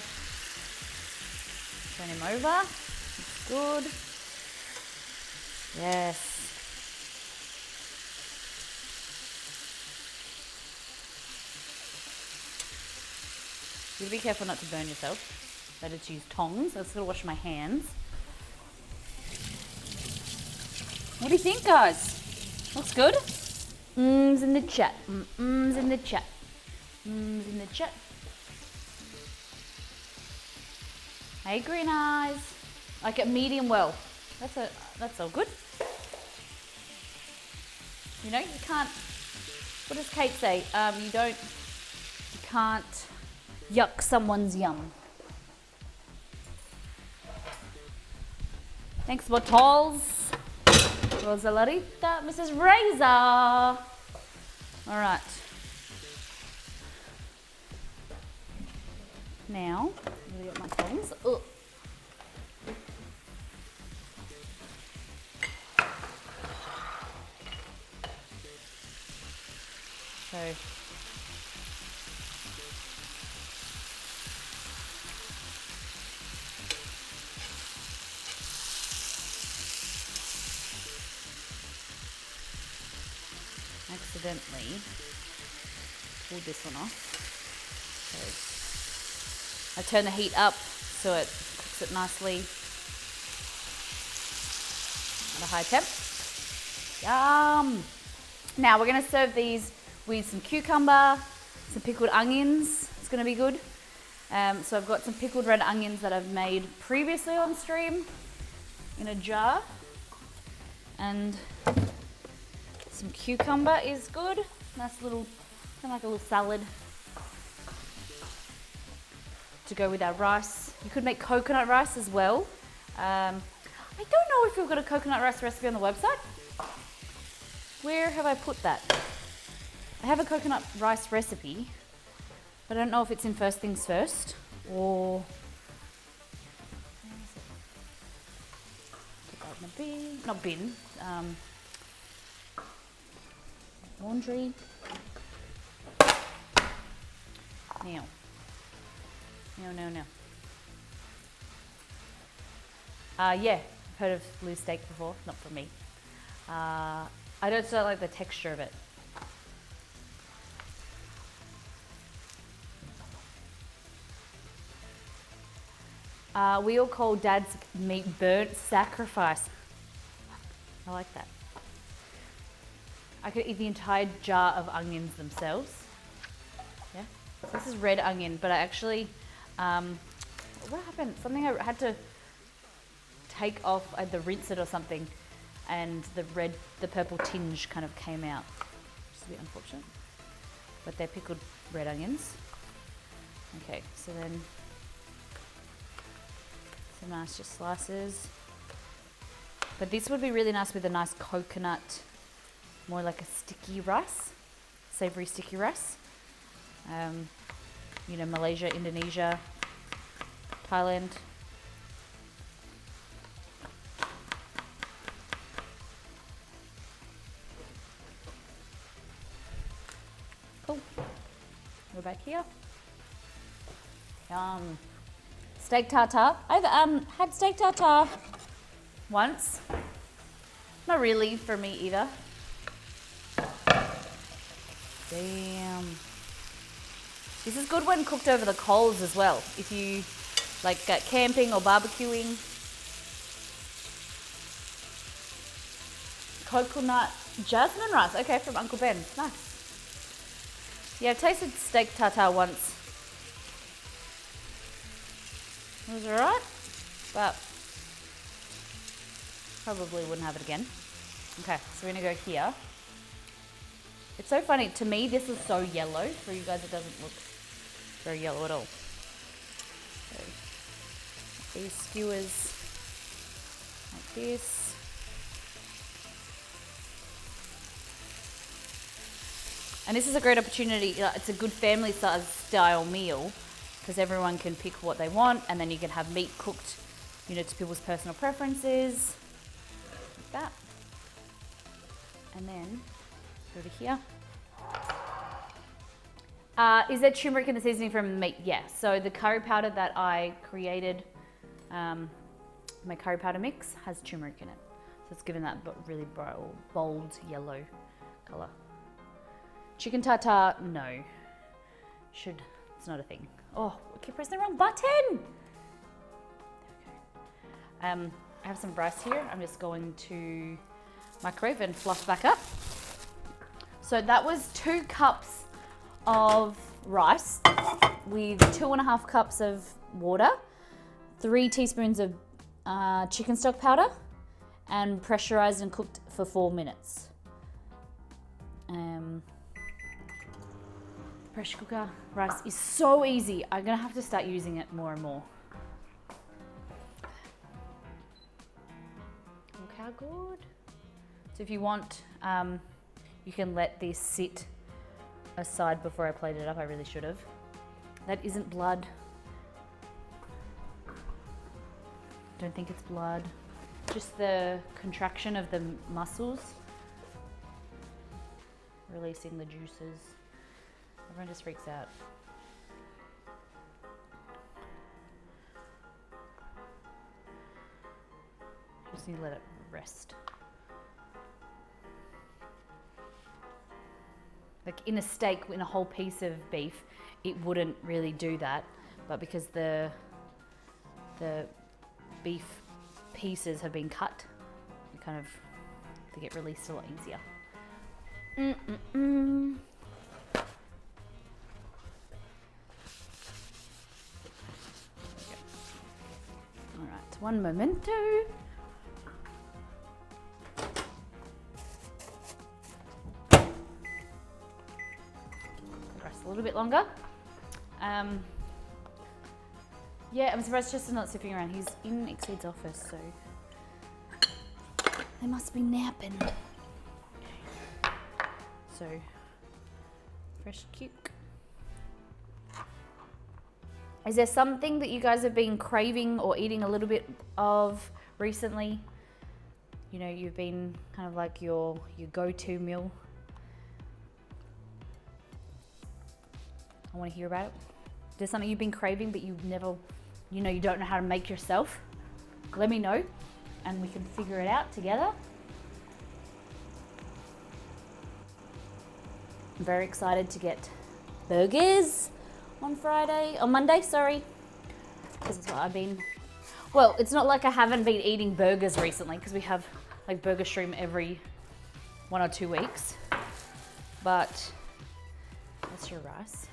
Turn him over. Looks good. Yes. You gotta be careful not to burn yourself. Better to use tongs. I just gotta wash my hands. What do you think, guys? Looks good? Mms in the chat. Mms in the chat. Mms in the chat. Hey, green eyes. Like it medium well. That's all good. You know, you can't. What does Kate say? You can't yuck someone's yum. Thanks, Bottles. Rosalarita, Mrs. Razor. All right. Now, I'm gonna get my tongs. Ugh. So, accidentally pulled this one off. So I turn the heat up so it cooks it nicely at a high temp. Yum! Now we're going to serve these with some cucumber, some pickled onions. It's going to be good. So I've got some pickled red onions that I've made previously on stream in a jar, and some cucumber is good. Nice little, kind of like a little salad to go with our rice. You could make coconut rice as well. I don't know if we've got a coconut rice recipe on the website. Where have I put that? I have a coconut rice recipe, but I don't know if it's in First Things First or... Put that in a bin, not bin, laundry. Now. No. Yeah, I've heard of loose steak before, not for me. I don't like the texture of it. We all call Dad's meat burnt sacrifice. I like that. I could eat the entire jar of onions themselves. Yeah. So this is red onion, but I actually, what happened? Something I had to take off. I had to rinse it or something, and the purple tinge kind of came out. Which is a bit unfortunate. But they're pickled red onions. Okay, so then some nice just slices. But this would be really nice with a nice coconut, more like a sticky rice, savory sticky rice. You know, Malaysia, Indonesia, Thailand. Cool. We're back here. Yum. Steak tartare. I've had steak tartare once. Not really for me either. Damn. This is good when cooked over the coals as well. If you like camping or barbecuing. Coconut jasmine rice. Okay, from Uncle Ben. Nice. Yeah, I've tasted steak tartare once. It was alright, but probably wouldn't have it again. Okay, so we're gonna go here. It's so funny, to me this is so yellow. For you guys it doesn't look very yellow at all. So these skewers like this. And this is a great opportunity. It's a good family size style meal because everyone can pick what they want, and then you can have meat cooked, you know, to people's personal preferences, like that. And then over here. Is there turmeric in the seasoning from meat? Yeah. So the curry powder that I created, my curry powder mix has turmeric in it. So it's given that really bold yellow color. Chicken tartare, no. It's not a thing. Oh, I keep pressing the wrong button. I have some rice here. I'm just going to microwave and fluff back up. So that was 2 cups of rice with 2.5 cups of water, 3 teaspoons of chicken stock powder, and pressurized and cooked for 4 minutes. Pressure cooker rice is so easy. I'm gonna have to start using it more and more. Look how good. So if you want, you can let this sit aside before I plate it up. I really should have. That isn't blood. Don't think it's blood. Just the contraction of the muscles, releasing the juices. Everyone just freaks out. Just need to let it rest. Like in a steak, in a whole piece of beef, it wouldn't really do that, but because the beef pieces have been cut, they get released a lot easier. Alright, one momento. Rest a little bit longer. Yeah, I'm surprised Chester's not sniffing around. He's in Exceed's office, so they must be napping. So, fresh cuke. Is there something that you guys have been craving or eating a little bit of recently? You know, you've been kind of like your go-to meal. I want to hear about it. There's something you've been craving but you've never, you don't know how to make yourself. Let me know and we can figure it out together. I'm very excited to get burgers on Monday, sorry. Because it's what I've been, well, it's not like I haven't been eating burgers recently because we have like burger stream every 1 or 2 weeks. But that's your rice.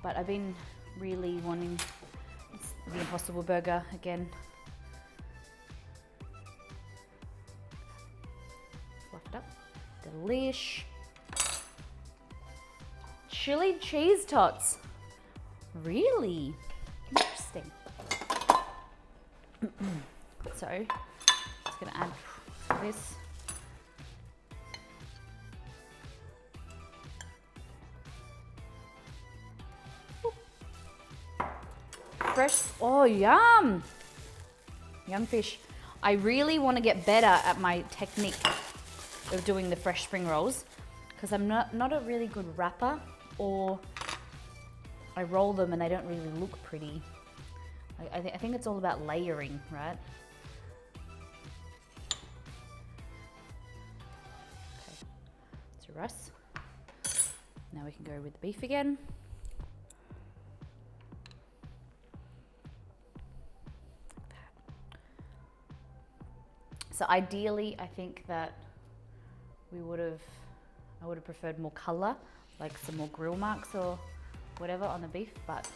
But I've been really wanting the Impossible Burger again. Fluff it up. Delish. Chili cheese tots. Really? Interesting. So, just gonna add this. Fresh, oh yum! Yum fish. I really want to get better at my technique of doing the fresh spring rolls because I'm not a really good wrapper, or I roll them and they don't really look pretty. I think it's all about layering, right? Okay, so rice. Now we can go with the beef again. So ideally, I think that I would have preferred more color, like some more grill marks or whatever on the beef, but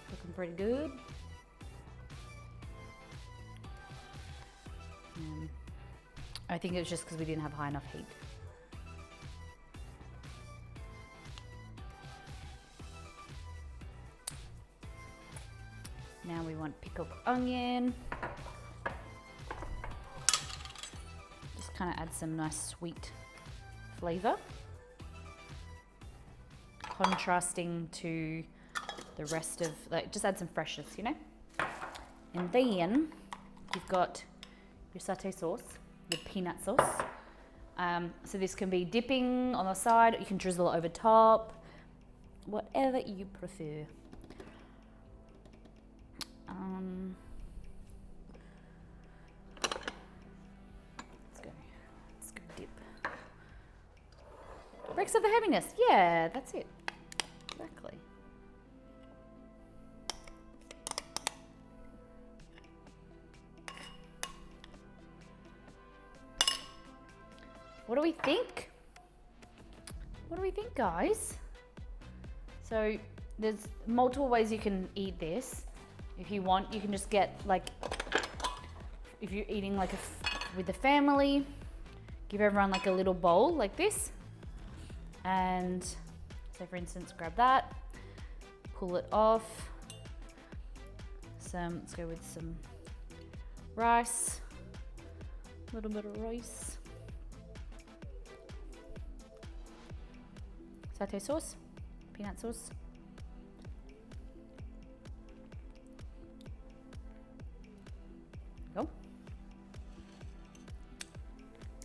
looking pretty good. I think it was just because we didn't have high enough heat. Now we want pickled onion. Just kind of add some nice sweet flavor, contrasting to the rest of, like, just add some freshness, you know? And then you've got your satay sauce, your peanut sauce. So this can be dipping on the side, or you can drizzle it over top, whatever you prefer. Let's go dip. Breaks up the heaviness. Yeah, that's it. Exactly. What do we think? What do we think, guys? So there's multiple ways you can eat this. If you want, you can just get, like, if you're eating like with the family, give everyone like a little bowl like this. And so for instance, grab that, pull it off. Let's go with some rice, a little bit of rice. Satay sauce, peanut sauce. Go.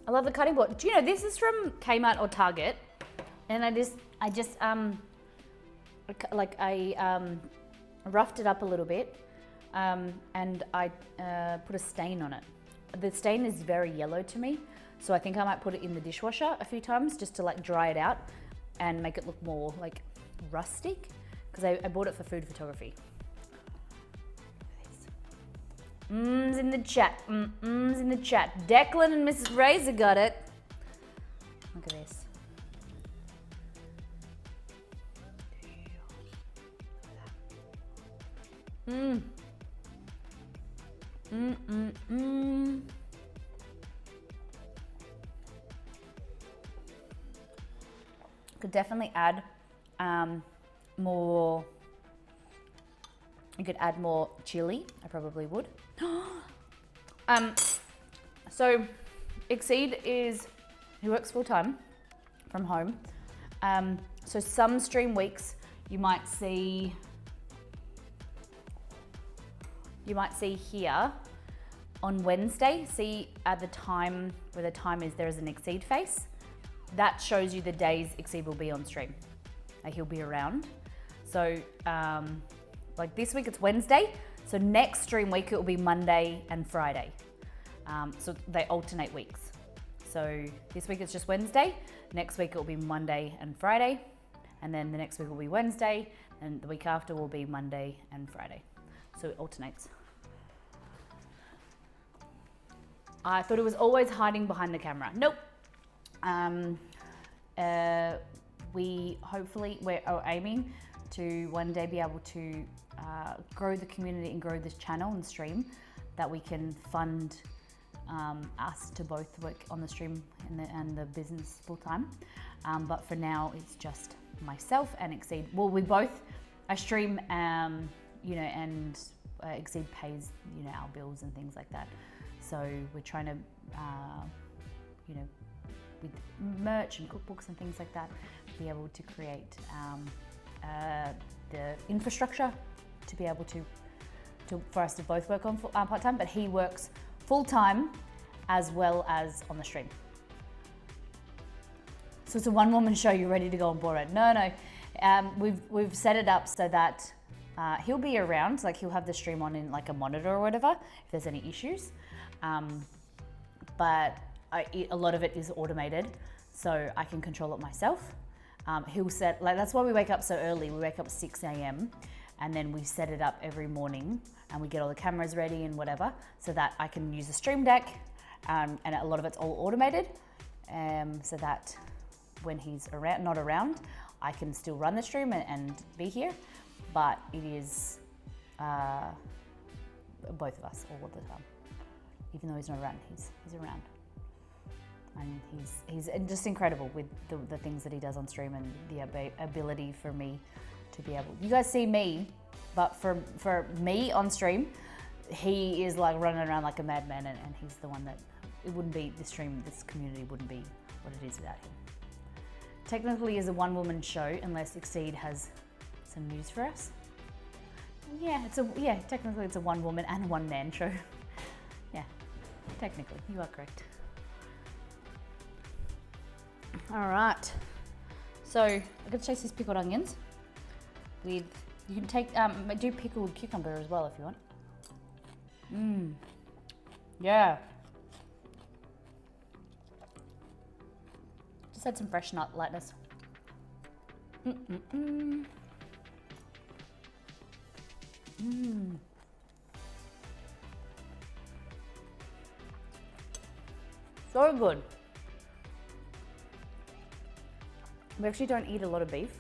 I love the cutting board. Do you know this is from Kmart or Target? And I just roughed it up a little bit, and I put a stain on it. The stain is very yellow to me, so I think I might put it in the dishwasher a few times just to like dry it out and make it look more like rustic, because I bought it for food photography. Mms in the chat. Mms in the chat. Declan and Mrs. Razor got it. Look at this. Could definitely add more. You could add more chili. I probably would. So Exceed he works full time from home. So some stream weeks you might see here on Wednesday, see at the time where the time is, there is an Exceed face. That shows you the days Exceed will be on stream. He'll be around. So like this week it's Wednesday. So next stream week it will be Monday and Friday. So they alternate weeks. So this week it's just Wednesday. Next week it will be Monday and Friday. And then the next week will be Wednesday. And the week after will be Monday and Friday. So it alternates. I thought it was always hiding behind the camera. Nope. We're aiming to one day be able to grow the community and grow this channel and stream, that we can fund us to both work on the stream and the business full time. But for now, it's just myself and Exceed. Well, I stream, and Exceed pays, our bills and things like that. So we're trying to, with merch and cookbooks and things like that, be able to create the infrastructure to be able to for us to both work on part-time, but he works full-time as well as on the stream. So it's a one-woman show. You're ready to go on board? No. We've set it up so that he'll be around, like he'll have the stream on in like a monitor or whatever if there's any issues. But a lot of it is automated, so I can control it myself. He'll set, that's why we wake up so early. We wake up 6 a.m. and then we set it up every morning, and we get all the cameras ready and whatever, so that I can use the stream deck, and a lot of it's all automated, so that when he's not around, I can still run the stream and be here. But it is both of us all the time. Even though he's not around, he's around. And he's just incredible with the things that he does on stream, and the ability for me to be able. You guys see me, but for me on stream, he is like running around like a madman, and he's the one that it wouldn't be this community wouldn't be what it is without him. Technically, is a one-woman show unless Exceed has some news for us. Yeah, technically it's a one-woman and one-man show. Yeah, technically, you are correct. All right, so I'm gonna chase these pickled onions with, you can take, do pickled cucumber as well if you want. Yeah. Just add some fresh nut lightness. So good. We actually don't eat a lot of beef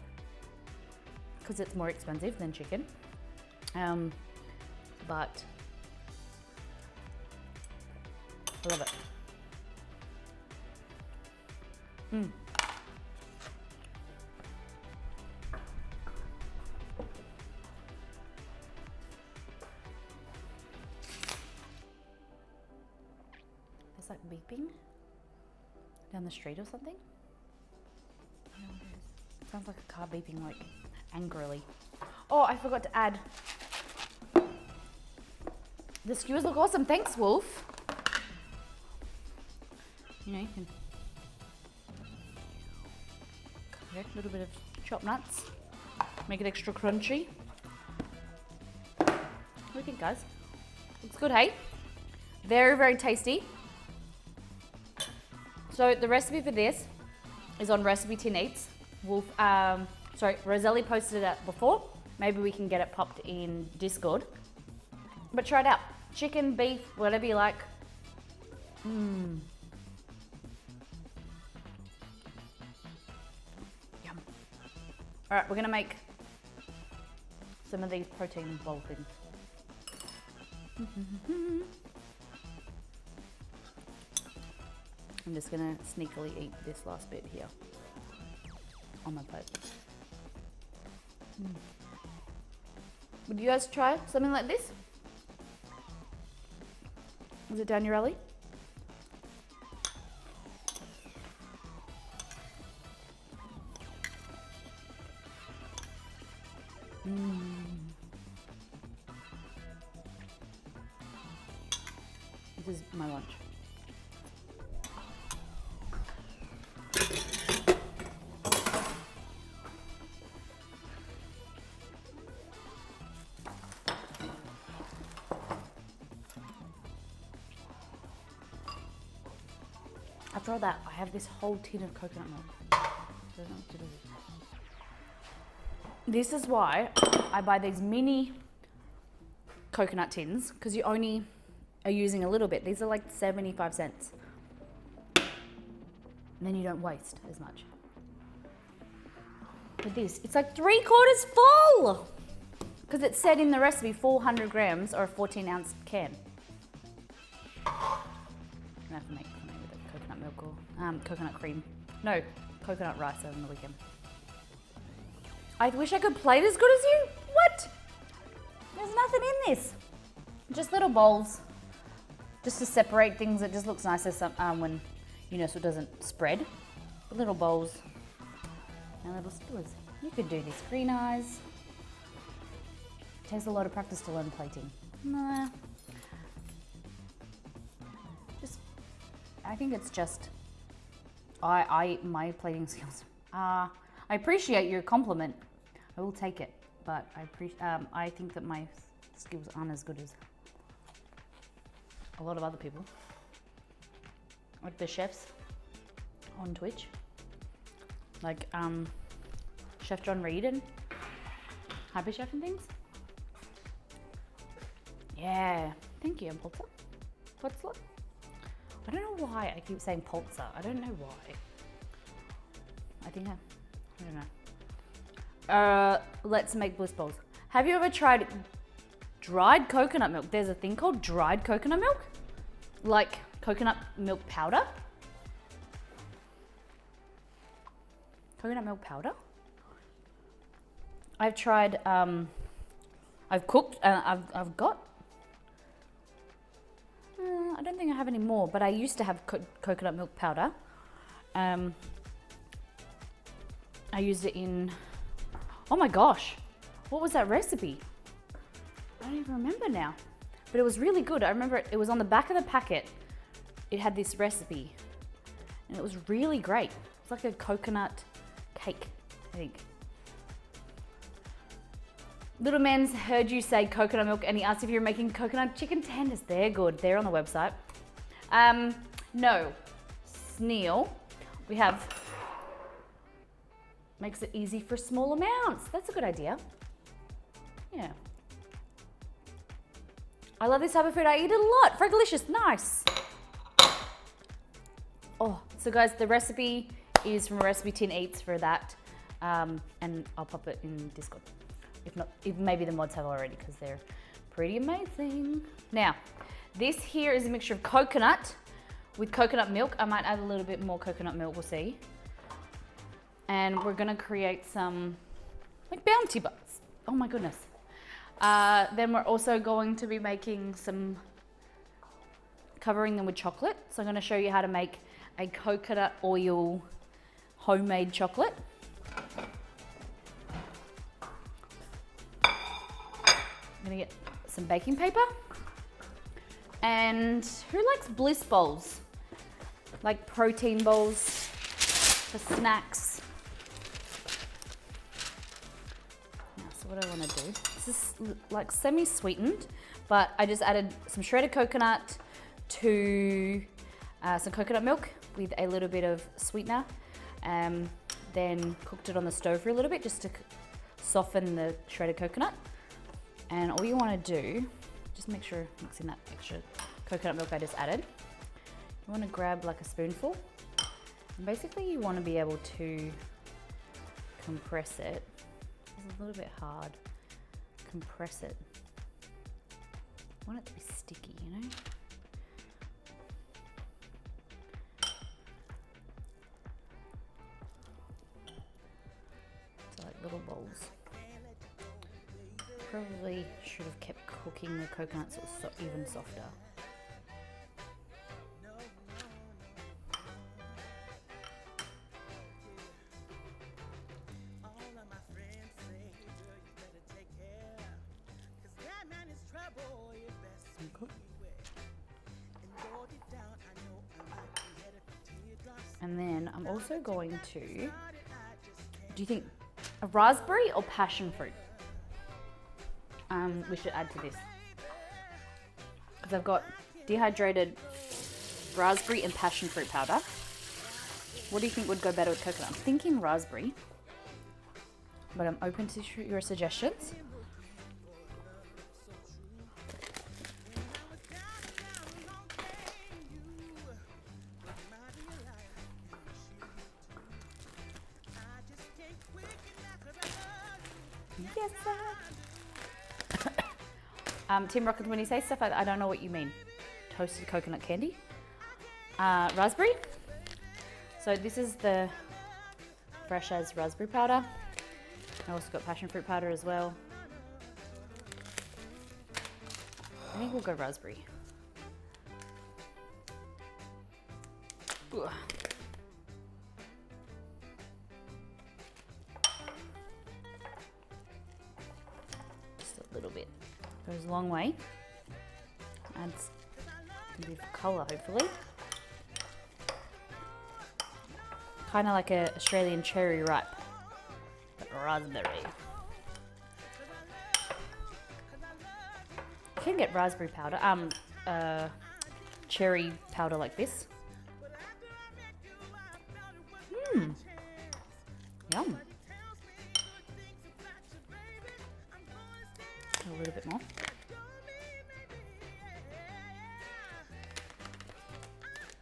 because it's more expensive than chicken. But I love it. It's like beeping down the street or something. It sounds like a car beeping like angrily. Oh, I forgot to add. The skewers look awesome. Thanks, Wolf. You know, you can a little bit of chopped nuts, make it extra crunchy. What do you think, guys? Looks good, hey? Very, very tasty. So the recipe for this is on Recipe Tin Eats. Wolf, Roselli posted it before. Maybe we can get it popped in Discord. But try it out. Chicken, beef, whatever you like. Yum. All right, we're gonna make some of these protein bowl things. I'm just gonna sneakily eat this last bit here on my plate. Would you guys try something like this? Is it down your alley? This is my lunch. After all that, I have this whole tin of coconut milk. I don't know what to do with it. This is why I buy these mini coconut tins, because you only are using a little bit. These are like 75 cents. And then you don't waste as much. With this, it's like 3/4 full! Because it said in the recipe 400 grams or a 14-ounce can. I'm gonna have to make something with it, coconut milk or coconut cream. No, coconut rice over the weekend. I wish I could plate as good as you. What? There's nothing in this. Just little bowls, just to separate things. It just looks nicer when, you know, so it doesn't spread. Little bowls and little skewers. You could do this. Green eyes. It takes a lot of practice to learn plating. Nah. I think it's just, my plating skills. I appreciate your compliment. I will take it, but I think that my skills aren't as good as a lot of other people, like the chefs on Twitch, like Chef John Reed and Happy Chef and things. Yeah, thank you, Polter. Potzler. I don't know why I keep saying Polter. I don't know why. I don't know. Let's make bliss balls. Have you ever tried dried coconut milk? There's a thing called dried coconut milk, like coconut milk powder. Coconut milk powder. I've tried, I've cooked, I've got, I don't think I have any more, but I used to have coconut milk powder. I used it in, oh my gosh, what was that recipe? I don't even remember now, but it was really good. I remember it was on the back of the packet. It had this recipe and it was really great. It's like a coconut cake, I think. Little Man's heard you say coconut milk and he asked if you're making coconut chicken tenders. They're good, they're on the website. No, Sneal, we have, makes it easy for small amounts. That's a good idea. Yeah. I love this type of food, I eat it a lot. Fregalicious, nice. Oh, so guys, the recipe is from Recipe Tin Eats for that. And I'll pop it in Discord. If not, maybe the mods have already because they're pretty amazing. Now, this here is a mixture of coconut with coconut milk. I might add a little bit more coconut milk, we'll see. And we're gonna create some like bounty butts. Oh my goodness. Then we're also going to be making some, covering them with chocolate. So I'm gonna show you how to make a coconut oil homemade chocolate. I'm gonna get some baking paper. And who likes bliss bowls? Like protein bowls for snacks. Now, so what I wanna do, this is like semi-sweetened, but I just added some shredded coconut to some coconut milk with a little bit of sweetener. Then cooked it on the stove for a little bit just to soften the shredded coconut. And all you want to do, just make sure mix in that extra coconut milk I just added. You want to grab like a spoonful. And basically you want to be able to compress it. It's a little bit hard. Compress it. I want it to be sticky, you know? So like little balls. Probably should have kept cooking the coconut so it's even softer. And then I'm also going to, do you think a raspberry or passion fruit? We should add to this. Because I've got dehydrated raspberry and passion fruit powder. What do you think would go better with coconut? I'm thinking raspberry, but I'm open to your suggestions. Yes, sir. Tim Rocket, when you say stuff like that, I don't know what you mean. Toasted coconut candy. Raspberry. So this is the fresh as raspberry powder. I also got passion fruit powder as well. I think we'll go raspberry. Ugh. Just a little bit. Goes a long way. Adds a bit of colour, hopefully. Kind of like a Australian cherry ripe, but raspberry. You can get raspberry powder, cherry powder like this. Yum. A little bit more.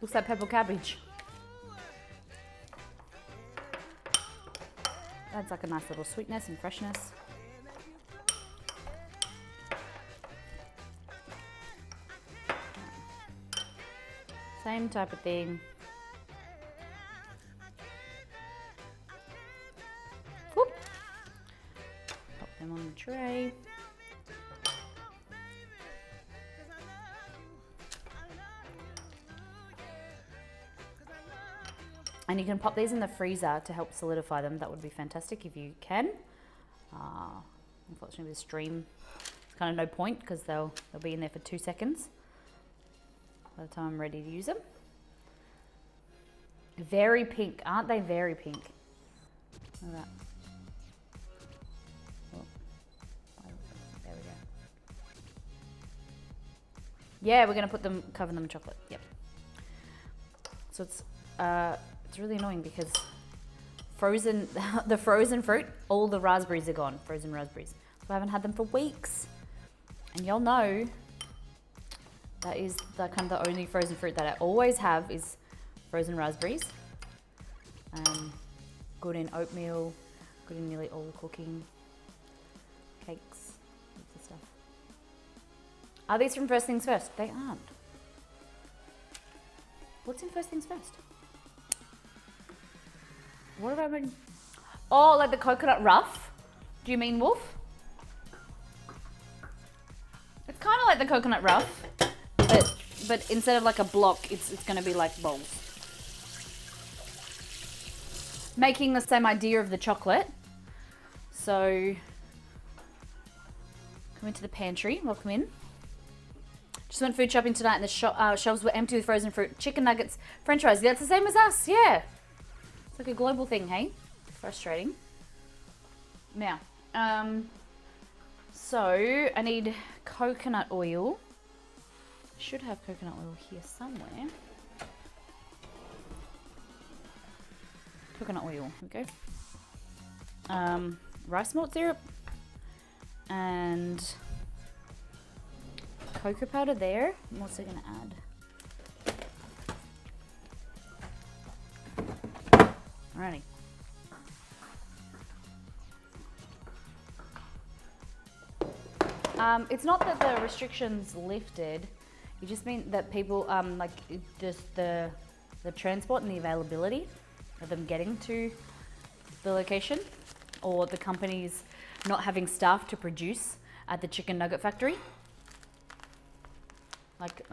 Looks like purple cabbage. Adds like a nice little sweetness and freshness. Same type of thing. Whoop. them on the tray. And you can pop these in the freezer to help solidify them. That would be fantastic if you can. Unfortunately with the stream, it's kind of no point because they'll be in there for 2 seconds by the time I'm ready to use them. Very pink, aren't they? Very pink. Look at that. Oh, there we go. Yeah, we're gonna cover them in chocolate. Yep. So it's really annoying because the frozen fruit, all the raspberries are gone, frozen raspberries. So I haven't had them for weeks. And y'all know that is kind of the only frozen fruit that I always have is frozen raspberries. Good in oatmeal, good in nearly all cooking, cakes, lots of stuff. Are these from First Things First? They aren't. What's in First Things First? What have I been? Oh, like the coconut ruff? Do you mean Wolf? It's kind of like the coconut ruff, but instead of like a block, it's going to be like balls. Making the same idea of the chocolate. So, come into the pantry. Welcome in. Just went food shopping tonight and the shelves were empty with frozen fruit, chicken nuggets, french fries. That's the same as us, yeah. It's like a global thing, hey? Frustrating. Now, so I need coconut oil. I should have coconut oil here somewhere. Coconut oil, here we go. Rice malt syrup and cocoa powder there. I'm also gonna add. Alrighty. It's not that the restrictions lifted. It just means that people like just the transport and the availability of them getting to the location, or the companies not having staff to produce at the chicken nugget factory. Like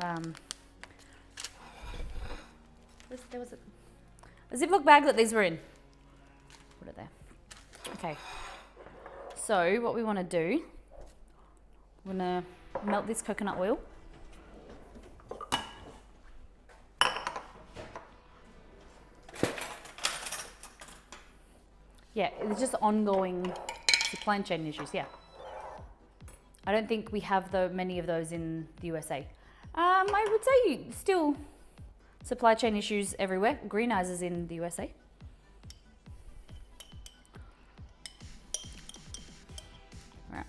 there was a Ziploc bag that these were in. What are they? Okay. So what we want to do, we're gonna melt this coconut oil. Yeah, it's just ongoing supply chain issues, yeah. I don't think we have many of those in the USA. I would say still supply chain issues everywhere. Green Eyes is in the USA. Alright,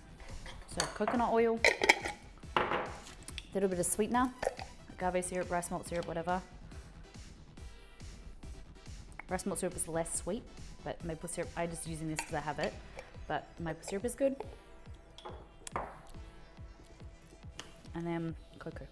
so coconut oil, a little bit of sweetener, agave syrup, rice malt syrup, whatever. Rice malt syrup is less sweet, but maple syrup, I'm just using this because I have it, but maple syrup is good. And then cocoa.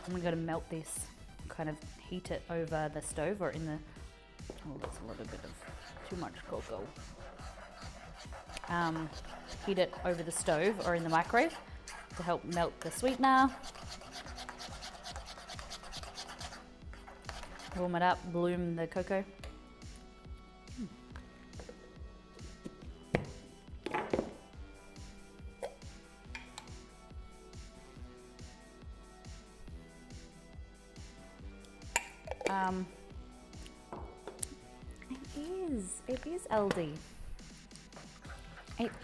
I'm going to melt this, kind of heat it over the stove or in the, oh, that's a little bit of too much cocoa. Heat it over the stove or in the microwave to help melt the sweetener. Warm it up, bloom the cocoa. It is LD.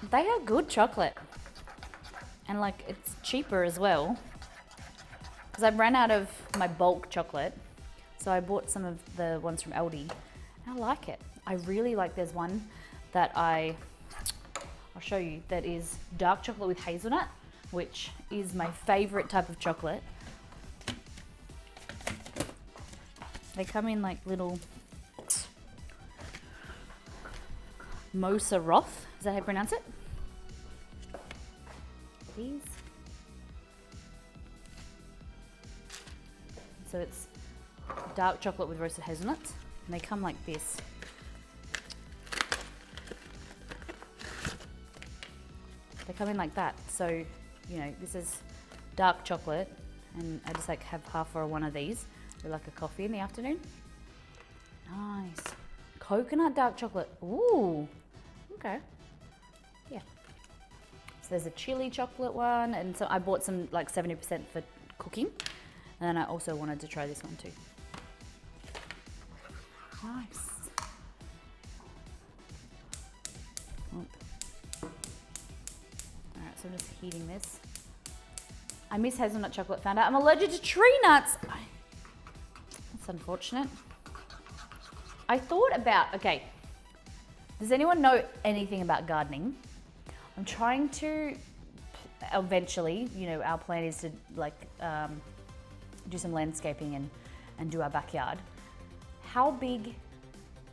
They are good chocolate, and like it's cheaper as well, because I ran out of my bulk chocolate, so I bought some of the ones from Aldi, and I like it. I really like, there's one that I'll show you, that is dark chocolate with hazelnut, which is my favorite type of chocolate. They come in like little Mosa Roth, is that how you pronounce it? These. So it's dark chocolate with roasted hazelnuts, and they come like this. They come in like that. So, you know, this is dark chocolate, and I just like have half or one of these with like a coffee in the afternoon. Nice. Coconut dark chocolate. Ooh, okay. Yeah. So there's a chili chocolate one, and so I bought some like 70% for cooking, and then I also wanted to try this one too. Nice. Oh. All right, so I'm just heating this. I miss hazelnut chocolate. Found out I'm allergic to tree nuts. That's unfortunate. I thought about, okay, does anyone know anything about gardening? I'm trying to eventually, you know, our plan is to like do some landscaping and do our backyard. How big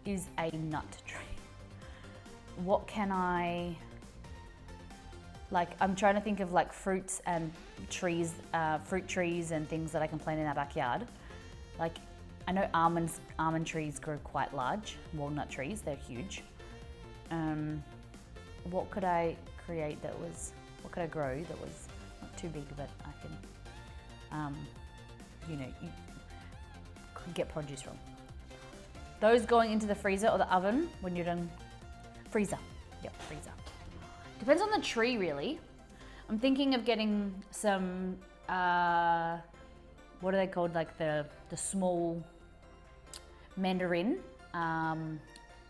is a nut tree? What can I, like, I'm trying to think of like fruits and trees, fruit trees and things that I can plant in our backyard. Like, I know almond trees grow quite large, walnut trees, they're huge. What could I create that was, what could I grow that was not too big, but I can, you know, you could get produce from. Those going into the freezer or the oven when you're done. Freezer, yep, freezer. Depends on the tree, really. I'm thinking of getting some, what are they called? Like the small mandarin,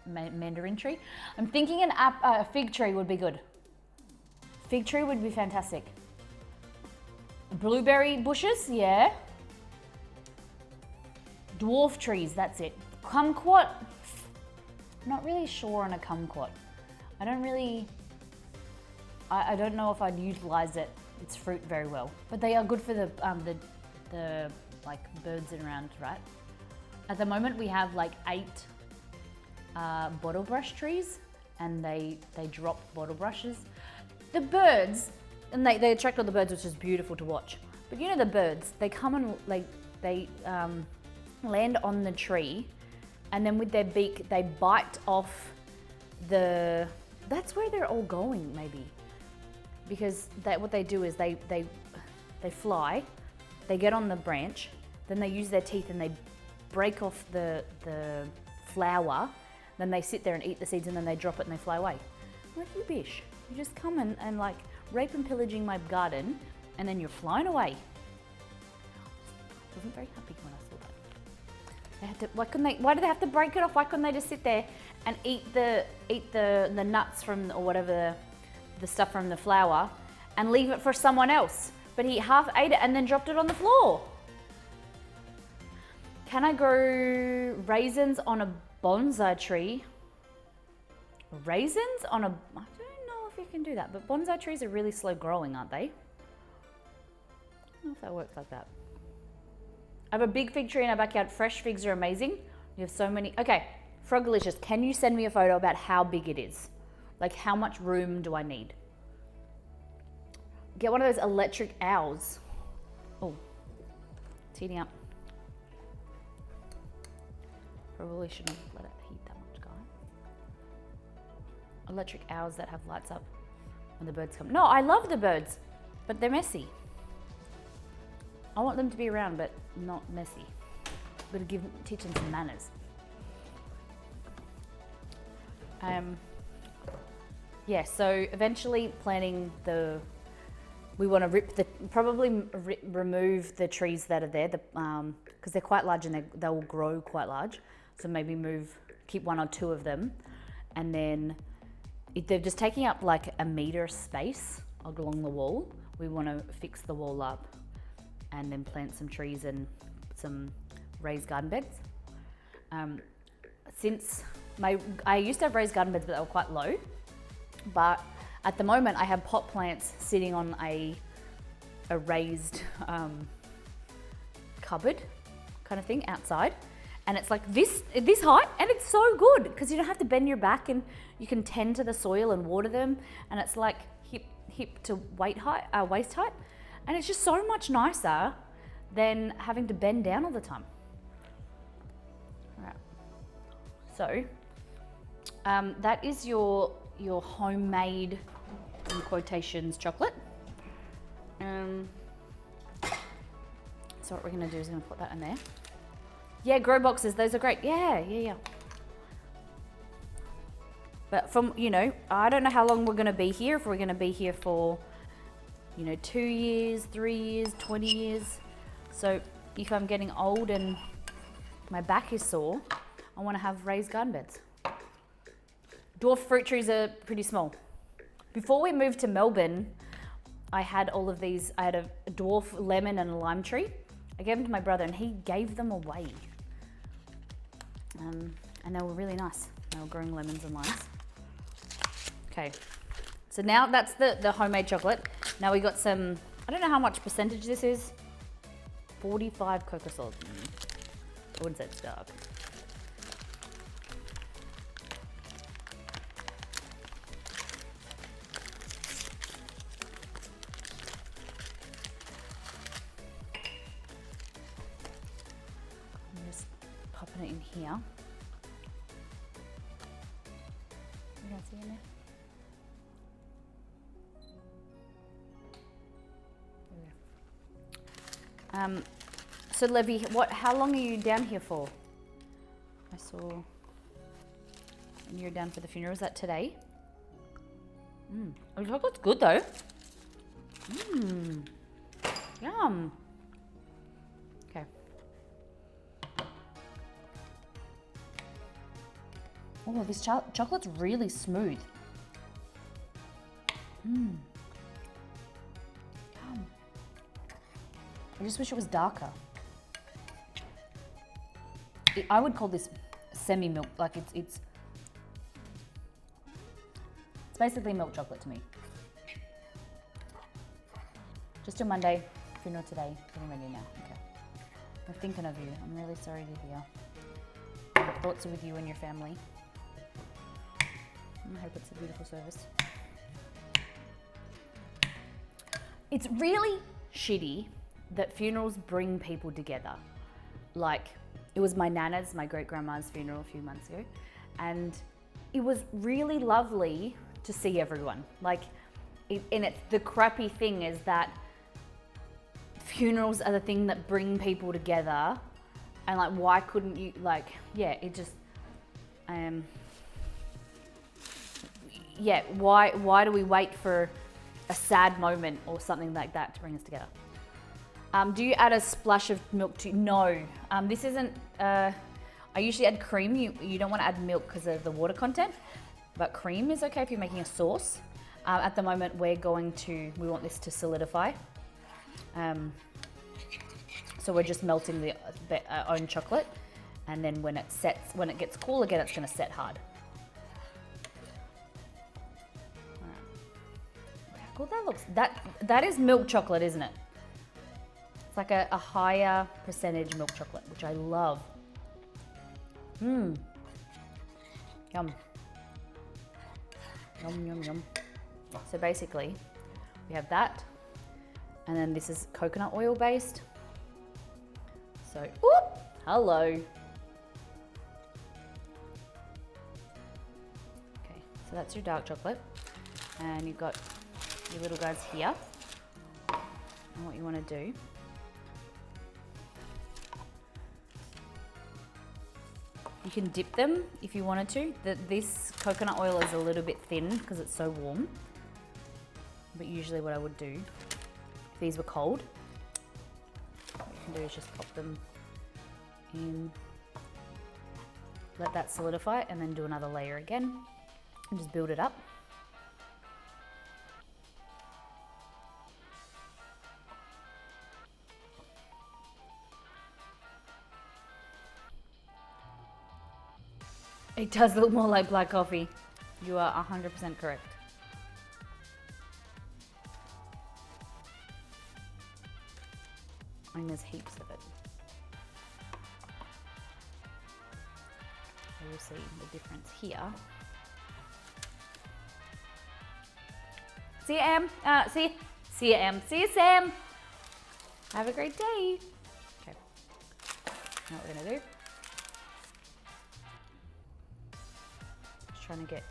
mandarin tree. I'm thinking a fig tree would be good. Fig tree would be fantastic. Blueberry bushes, yeah. Dwarf trees, that's it. Kumquat, I'm not really sure on a kumquat. I don't really, I don't know if I'd utilize its fruit very well. But they are good for the like birds and around, right? At the moment we have like 8 bottle brush trees, and they drop bottle brushes. The birds, and they attract all the birds, which is beautiful to watch. But you know the birds, they come and they land on the tree, and then with their beak they bite off that's where they're all going maybe. Because what they do is they fly, they get on the branch, then they use their teeth and they break off the flower, then they sit there and eat the seeds, and then they drop it and they fly away. I'm like, you bish, you just come and like rape and pillaging my garden, and then you're flying away. I wasn't very happy when I saw that. They had to, why do they have to break it off? Why couldn't they just sit there and eat the nuts from, or whatever, the stuff from the flower, and leave it for someone else? But he half ate it and then dropped it on the floor. Can I grow raisins on a bonsai tree? Raisins on a, I don't know if you can do that, but bonsai trees are really slow growing, aren't they? I don't know if that works like that. I have a big fig tree in our backyard. Fresh figs are amazing. We have so many. Okay, Frogalicious, can you send me a photo about how big it is? Like, how much room do I need? Get one of those electric owls. Oh, it's heating up. Probably shouldn't let it heat that much, guys. Electric owls that have lights up when the birds come. No, I love the birds, but they're messy. I want them to be around, but not messy. Gotta teach them some manners. Yeah, so eventually planting we want to probably remove the trees that are there, because they're quite large and they will grow quite large. So maybe keep 1 or 2 of them, and then if they're just taking up like a meter space along the wall, we want to fix the wall up and then plant some trees and some raised garden beds. Since I used to have raised garden beds, but they were quite low. But at the moment, I have pot plants sitting on a raised cupboard kind of thing outside. And it's like this height, and it's so good because you don't have to bend your back, and you can tend to the soil and water them. And it's like hip to waist height. And it's just so much nicer than having to bend down all the time. All right. So that is your homemade, in quotations, chocolate. So what we're gonna do is gonna put that in there. Yeah, grow boxes, those are great. Yeah. But from, you know, I don't know how long we're gonna be here, if we're gonna be here for, you know, 2 years, 3 years, 20 years. So if I'm getting old and my back is sore, I wanna have raised garden beds. Dwarf fruit trees are pretty small. Before we moved to Melbourne, I had all of these. I had a dwarf lemon and a lime tree. I gave them to my brother and he gave them away. And they were really nice. They were growing lemons and limes. Okay, so now that's the homemade chocolate. Now we got some, I don't know how much percentage this is. 45 cocoa salt. I wouldn't say it's dark. Popping it in here. You don't see in there? There we go. So Levy, how long are you down here for? I saw you're down for the funeral. Was that today? Oh, look, it's good though. Yum. Okay. Oh, this chocolate's really smooth. Yum. I just wish it was darker. I would call this semi-milk, like it's basically milk chocolate to me. Just till Monday, funeral today, getting ready now. Okay. I'm thinking of you. I'm really sorry to hear. My thoughts are with you and your family. I hope it's a beautiful service. It's really shitty that funerals bring people together. Like, it was my nana's, my great-grandma's funeral a few months ago, and it was really lovely to see everyone. Like, and it's the crappy thing is that funerals are the thing that bring people together, and like, why couldn't you, like, yeah, it just, yeah, why do we wait for a sad moment or something like that to bring us together? Do you add a splash of milk to? No, this isn't, I usually add cream. You don't want to add milk because of the water content, but cream is okay if you're making a sauce. At the moment, we want this to solidify. So we're just melting our own chocolate, and then when it gets cool again, it's gonna set hard. How cool that looks. That is milk chocolate, isn't it? It's like a higher percentage milk chocolate, which I love. Yum. Yum, yum, yum. So basically, we have that, and then this is coconut oil based. So, whoop, hello. Okay, so that's your dark chocolate, and you've got your little guys here. And what you want to do, you can dip them if you wanted to. This coconut oil is a little bit thin because it's so warm. But usually what I would do, if these were cold, what you can do is just pop them in, let that solidify, and then do another layer again, and just build it up. It does look more like black coffee. You are 100% correct. And there's heaps of it. So you'll see the difference here. See you, Em. See you, Em. See you, Sam. Have a great day. What we're gonna do. Just trying to get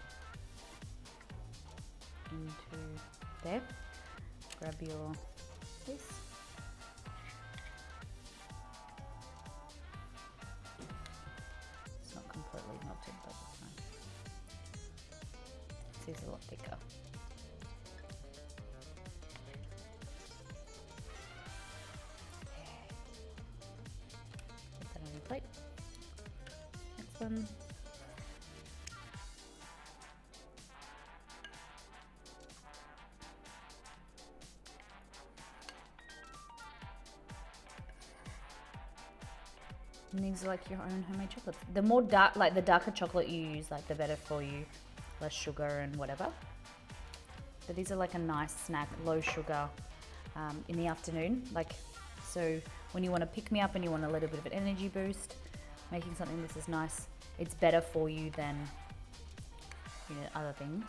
into there. Grab your this. It's not completely melted, but it's fine. This is a lot thicker. Put that on your plate. Next one. And these are like your own homemade chocolates. The more dark, like the darker chocolate you use, like the better for you. Less sugar and whatever. But these are like a nice snack, low sugar, in the afternoon. Like, so when you want to pick me up and you want a little bit of an energy boost, making something this is nice. It's better for you than, you know, other things.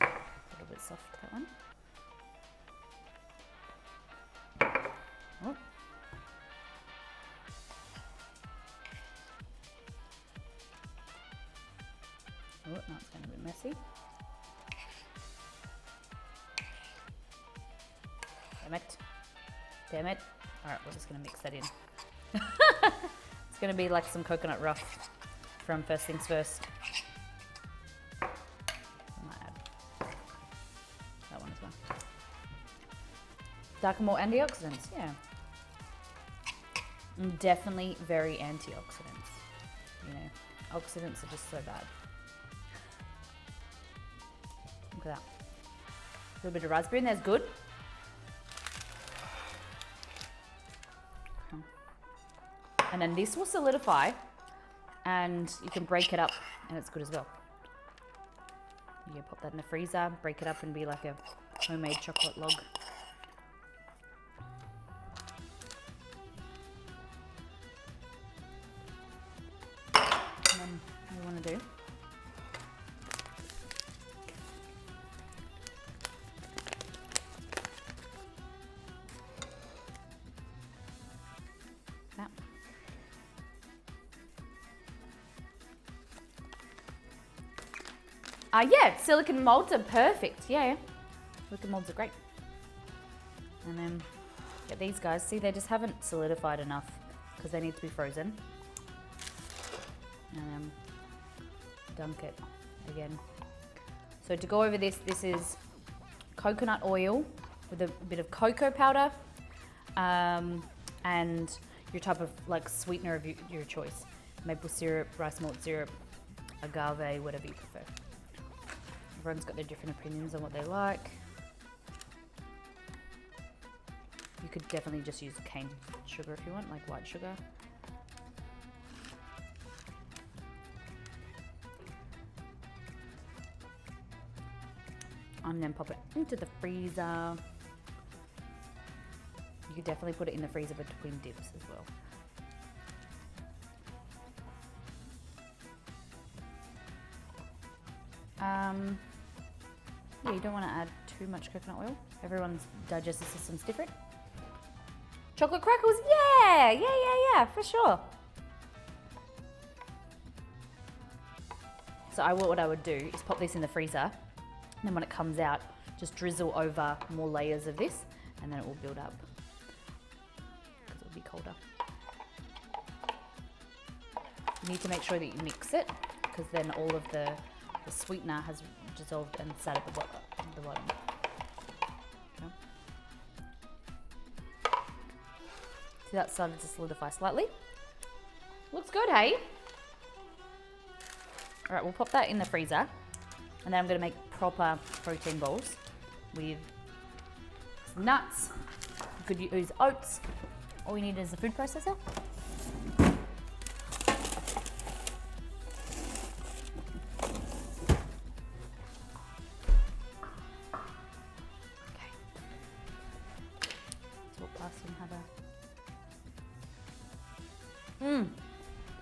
A little bit soft, that one. Oh. Oh, now it's going a bit messy. Damn it. Damn it. Alright, we're just going to mix that in. It's going to be like some coconut rough from First Things First. I might add that one as well. Darker, more antioxidants, yeah. And definitely very antioxidants. You know, oxidants are just so bad. Look at that. A little bit of raspberry in there's good. And then this will solidify and you can break it up and it's good as well. You can pop that in the freezer, break it up and be like a homemade chocolate log. And then what you want to do, that. Yeah, silicone molds are perfect. Yeah, silicone molds are great. And then get these guys. See, they just haven't solidified enough because they need to be frozen. And then dunk it again. So to go over this, this is coconut oil with a bit of cocoa powder and your type of like sweetener of your choice. Maple syrup, rice malt syrup, agave, whatever you prefer. Everyone's got their different opinions on what they like. You could definitely just use cane sugar if you want, like white sugar. And then pop it into the freezer. You could definitely put it in the freezer between dips as well. Yeah, you don't want to add too much coconut oil. Everyone's digestive system's different. Chocolate crackles, yeah, for sure. So what I would do is pop this in the freezer, and then when it comes out, just drizzle over more layers of this, and then it will build up, because it will be colder. You need to make sure that you mix it, because then all of the sweetener has dissolved and sat at the bottom. Okay. See, that started to solidify slightly. Looks good, hey? All right, we'll pop that in the freezer, and then I'm going to make proper protein balls with some nuts. You could use oats. All you need is a food processor.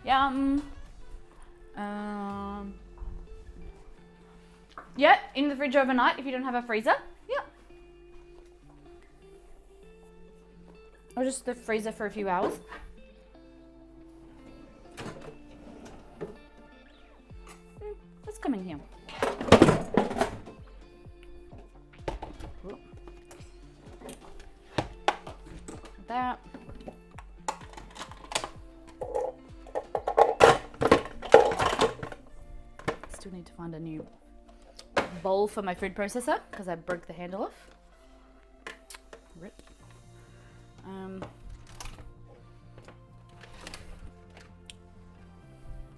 Yum. Yeah, in the fridge overnight if you don't have a freezer. Yeah. or just the freezer for a few hours. Let's come in here. That. Still need to find a new bowl for my food processor because I broke the handle off. Rip.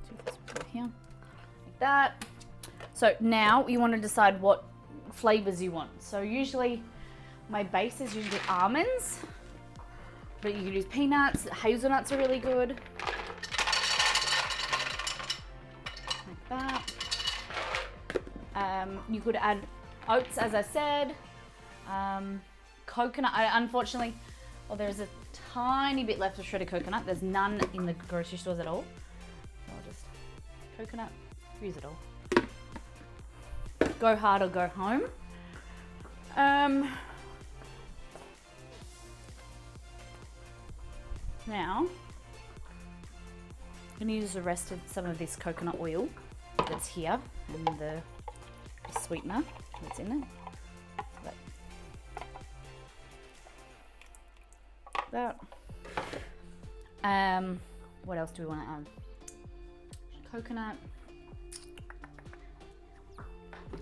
Do this one here, like that. So now you want to decide what flavors you want. So usually my base is usually almonds, but you can use peanuts. Hazelnuts are really good. Like that. You could add oats, as I said. Coconut, unfortunately, well, there's a tiny bit left of shredded coconut. There's none in the grocery stores at all. So I'll just, coconut, use it all. Go hard or go home. Now, I'm going to use the rest of some of this coconut oil that's here and the sweetener that's in it. That. What else do we want to add? Coconut. I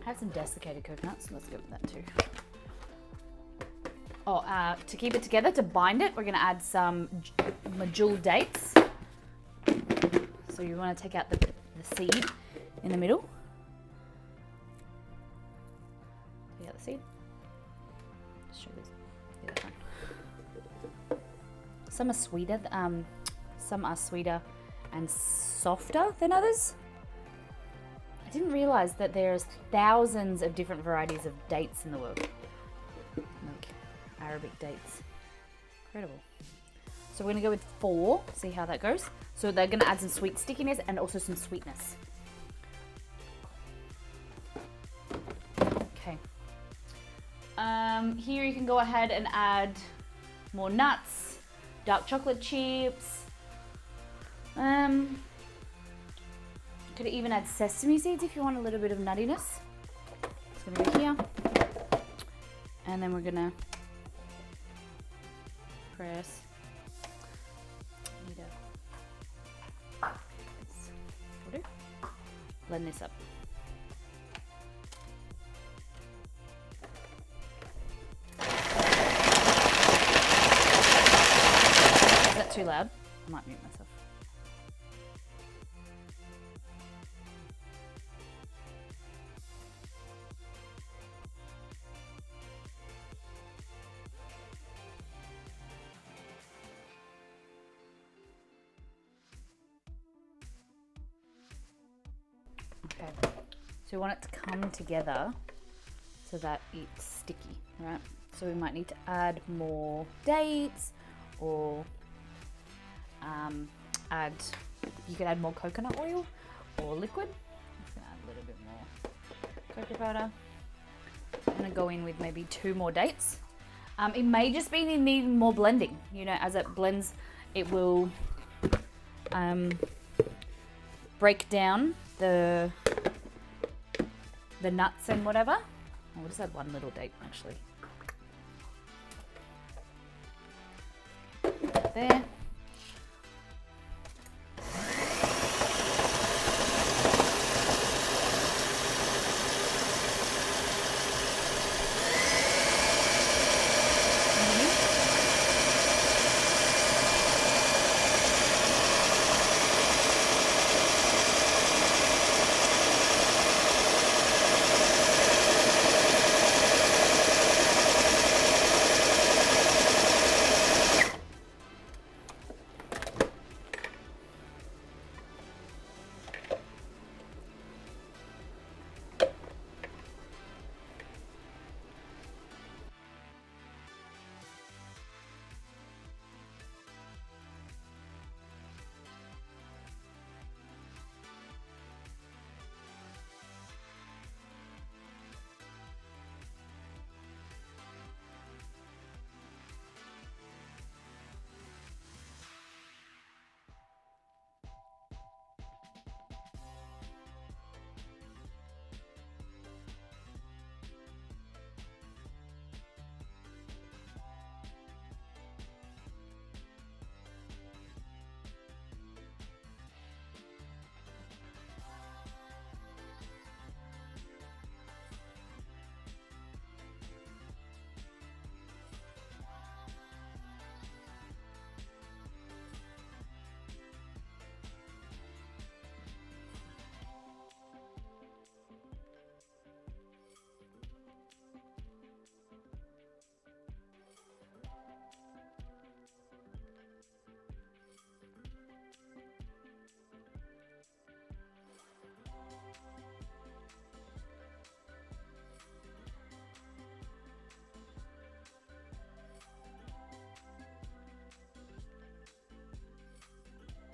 have some desiccated coconuts, so let's go with that too. Oh, to keep it together, to bind it, we're going to add some medjool dates. So you want to take out the seed in the middle. Take out the seed. Just show this. Yeah, that's fine. Some are sweeter and softer than others. I didn't realize that there's thousands of different varieties of dates in the world. Like Arabic dates. Incredible. So we're gonna go with 4, see how that goes. So they're gonna add some sweet stickiness and also some sweetness. Okay. Here you can go ahead and add more nuts, dark chocolate chips. Could even add sesame seeds if you want a little bit of nuttiness. It's gonna go here. And then we're gonna press. Blend this up. Is that too loud? I might mute myself. Okay, so we want it to come together so that it's sticky, right? So we might need to add more dates or you could add more coconut oil or liquid. I'm just gonna add a little bit more cocoa powder. I'm gonna go in with maybe 2 more dates. It may just be needing more blending. You know, as it blends, it will break down the nuts and whatever. We'll just add 1 little date actually. There.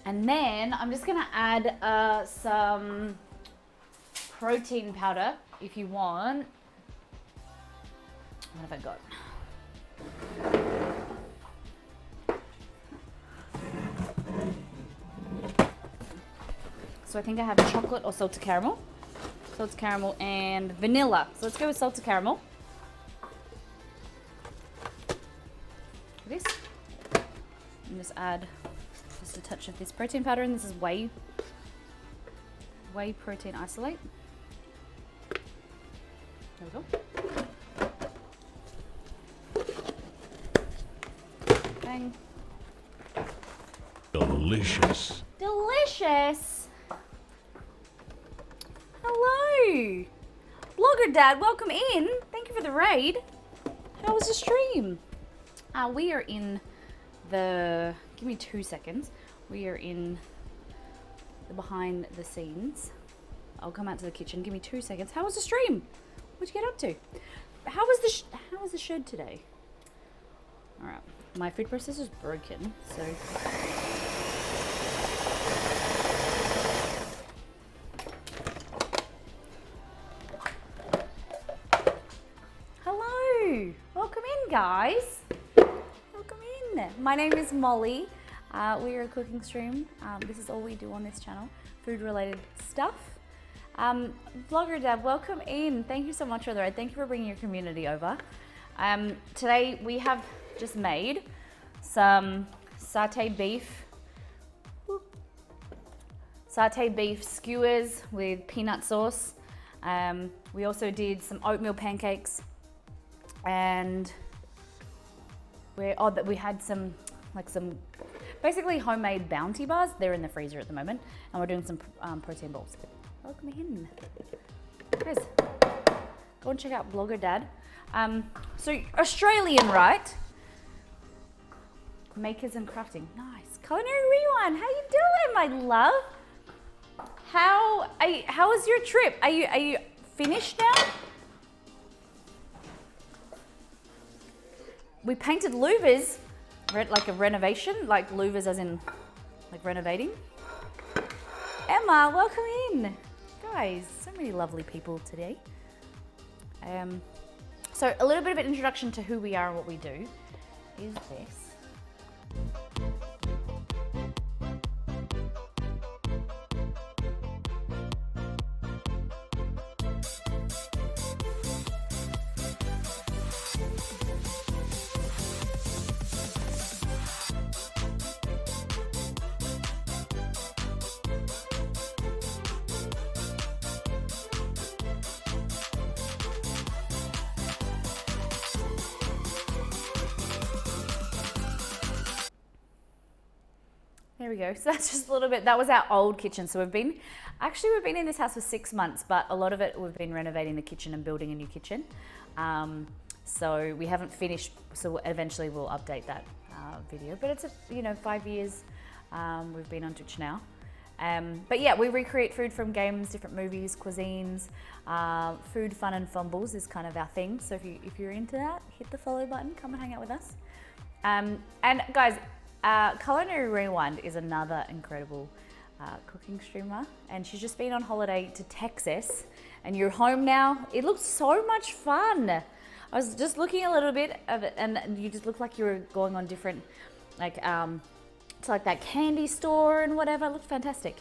And then I'm just gonna add some protein powder if you want. What have I got? So I think I have chocolate or salted caramel. Salted caramel and vanilla. So let's go with salted caramel. This. And just add just a touch of this protein powder, and this is whey protein isolate. There we go. Bang. Delicious. Delicious. Hello. Blogger Dad, welcome in. Thank you for the raid. How was the stream? We are in the, give me 2 seconds. We are in the behind the scenes. I'll come out to the kitchen. Give me 2 seconds. How was the stream? What'd you get up to? How was the shed today? All right, my food processor's broken, so. Hello, welcome in, guys. Welcome in. My name is Molly. We are a cooking stream. This is all we do on this channel, food-related stuff. Vlogger Dad, welcome in. Thank you so much for the raid. Thank you for bringing your community over. Today we have just made some satay beef skewers with peanut sauce. We also did some oatmeal pancakes, and we had some basically homemade Bounty bars. They're in the freezer at the moment, and we're doing some protein balls. Welcome in, guys. Go and check out Blogger Dad. So Australian, right? Makers and crafting, nice. Culinary Rewind, how you doing, my love? How was your trip? Are you finished now? We painted louvers, like a renovation, like louvers as in like renovating. Emma, welcome in. Guys, so many lovely people today. So a little bit of an introduction to who we are and what we do is this. There we go. So that's just a little bit, that was our old kitchen. So we've been in this house for 6 months, but a lot of it we've been renovating the kitchen and building a new kitchen. So we haven't finished, so eventually we'll update that video. But it's 5 years we've been on Twitch now. But yeah, we recreate food from games, different movies, cuisines. Food, fun and fumbles is kind of our thing. So if you're into that, hit the follow button, come and hang out with us. And guys, Culinary Rewind is another incredible cooking streamer, and she's just been on holiday to Texas, and you're home now. It looks so much fun. I was just looking a little bit of it, and you just look like you were going on different, to like that candy store and whatever. It looked fantastic.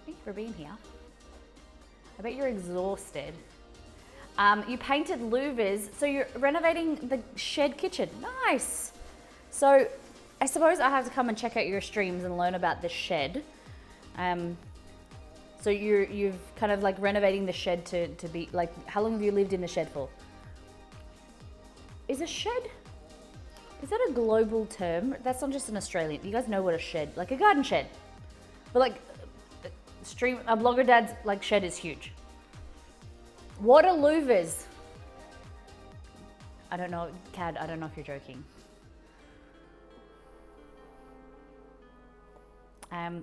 Thank you for being here. I bet you're exhausted. You painted louvers, so you're renovating the shed kitchen. Nice. So I suppose I have to come and check out your streams and learn about the shed. So you've kind of like renovating the shed to be like, how long have you lived in the shed for? Is a shed, is that a global term? That's not just an Australian. You guys know what a shed, like a garden shed. But like a Blogger Dad's like shed is huge. What are louvers? I don't know, Cad, I don't know if you're joking.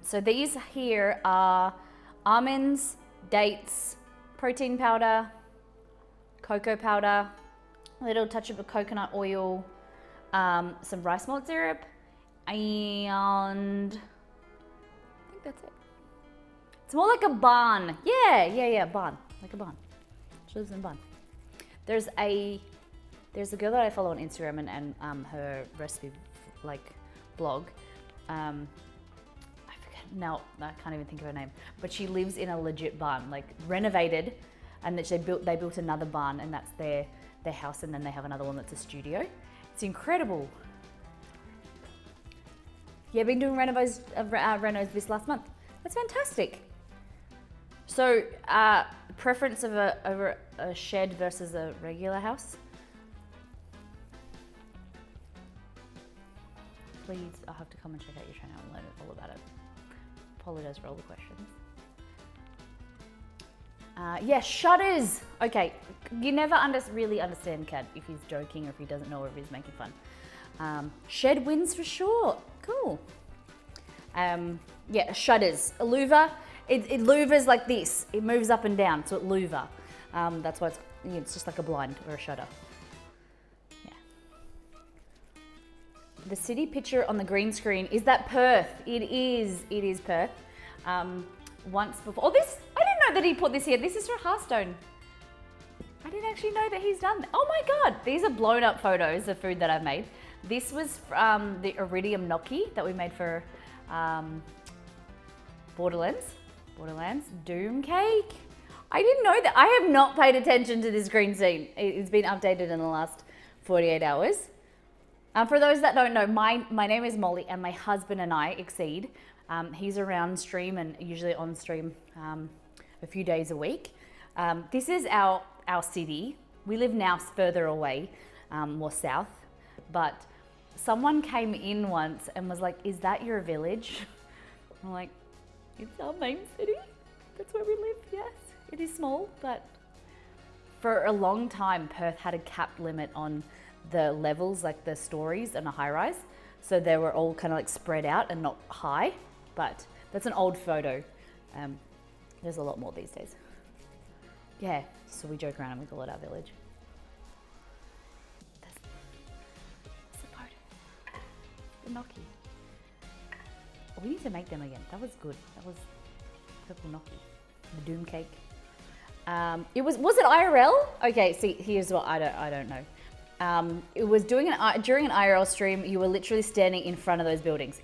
So these here are almonds, dates, protein powder, cocoa powder, a little touch of coconut oil, some rice malt syrup, and think that's it. It's more like a barn. Yeah, barn, like a barn. She lives in a barn. There's a girl that I follow on Instagram and her recipe like blog. I forget now. I can't even think of her name. But she lives in a legit barn, like renovated, and that they built another barn, and that's their house, and then they have another one that's a studio. It's incredible. Yeah, been doing renos this last month. That's fantastic. So, preference of over a shed versus a regular house? Please, I'll have to come and check out your channel and learn all about it. Apologize for all the questions. Yeah, shutters. Okay, you never really understand Kat if he's joking or if he doesn't know or if he's making fun. Shed wins for sure. Cool. Yeah, shutters. A louver. It louvers like this. It moves up and down, so it louver. That's why it's just like a blind or a shutter. Yeah. The city picture on the green screen, is that Perth? It is Perth. Once before, I didn't know that he put this here. This is for Hearthstone. I didn't actually know that he's done that. Oh my God, these are blown up photos of food that I've made. This was the iridium gnocchi that we made for Borderlands Doom Cake. I didn't know that. I have not paid attention to this green scene. It's been updated in the last 48 hours. For those that don't know, my name is Molly and my husband and I, Exceed. He's around stream and usually on stream a few days a week. This is our city. We live now further away, more south, but someone came in once and was like, "Is that your village?" I'm like, "It's our main city. That's where we live, yes. It is small, but..." For a long time, Perth had a capped limit on the levels, like the stories and a high rise. So they were all kind of like spread out and not high, but that's an old photo. There's a lot more these days. Yeah, so we joke around and we call it our village. That's the photo. The gnocchi. Oh, we need to make them again. That was good. That was purple gnocchi. The doom cake. Was it IRL? Okay, see, here's what I don't know. It was during an IRL stream. You were literally standing in front of those buildings.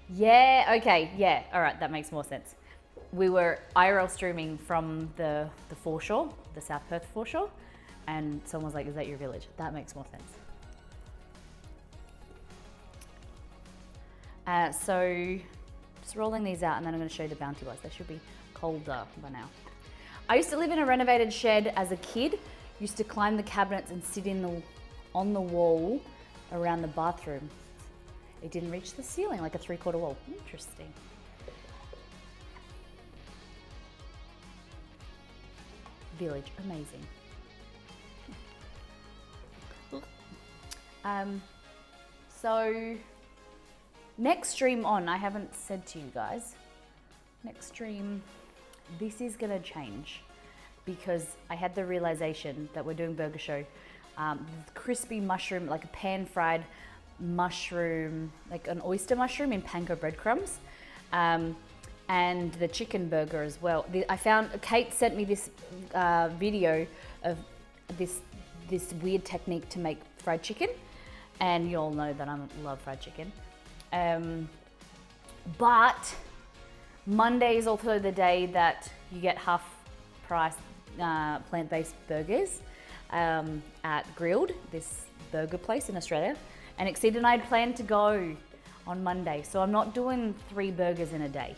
Yeah. Okay. Yeah. All right. That makes more sense. We were IRL streaming from the foreshore, the South Perth foreshore, and someone was like, "Is that your village?" That makes more sense. So just rolling these out, and then I'm going to show you the bounty ones. They should be colder by now. I used to live in a renovated shed as a kid. Used to climb the cabinets and sit on the wall around the bathroom. It didn't reach the ceiling, like a 3/4 wall. Interesting. Village, amazing. So next stream on, I haven't said to you guys, next stream, this is gonna change because I had the realization that we're doing burger show. Crispy mushroom, like a pan fried mushroom, like an oyster mushroom in panko breadcrumbs. And the chicken burger as well. Kate sent me this video of this weird technique to make fried chicken, and you all know that I love fried chicken. But Monday is also the day that you get half price plant-based burgers at Grilled, this burger place in Australia. And Exceed and I had planned to go on Monday, so I'm not doing 3 burgers in a day.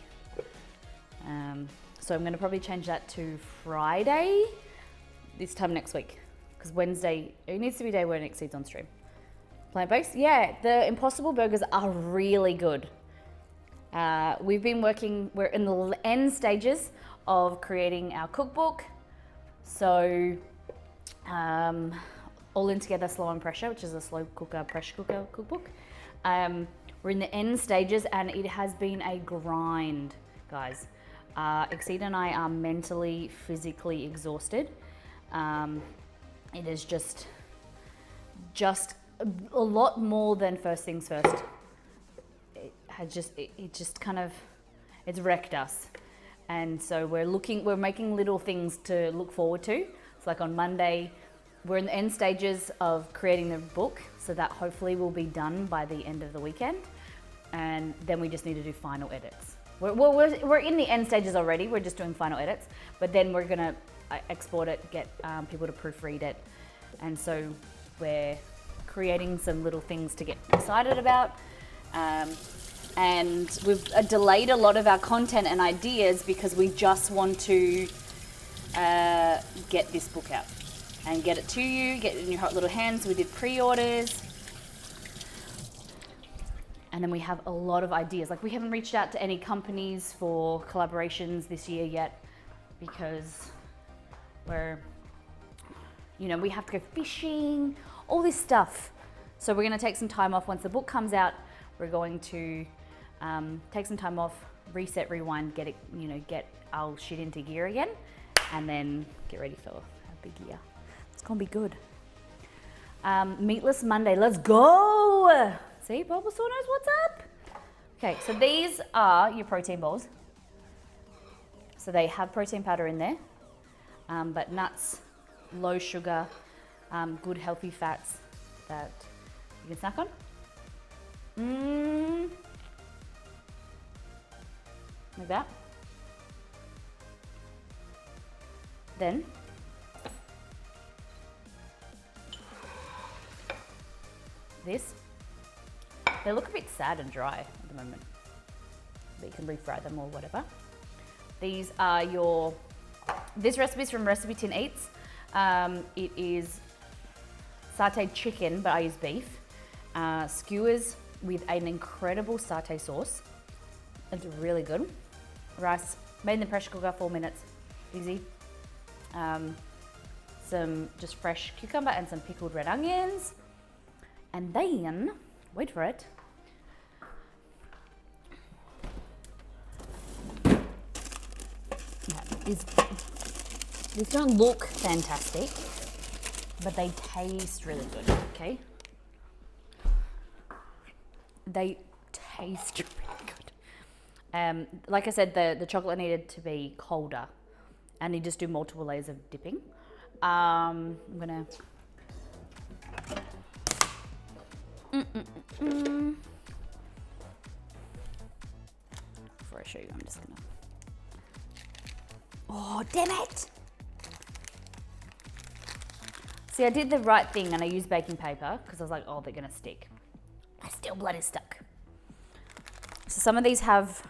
So I'm going to probably change that to Friday this time next week, because Wednesday, it needs to be a day when it Exceeds on stream. Plant-based? Yeah, the Impossible burgers are really good. We're in the end stages of creating our cookbook. So, All In Together Slow and Pressure, which is a slow cooker, pressure cooker cookbook. We're in the end stages and it has been a grind, guys. Exceed and I are mentally, physically exhausted. It is just a lot more than first things first. It just kind of It's wrecked us. And so we're making little things to look forward to. It's like on Monday, we're in the end stages of creating the book, so that hopefully will be done by the end of the weekend. And then we just need to do final edits. We're in the end stages already, we're just doing final edits, but then we're gonna export it, get people to proofread it. And so we're creating some little things to get excited about. And we've delayed a lot of our content and ideas because we just want to get this book out and get it to you, get it in your hot little hands. We did pre-orders. And then we have a lot of ideas. Like, we haven't reached out to any companies for collaborations this year yet because we have to go fishing, all this stuff. So we're gonna take some time off. Once the book comes out, we're going to take some time off, reset, rewind, get our shit into gear again, and then get ready for a big year. It's gonna be good. Meatless Monday, let's go! See, Bulbasaur knows what's up. Okay, so these are your protein balls. So they have protein powder in there, but nuts, low sugar, good healthy fats that you can snack on. Like that. Then this. They look a bit sad and dry at the moment, but you can refry them or whatever. These are this recipe is from Recipe Tin Eats. It is sauteed chicken, but I use beef. Skewers with an incredible satay sauce. It's really good. Rice, made in the pressure cooker, 4 minutes, easy. Some just fresh cucumber and some pickled red onions. And then, wait for it. These don't look fantastic, but they taste really good, okay? They taste really good. Like I said, the chocolate needed to be colder, and you just do multiple layers of dipping. I'm gonna... Before I show you, I'm just gonna... Oh, damn it! See, I did the right thing and I used baking paper because I was like, oh, they're gonna stick. I still bloody stuck. So some of these have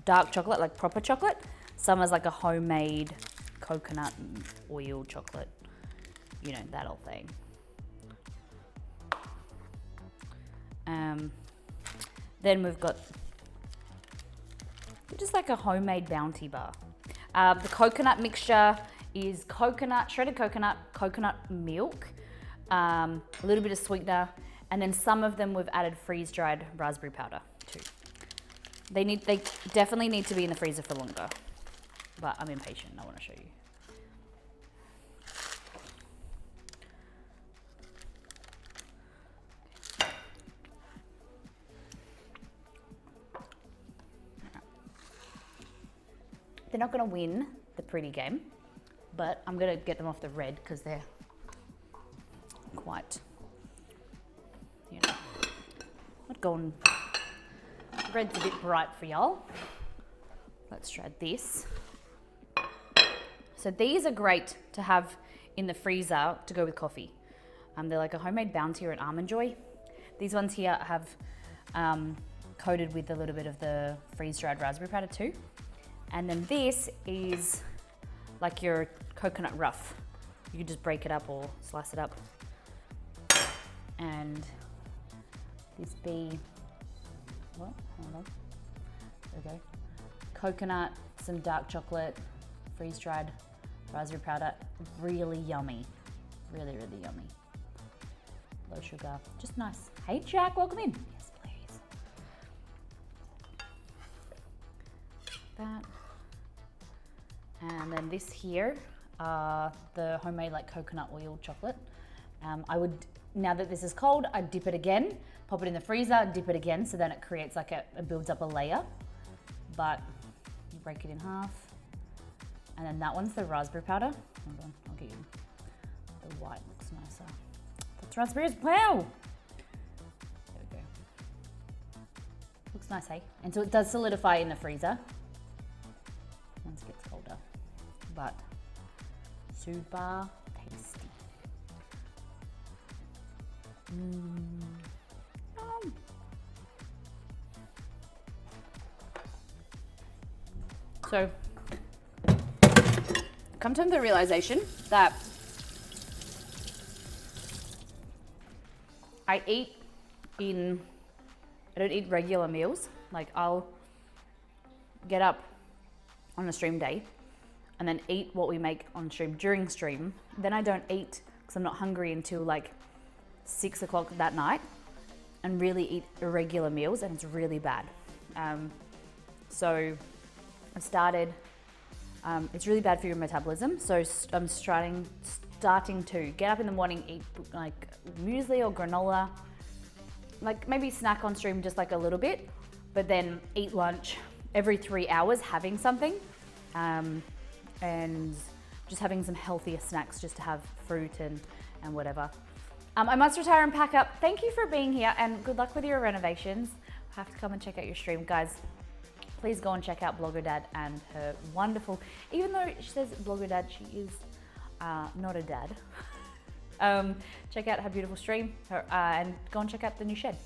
dark chocolate, like proper chocolate. Some is like a homemade coconut and oil chocolate. You know, that old thing. Then we've got just like a homemade Bounty bar. The coconut mixture is shredded coconut milk, a little bit of sweetener, and then some of them we've added freeze-dried raspberry powder too. They definitely need to be in the freezer for longer, but I'm impatient. I want to show you. They're not going to win the pretty game, but I'm going to get them off the red because they're quite, not going, red's a bit bright for y'all. Let's try this. So these are great to have in the freezer to go with coffee. They're like a homemade Bounty or an Almond Joy. These ones here have coated with a little bit of the freeze-dried raspberry powder too. And then this is like your coconut rough. You can just break it up or slice it up. And this be, what? Hold on. There we go. Coconut, some dark chocolate, freeze-dried raspberry powder. Really yummy. Really, really yummy. Low sugar, just nice. Hey Jack, welcome in. Yes, please. That. And then this here, the homemade like coconut oil chocolate. I would, now that this is cold, I'd dip it again, pop it in the freezer, dip it again, so then it creates like it builds up a layer. But break it in half. And then that one's the raspberry powder. Hold on, I'll get you. The white looks nicer. That's raspberries. Wow! There we go. Looks nice, hey? And so it does solidify in the freezer once it gets colder. But super tasty. So, come to the realization that I don't eat regular meals. Like I'll get up on a stream day and then eat what we make on stream during stream. Then I don't eat because I'm not hungry until like 6 o'clock that night and really eat irregular meals, and it's really bad. So I started, it's really bad for your metabolism. So I'm starting to get up in the morning, eat like muesli or granola, like maybe snack on stream just like a little bit, but then eat lunch every 3 hours, having something, and just having some healthier snacks just to have fruit and whatever. I must retire and pack up. Thank you for being here and good luck with your renovations. I have to come and check out your stream, guys. Please go and check out Blogger Dad and her wonderful, even though she says Blogger Dad, she is not a dad. Check out her beautiful stream and go and check out the new shed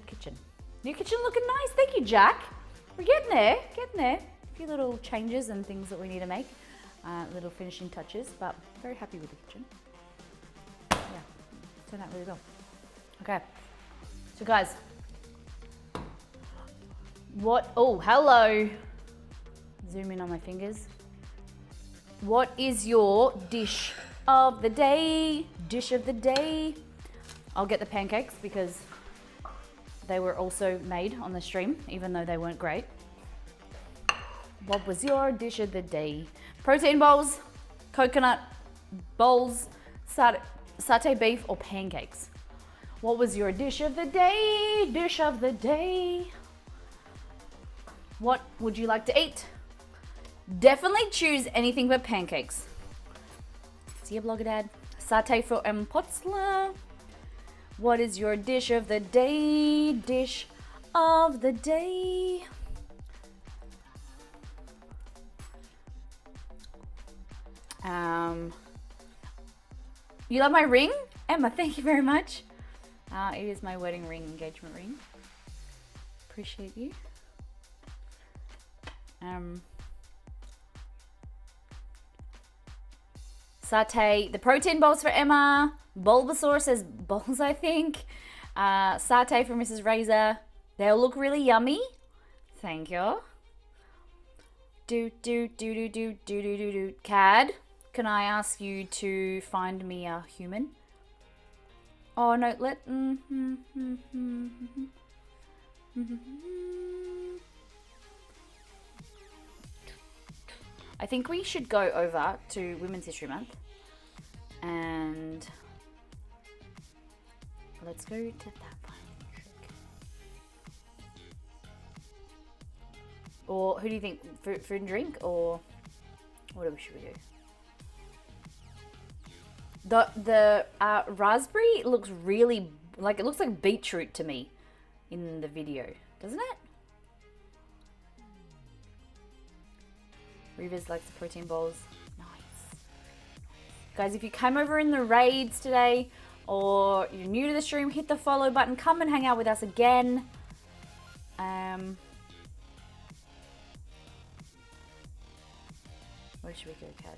kitchen. New kitchen looking nice. Thank you, Jack. We're getting there. A few little changes and things that we need to make, little finishing touches, but very happy with the kitchen. Yeah, turned out really well. Okay, so guys, oh, hello. Zoom in on my fingers. What is your dish of the day? Dish of the day. I'll get the pancakes because they were also made on the stream, even though they weren't great. What was your dish of the day? Protein bowls, coconut bowls, satay beef, or pancakes? What was your dish of the day? Dish of the day. What would you like to eat? Definitely choose anything but pancakes. See you, Blogger Dad. Satay for Potzler. What is your dish of the day? Dish of the day. You love my ring? Emma, thank you very much. It is my wedding ring, engagement ring. Appreciate you. Satay, the protein bowls for Emma. Bulbasaur says bowls, I think. Satay for Mrs. Razor. They all look really yummy. Thank you. Cad, can I ask you to find me a human? Oh no, I think we should go over to Women's History Month and let's go to that one. Or who do you think? Food and drink, or what should we do? The raspberry looks really like, it looks like beetroot to me in the video, doesn't it? Reavers likes the protein bowls. Nice. Guys, if you came over in the raids today or you're new to the stream, hit the follow button. Come and hang out with us again. Where should we go, Cad?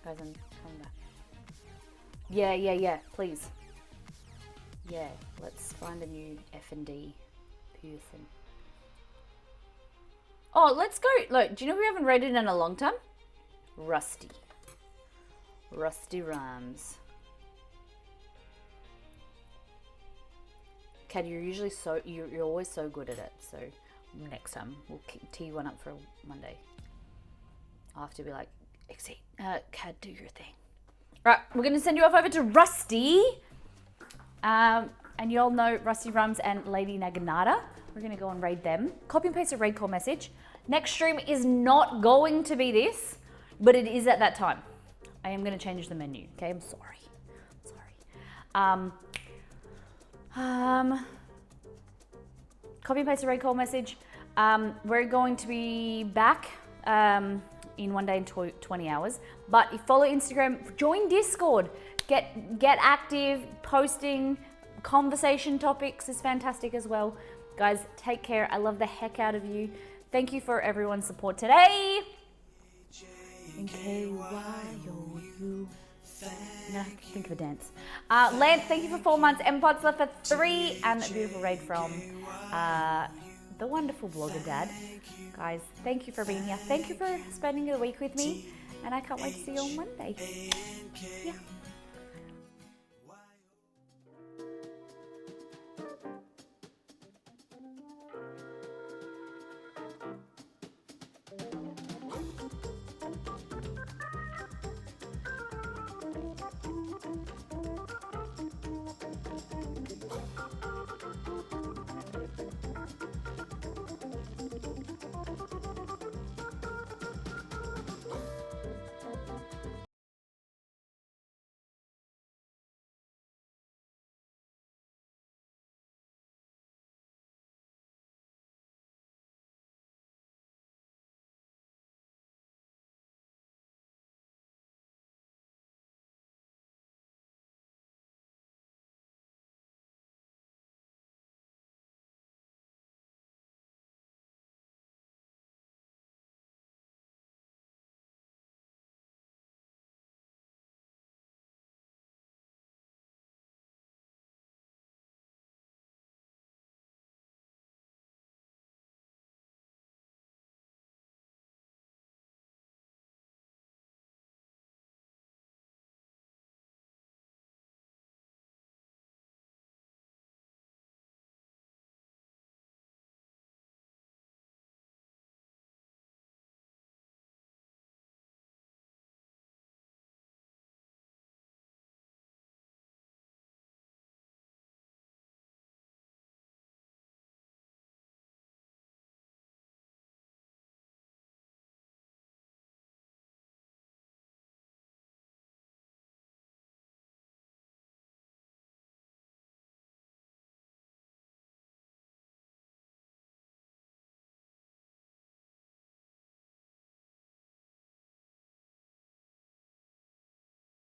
Guys, I'm coming back. Yeah, please. Yeah, let's find a new F&D person. Oh, let's go. Look, do you know who we haven't rated in a long time? Rusty. Rusty Rhymes. Cad, you're usually you're always so good at it. So next time we'll tee one up for Monday. I'll have to be like, Cad, do your thing. Right, we're gonna send you off over to Rusty. And you all know Rusty Rums and Lady Naganada. We're gonna go and raid them. Copy and paste a raid call message. Next stream is not going to be this, but it is at that time. I am gonna change the menu, okay? I'm sorry. Copy and paste a raid call message. We're going to be back in 1 day and 20 hours. But if follow Instagram, join Discord. Get active, posting, conversation topics is fantastic as well. Guys, take care. I love the heck out of you. Thank you for everyone's support today. NKYOU. No, think of a dance. Lance, thank you for 4 months. M-Pods left for 3. And a beautiful raid from the wonderful blogger dad. Guys, thank you for being here. Thank you for spending the week with me. And I can't wait to see you on Monday. Yeah.